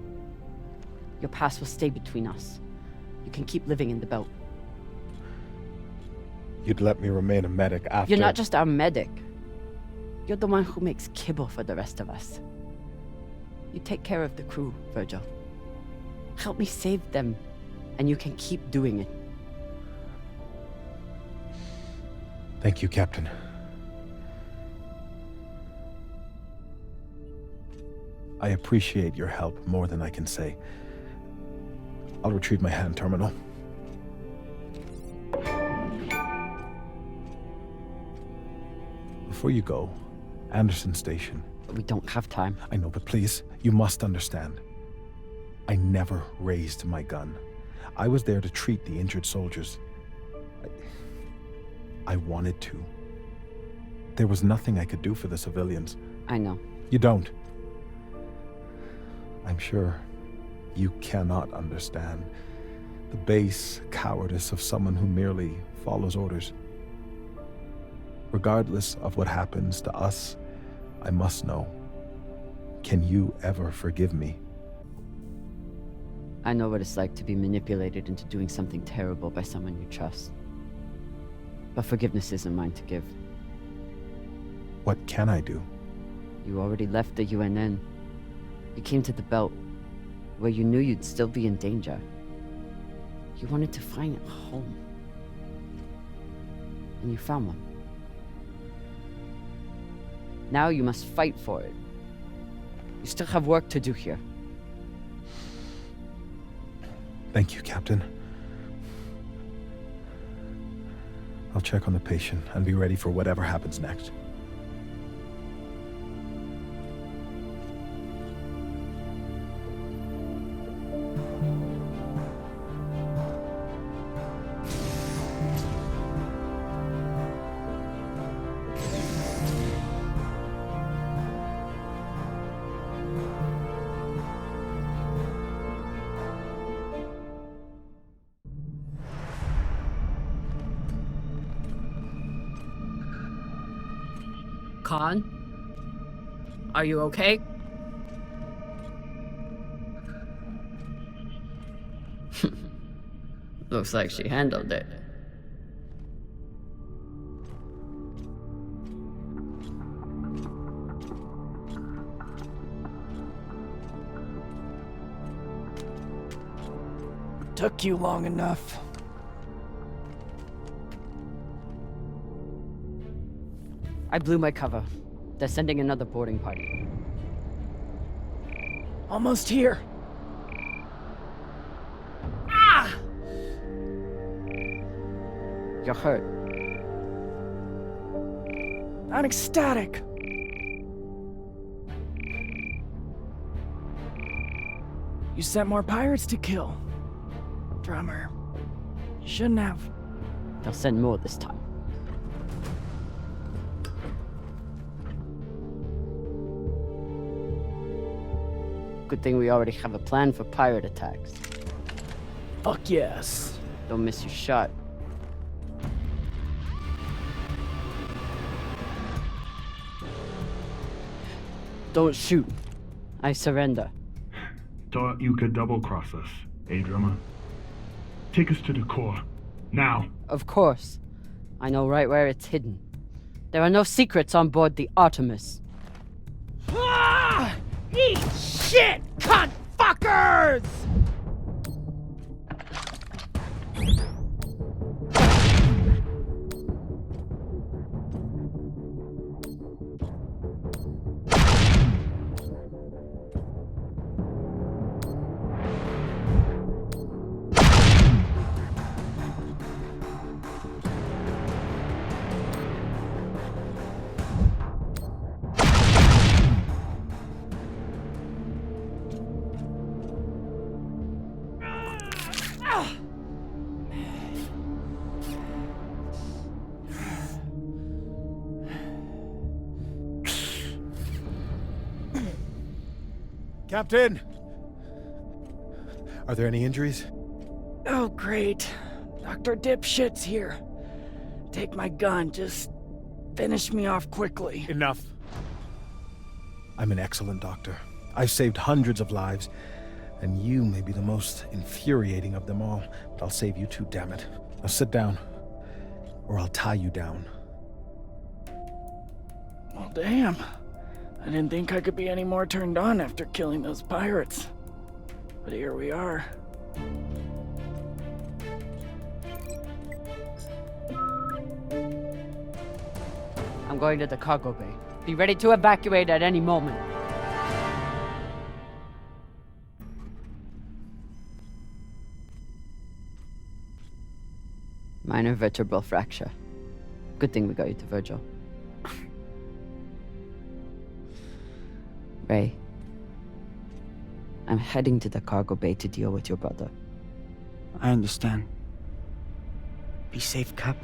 Your past will stay between us. You can keep living in the belt. You'd let me remain a medic after... You're not just our medic. You're the one who makes kibble for the rest of us. You take care of the crew, Virgil. Help me save them, and you can keep doing it. Thank you, Captain. I appreciate your help more than I can say. I'll retrieve my hand terminal. Before you go, Anderson Station. We don't have time. I know, but please, you must understand. I never raised my gun. I was there to treat the injured soldiers. I wanted to. There was nothing I could do for the civilians. I know. You don't. I'm sure you cannot understand the base cowardice of someone who merely follows orders. Regardless of what happens to us, I must know. Can you ever forgive me? I know what it's like to be manipulated into doing something terrible by someone you trust. But forgiveness isn't mine to give. What can I do? You already left the UNN. You came to the belt, where you knew you'd still be in danger. You wanted to find a home. And you found one. Now you must fight for it. You still have work to do here. Thank you, Captain. I'll check on the patient and be ready for whatever happens next. Khan? Are you okay? Looks like she handled it. Took you long enough. I blew my cover. They're sending another boarding party. Almost here. Ah! You're hurt. I'm ecstatic. You sent more pirates to kill. Drummer. You shouldn't have. They'll send more this time. Good thing we already have a plan for pirate attacks. Fuck yes. Don't miss your shot. Don't shoot. I surrender. Thought you could double-cross us, eh, Drummer? Take us to the core. Now. Of course. I know right where it's hidden. There are no secrets on board the Artemis. Ah! Eat shit, cunt fuckers! Captain! Are there any injuries? Oh, great. Dr. Dipshit's here. Take my gun, just finish me off quickly. Enough. I'm an excellent doctor. I've saved hundreds of lives, and you may be the most infuriating of them all, but I'll save you too, damn it. Now sit down, or I'll tie you down. Well, damn. I didn't think I could be any more turned on after killing those pirates. But here we are. I'm going to the cargo bay. Be ready to evacuate at any moment. Minor vertebral fracture. Good thing we got you to Virgil. Ray, I'm heading to the cargo bay to deal with your brother. I understand. Be safe, Cap.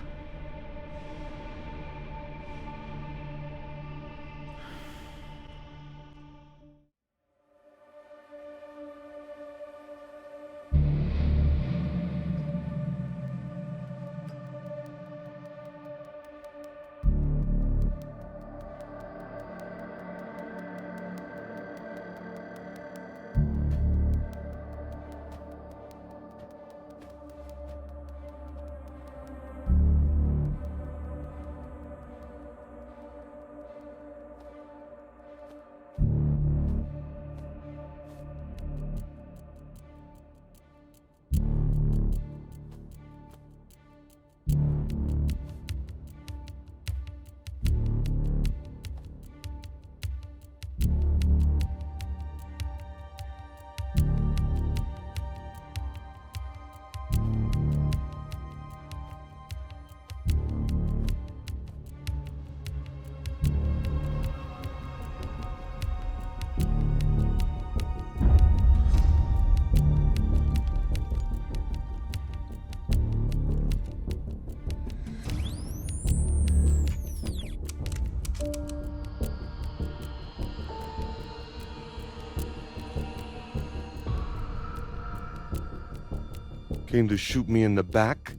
Came to shoot me in the back?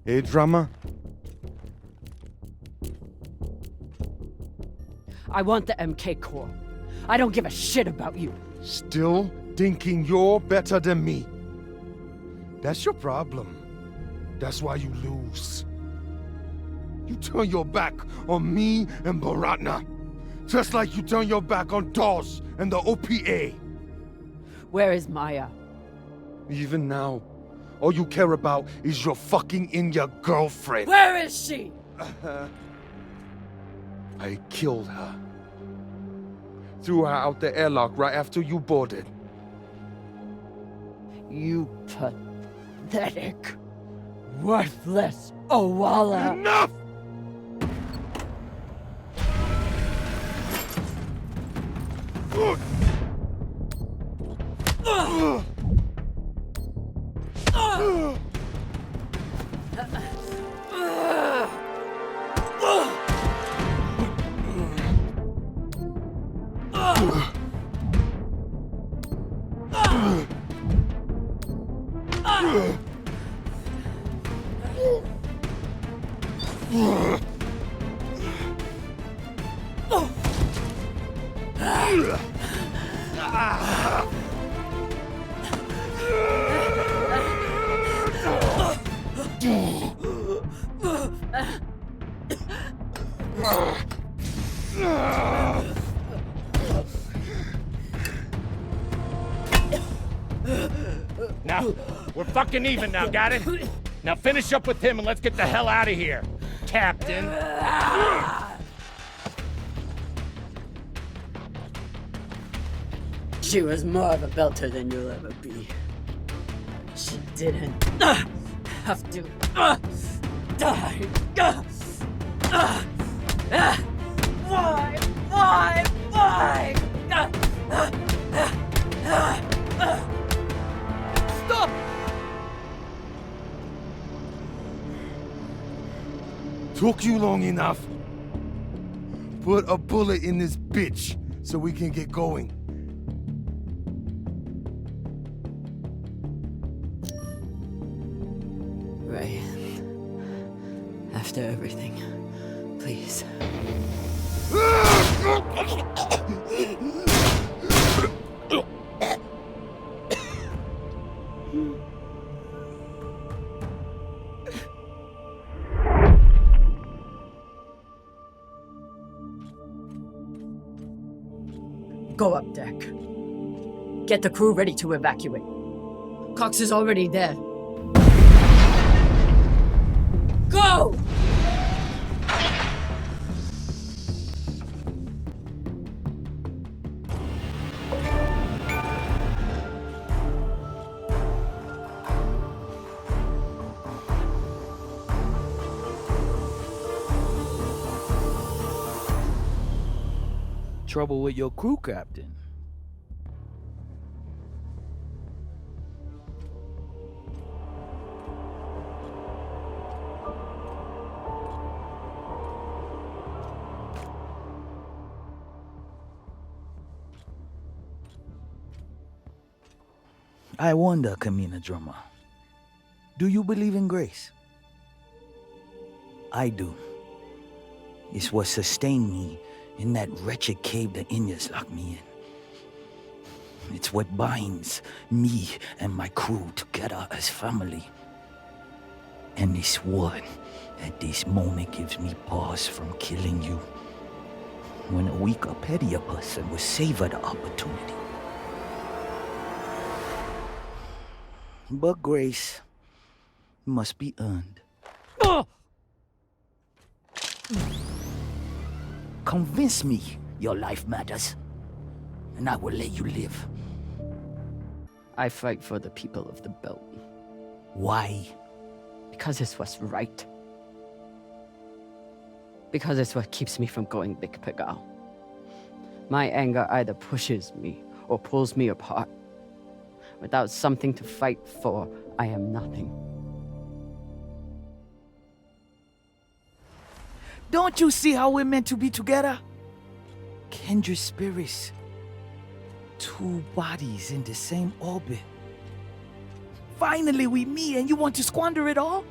Eh, Drummer? I want the MK core. I don't give a shit about you. Still thinking you're better than me. That's your problem. That's why you lose. You turn your back on me and Baratna. Just like you turn your back on Dawes and the OPA. Where is Maya? Even now, all you care about is your fucking India girlfriend. Where is she? I killed her. Threw her out the airlock right after you boarded. You pathetic, worthless Owala. Enough! Now, we're fucking even now, got it? Now finish up with him and let's get the hell out of here, Captain. She was more of a belter than you'll ever be. She didn't have to die. Why? Stop! Took you long enough. Put a bullet in this bitch so we can get going. Right. After everything, please. Go up deck. Get the crew ready to evacuate. Cox is already there. Go! Trouble with your crew, Captain. I wonder, Camina Drummer, do you believe in grace? I do. It's what sustained me in that wretched cave the Inyas locked me in. It's what binds me and my crew together as family. And it's what, at this moment, gives me pause from killing you. When a weaker, pettier person would savor the opportunity. But grace must be earned. Convince me your life matters, and I will let you live. I fight for the people of the belt. Why? Because it's what's right. Because it's what keeps me from going Big Pigal. My anger either pushes me or pulls me apart. Without something to fight for, I am nothing. Don't you see how we're meant to be together? Kindred spirits. Two bodies in the same orbit. Finally we meet and you want to squander it all?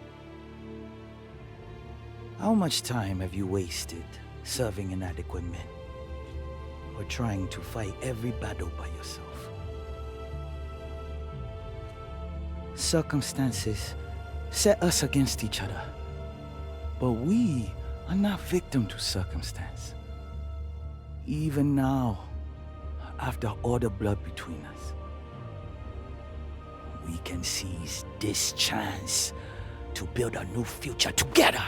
How much time have you wasted serving inadequate men? Or trying to fight every battle by yourself? Circumstances set us against each other. But we are not victim to circumstance. Even now, after all the blood between us, we can seize this chance to build a new future together.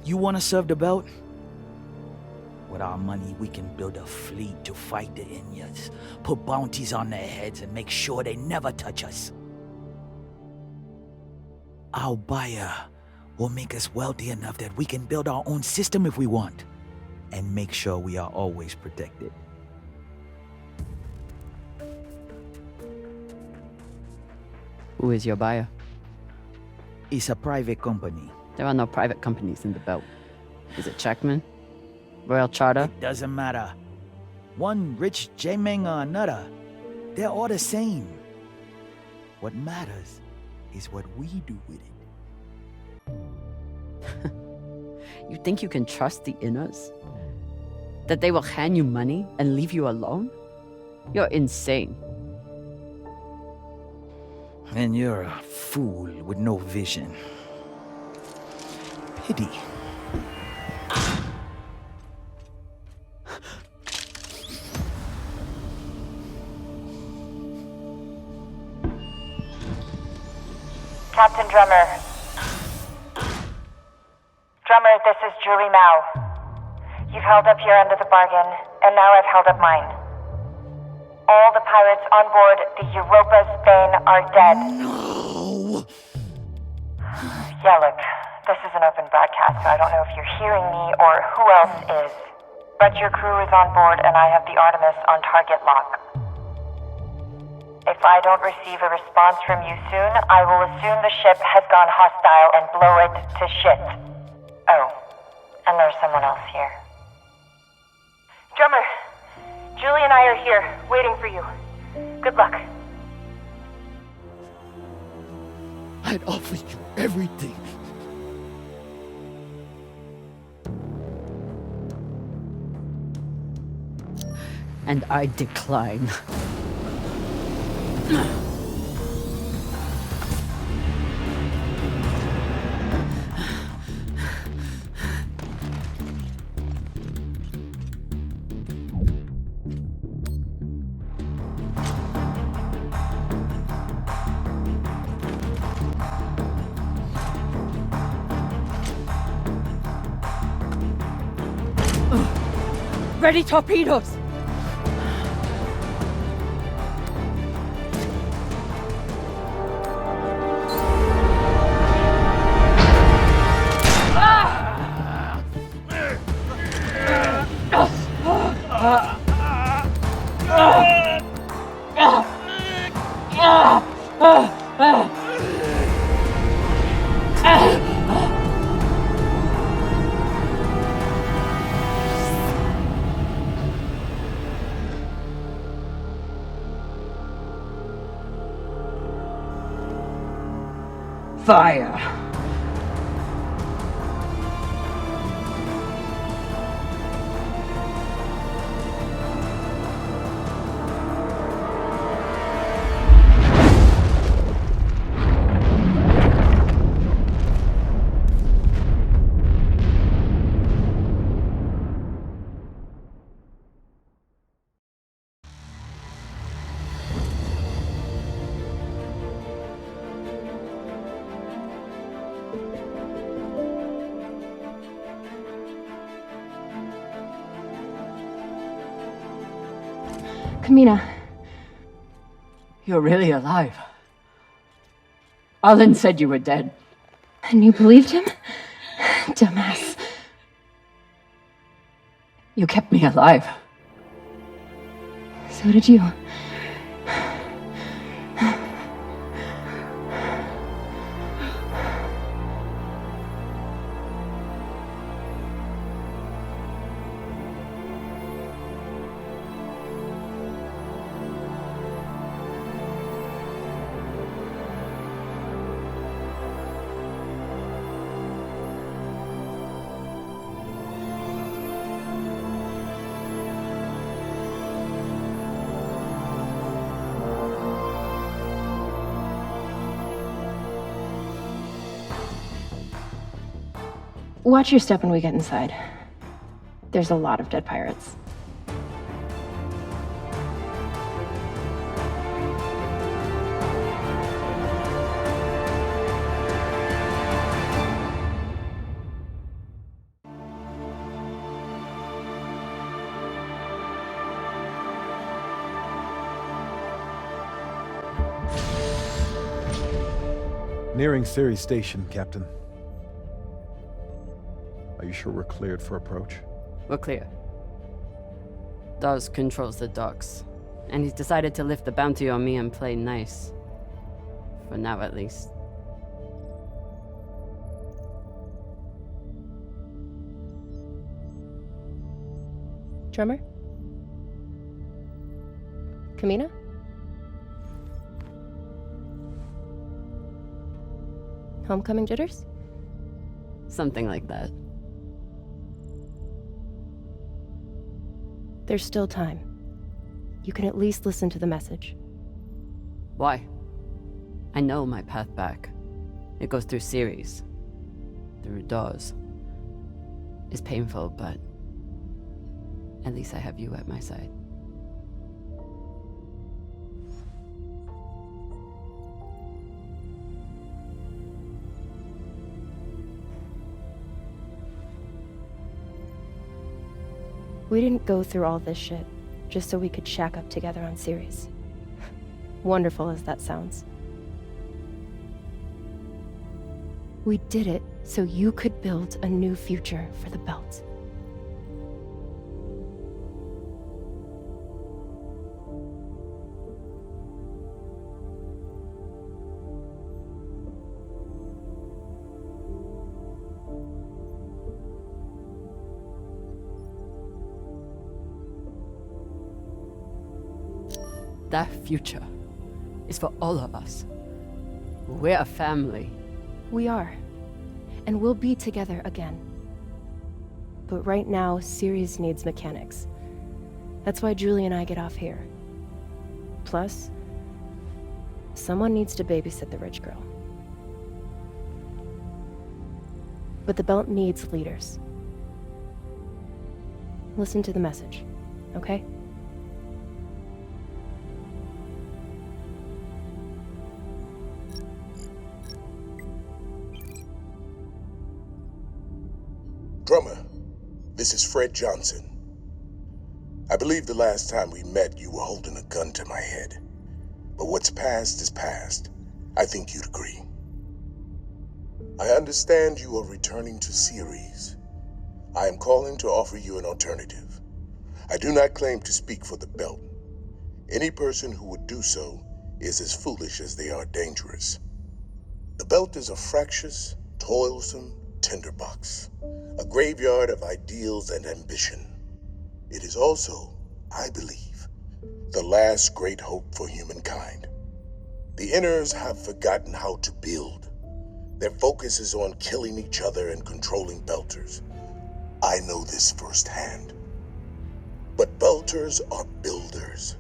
You want to serve the belt? With our money, we can build a fleet to fight the Inyas, put bounties on their heads, and make sure they never touch us. Our buyer will make us wealthy enough that we can build our own system if we want, and make sure we are always protected. Who is your buyer? It's a private company. There are no private companies in the belt. Is it Checkman? Royal Charter? It doesn't matter. One rich J-Meng or another. They're all the same. What matters is what we do with it. You think you can trust the Inners? That they will hand you money and leave you alone? You're insane. And you're a fool with no vision. Pity. Captain Drummer. Drummer, this is Julie Mao. You've held up your end of the bargain, and now I've held up mine. All the pirates on board the Europa's Bane are dead. No! Yeah, look, this is an open broadcast, so I don't know if you're hearing me or who else is. But your crew is on board, and I have the Artemis on target lock. If I don't receive a response from you soon, I will assume the ship has gone hostile and blow it to shit. Oh, and there's someone else here. Drummer, Julie and I are here, waiting for you. Good luck. I'd offered you everything. And I decline. Ready torpedoes! Fire! Camina. You're really alive. Arlen said you were dead. And you believed him? Dumbass. You kept me alive. So did you. Watch your step when we get inside. There's a lot of dead pirates. Nearing Ceres Station, Captain. Are you sure we're cleared for approach? We're clear. Dawes controls the docks, and he's decided to lift the bounty on me and play nice. For now, at least. Drummer? Camina? Homecoming jitters? Something like that. There's still time. You can at least listen to the message. Why? I know my path back. It goes through Ceres. Through doors. It's painful, but at least I have you at my side. We didn't go through all this shit just so we could shack up together on Ceres. Wonderful as that sounds. We did it so you could build a new future for the Belt. That future is for all of us. We're a family. We are. And we'll be together again. But right now, Ceres needs mechanics. That's why Julie and I get off here. Plus, someone needs to babysit the rich girl. But the Belt needs leaders. Listen to the message, okay? Drummer, this is Fred Johnson. I believe the last time we met you were holding a gun to my head. But what's past is past. I think you'd agree. I understand you are returning to Ceres. I am calling to offer you an alternative. I do not claim to speak for the Belt. Any person who would do so is as foolish as they are dangerous. The Belt is a fractious, toilsome tinderbox. A graveyard of ideals and ambition. It is also, I believe, the last great hope for humankind. The Inners have forgotten how to build. Their focus is on killing each other and controlling Belters. I know this firsthand. But Belters are builders.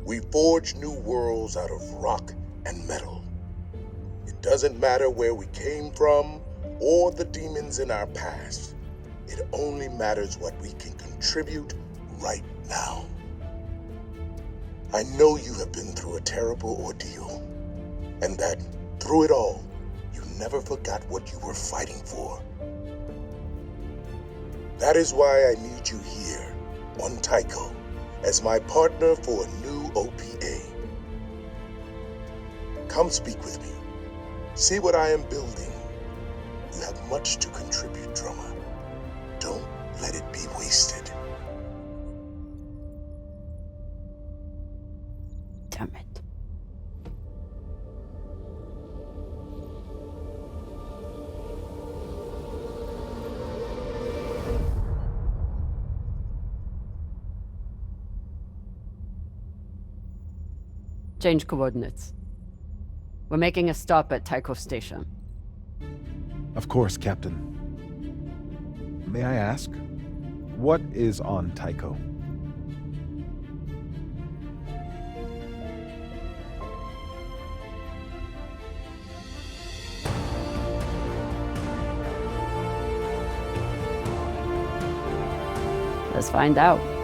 We forge new worlds out of rock and metal. It doesn't matter where we came from or the demons in our past. It only matters what we can contribute right now. I know you have been through a terrible ordeal, and that, through it all, you never forgot what you were fighting for. That is why I need you here, on Tycho, as my partner for a new OPA. Come speak with me. See what I am building. You have much to contribute, Drummer. Don't let it be wasted. Damn it. Change coordinates. We're making a stop at Tycho Station. Of course, Captain. May I ask, what is on Tycho? Let's find out.